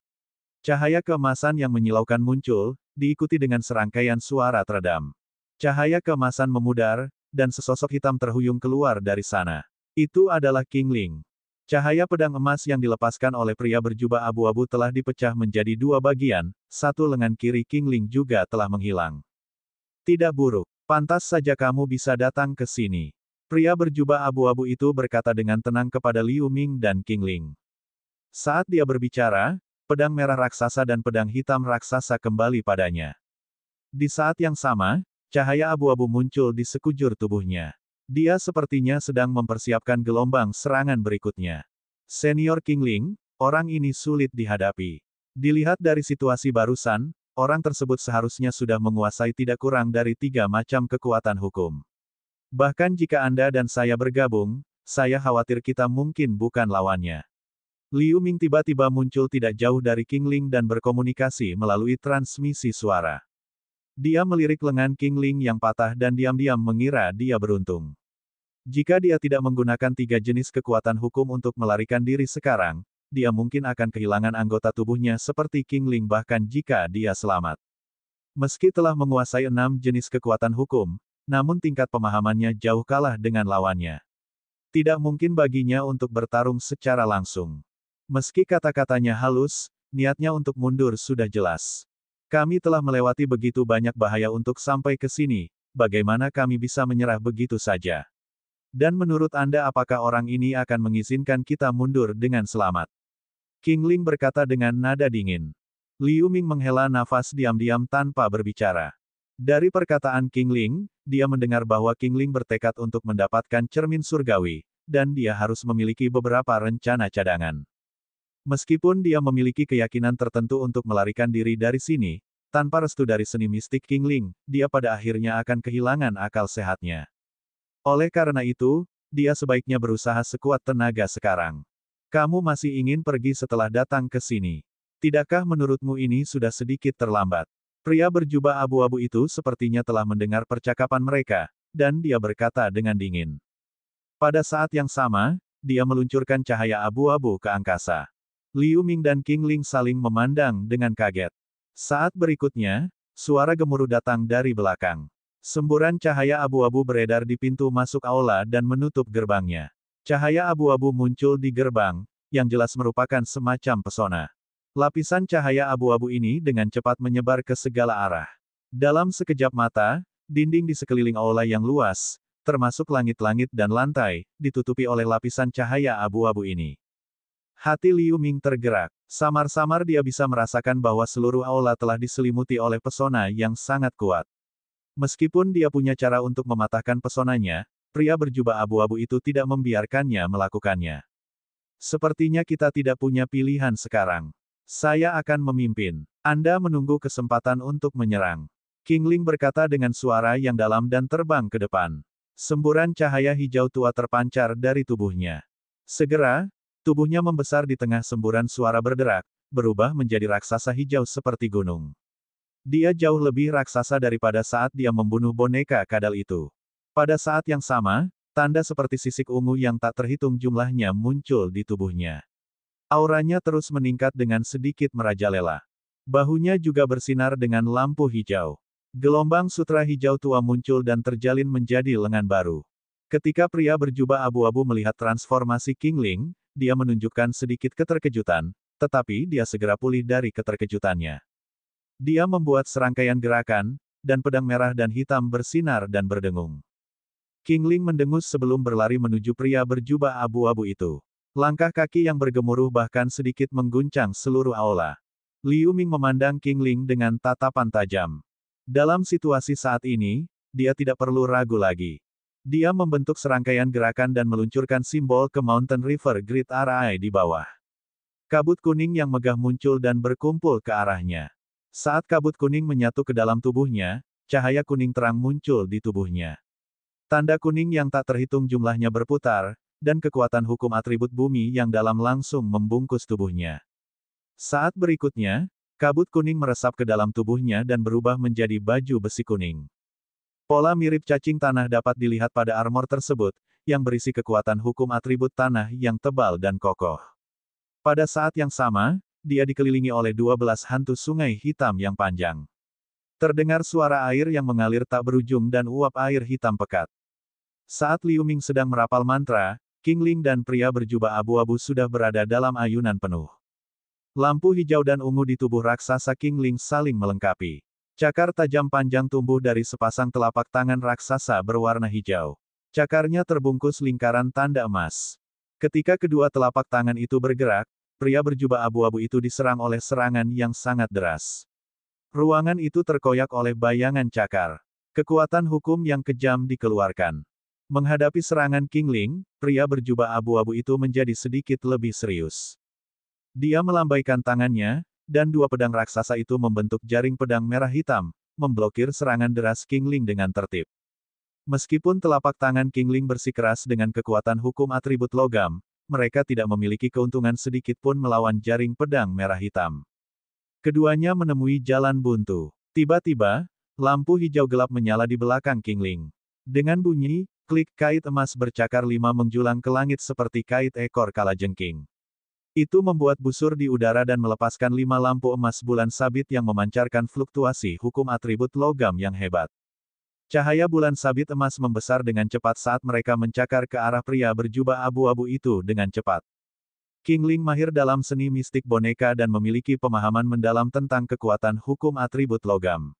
Cahaya keemasan yang menyilaukan muncul, diikuti dengan serangkaian suara teredam. Cahaya keemasan memudar, dan sesosok hitam terhuyung keluar dari sana. Itu adalah King Ling. Cahaya pedang emas yang dilepaskan oleh pria berjubah abu-abu telah dipecah menjadi 2 bagian, satu lengan kiri King Ling juga telah menghilang. Tidak buruk. Pantas saja kamu bisa datang ke sini. Pria berjubah abu-abu itu berkata dengan tenang kepada Liu Ming dan King Ling. Saat dia berbicara, pedang merah raksasa dan pedang hitam raksasa kembali padanya. Di saat yang sama, cahaya abu-abu muncul di sekujur tubuhnya. Dia sepertinya sedang mempersiapkan gelombang serangan berikutnya. Senior King Ling, orang ini sulit dihadapi. Dilihat dari situasi barusan, orang tersebut seharusnya sudah menguasai tidak kurang dari 3 macam kekuatan hukum. Bahkan jika Anda dan saya bergabung, saya khawatir kita mungkin bukan lawannya. Liu Ming tiba-tiba muncul tidak jauh dari King Ling dan berkomunikasi melalui transmisi suara. Dia melirik lengan King Ling yang patah dan diam-diam mengira dia beruntung. Jika dia tidak menggunakan 3 jenis kekuatan hukum untuk melarikan diri sekarang, dia mungkin akan kehilangan anggota tubuhnya seperti King Ling bahkan jika dia selamat. Meski telah menguasai 6 jenis kekuatan hukum, namun tingkat pemahamannya jauh kalah dengan lawannya. Tidak mungkin baginya untuk bertarung secara langsung. Meski kata-katanya halus, niatnya untuk mundur sudah jelas. Kami telah melewati begitu banyak bahaya untuk sampai ke sini, bagaimana kami bisa menyerah begitu saja? Dan menurut Anda apakah orang ini akan mengizinkan kita mundur dengan selamat? King Ling berkata dengan nada dingin. Liu Ming menghela nafas diam-diam tanpa berbicara. Dari perkataan King Ling, dia mendengar bahwa King Ling bertekad untuk mendapatkan cermin surgawi, dan dia harus memiliki beberapa rencana cadangan. Meskipun dia memiliki keyakinan tertentu untuk melarikan diri dari sini, tanpa restu dari seni mistik King Ling, dia pada akhirnya akan kehilangan akal sehatnya. Oleh karena itu, dia sebaiknya berusaha sekuat tenaga sekarang. Kamu masih ingin pergi setelah datang ke sini. Tidakkah menurutmu ini sudah sedikit terlambat? Pria berjubah abu-abu itu sepertinya telah mendengar percakapan mereka, dan dia berkata dengan dingin. Pada saat yang sama, dia meluncurkan cahaya abu-abu ke angkasa. Liu Ming dan King Ling saling memandang dengan kaget. Saat berikutnya, suara gemuruh datang dari belakang. Semburan cahaya abu-abu beredar di pintu masuk aula dan menutup gerbangnya. Cahaya abu-abu muncul di gerbang, yang jelas merupakan semacam pesona. Lapisan cahaya abu-abu ini dengan cepat menyebar ke segala arah. Dalam sekejap mata, dinding di sekeliling aula yang luas, termasuk langit-langit dan lantai, ditutupi oleh lapisan cahaya abu-abu ini. Hati Liu Ming tergerak. Samar-samar dia bisa merasakan bahwa seluruh aula telah diselimuti oleh pesona yang sangat kuat. Meskipun dia punya cara untuk mematahkan pesonanya, pria berjubah abu-abu itu tidak membiarkannya melakukannya. Sepertinya kita tidak punya pilihan sekarang. Saya akan memimpin. Anda menunggu kesempatan untuk menyerang. King Ling berkata dengan suara yang dalam dan terbang ke depan. Semburan cahaya hijau tua terpancar dari tubuhnya. Segera, tubuhnya membesar di tengah semburan suara berderak, berubah menjadi raksasa hijau seperti gunung. Dia jauh lebih raksasa daripada saat dia membunuh boneka kadal itu. Pada saat yang sama, tanda seperti sisik ungu yang tak terhitung jumlahnya muncul di tubuhnya. Auranya terus meningkat dengan sedikit merajalela. Bahunya juga bersinar dengan lampu hijau. Gelombang sutra hijau tua muncul dan terjalin menjadi lengan baru. Ketika pria berjubah abu-abu melihat transformasi King Ling, dia menunjukkan sedikit keterkejutan, tetapi dia segera pulih dari keterkejutannya. Dia membuat serangkaian gerakan, dan pedang merah dan hitam bersinar dan berdengung. King Ling mendengus sebelum berlari menuju pria berjubah abu-abu itu. Langkah kaki yang bergemuruh bahkan sedikit mengguncang seluruh aula. Liu Ming memandang King Ling dengan tatapan tajam. Dalam situasi saat ini, dia tidak perlu ragu lagi. Dia membentuk serangkaian gerakan dan meluncurkan simbol ke Mountain River Grid RI di bawah. Kabut kuning yang megah muncul dan berkumpul ke arahnya. Saat kabut kuning menyatu ke dalam tubuhnya, cahaya kuning terang muncul di tubuhnya. Tanda kuning yang tak terhitung jumlahnya berputar, dan kekuatan hukum atribut bumi yang dalam langsung membungkus tubuhnya. Saat berikutnya, kabut kuning meresap ke dalam tubuhnya dan berubah menjadi baju besi kuning. Pola mirip cacing tanah dapat dilihat pada armor tersebut, yang berisi kekuatan hukum atribut tanah yang tebal dan kokoh. Pada saat yang sama, dia dikelilingi oleh 12 hantu sungai hitam yang panjang. Terdengar suara air yang mengalir tak berujung dan uap air hitam pekat. Saat Liu Ming sedang merapal mantra, King Ling dan pria berjubah abu-abu sudah berada dalam ayunan penuh. Lampu hijau dan ungu di tubuh raksasa King Ling saling melengkapi. Cakar tajam panjang tumbuh dari sepasang telapak tangan raksasa berwarna hijau. Cakarnya terbungkus lingkaran tanda emas. Ketika kedua telapak tangan itu bergerak, pria berjubah abu-abu itu diserang oleh serangan yang sangat deras. Ruangan itu terkoyak oleh bayangan cakar. Kekuatan hukum yang kejam dikeluarkan. Menghadapi serangan King Ling, pria berjubah abu-abu itu menjadi sedikit lebih serius. Dia melambaikan tangannya, dan dua pedang raksasa itu membentuk jaring pedang merah hitam, memblokir serangan deras King Ling dengan tertib. Meskipun telapak tangan King Ling bersikeras dengan kekuatan hukum atribut logam, mereka tidak memiliki keuntungan sedikit pun melawan jaring pedang merah hitam. Keduanya menemui jalan buntu. Tiba-tiba, lampu hijau gelap menyala di belakang King Ling. Dengan bunyi, klik, kait emas bercakar 5 menjulang ke langit seperti kait ekor kalajengking. Itu membuat busur di udara dan melepaskan 5 lampu emas bulan sabit yang memancarkan fluktuasi hukum atribut logam yang hebat. Cahaya bulan sabit emas membesar dengan cepat saat mereka mencakar ke arah pria berjubah abu-abu itu dengan cepat. King Ling mahir dalam seni mistik boneka dan memiliki pemahaman mendalam tentang kekuatan hukum atribut logam.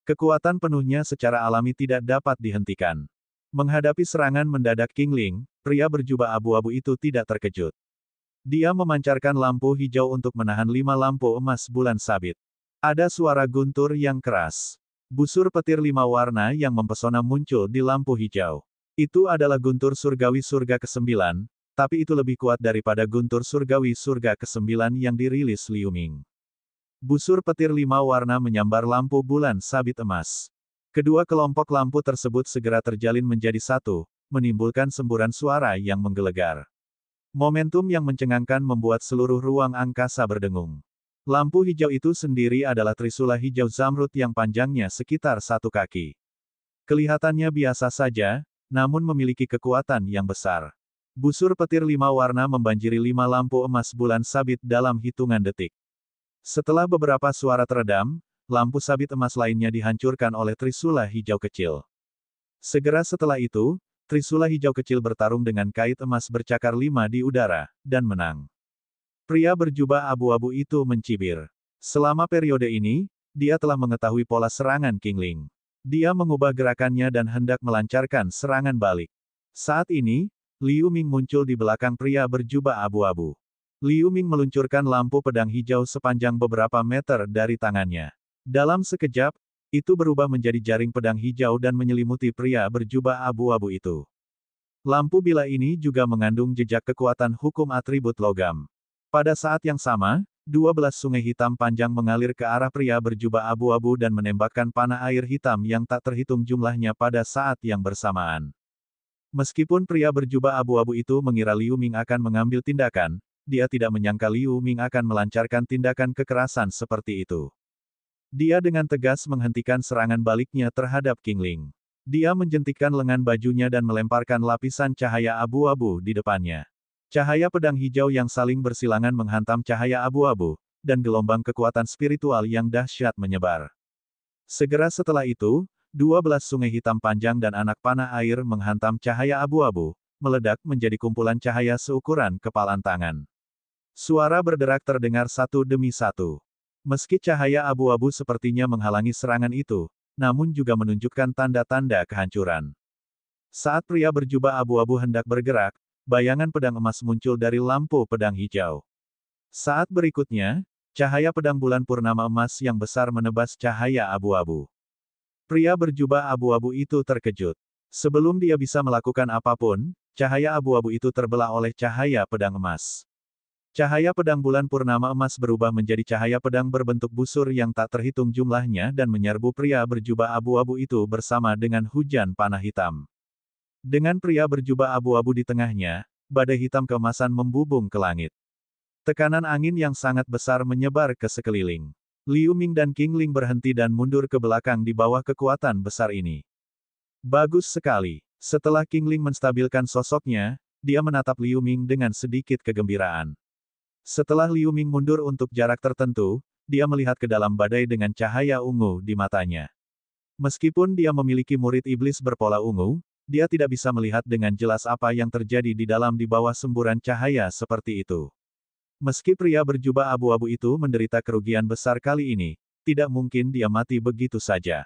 Kekuatan penuhnya secara alami tidak dapat dihentikan. Menghadapi serangan mendadak King Ling, pria berjubah abu-abu itu tidak terkejut. Dia memancarkan lampu hijau untuk menahan 5 lampu emas bulan sabit. Ada suara guntur yang keras. Busur petir 5 warna yang mempesona muncul di lampu hijau. Itu adalah guntur surgawi surga ke-9, tapi itu lebih kuat daripada guntur surgawi surga ke-9 yang dirilis Liu Ming. Busur petir 5 warna menyambar lampu bulan sabit emas. Kedua kelompok lampu tersebut segera terjalin menjadi satu, menimbulkan semburan suara yang menggelegar. Momentum yang mencengangkan membuat seluruh ruang angkasa berdengung. Lampu hijau itu sendiri adalah trisula hijau zamrud yang panjangnya sekitar 1 kaki. Kelihatannya biasa saja, namun memiliki kekuatan yang besar. Busur petir 5 warna membanjiri 5 lampu emas bulan sabit dalam hitungan detik. Setelah beberapa suara teredam, lampu sabit emas lainnya dihancurkan oleh trisula hijau kecil. Segera setelah itu, trisula hijau kecil bertarung dengan kait emas bercakar 5 di udara, dan menang. Pria berjubah abu-abu itu mencibir. Selama periode ini, dia telah mengetahui pola serangan King Ling. Dia mengubah gerakannya dan hendak melancarkan serangan balik. Saat ini, Liu Ming muncul di belakang pria berjubah abu-abu. Liu Ming meluncurkan lampu pedang hijau sepanjang beberapa meter dari tangannya. Dalam sekejap, itu berubah menjadi jaring pedang hijau dan menyelimuti pria berjubah abu-abu itu. Lampu bila ini juga mengandung jejak kekuatan hukum atribut logam. Pada saat yang sama, 12 sungai hitam panjang mengalir ke arah pria berjubah abu-abu dan menembakkan panah air hitam yang tak terhitung jumlahnya pada saat yang bersamaan. Meskipun pria berjubah abu-abu itu mengira Liu Ming akan mengambil tindakan, dia tidak menyangka Liu Ming akan melancarkan tindakan kekerasan seperti itu. Dia dengan tegas menghentikan serangan baliknya terhadap King Ling. Dia menjentikkan lengan bajunya dan melemparkan lapisan cahaya abu-abu di depannya. Cahaya pedang hijau yang saling bersilangan menghantam cahaya abu-abu, dan gelombang kekuatan spiritual yang dahsyat menyebar. Segera setelah itu, 12 sungai hitam panjang dan anak panah air menghantam cahaya abu-abu, meledak menjadi kumpulan cahaya seukuran kepalan tangan. Suara berderak terdengar satu demi satu. Meski cahaya abu-abu sepertinya menghalangi serangan itu, namun juga menunjukkan tanda-tanda kehancuran. Saat pria berjubah abu-abu hendak bergerak, bayangan pedang emas muncul dari lampu pedang hijau. Saat berikutnya, cahaya pedang bulan purnama emas yang besar menebas cahaya abu-abu. Pria berjubah abu-abu itu terkejut. Sebelum dia bisa melakukan apapun, cahaya abu-abu itu terbelah oleh cahaya pedang emas. Cahaya pedang bulan purnama emas berubah menjadi cahaya pedang berbentuk busur yang tak terhitung jumlahnya dan menyerbu pria berjubah abu-abu itu bersama dengan hujan panah hitam. Dengan pria berjubah abu-abu di tengahnya, badai hitam keemasan membubung ke langit. Tekanan angin yang sangat besar menyebar ke sekeliling. Liu Ming dan King Ling berhenti dan mundur ke belakang di bawah kekuatan besar ini. Bagus sekali. Setelah King Ling menstabilkan sosoknya, dia menatap Liu Ming dengan sedikit kegembiraan. Setelah Liu Ming mundur untuk jarak tertentu, dia melihat ke dalam badai dengan cahaya ungu di matanya. Meskipun dia memiliki murid iblis berpola ungu, dia tidak bisa melihat dengan jelas apa yang terjadi di dalam di bawah semburan cahaya seperti itu. Meski pria berjubah abu-abu itu menderita kerugian besar kali ini, tidak mungkin dia mati begitu saja.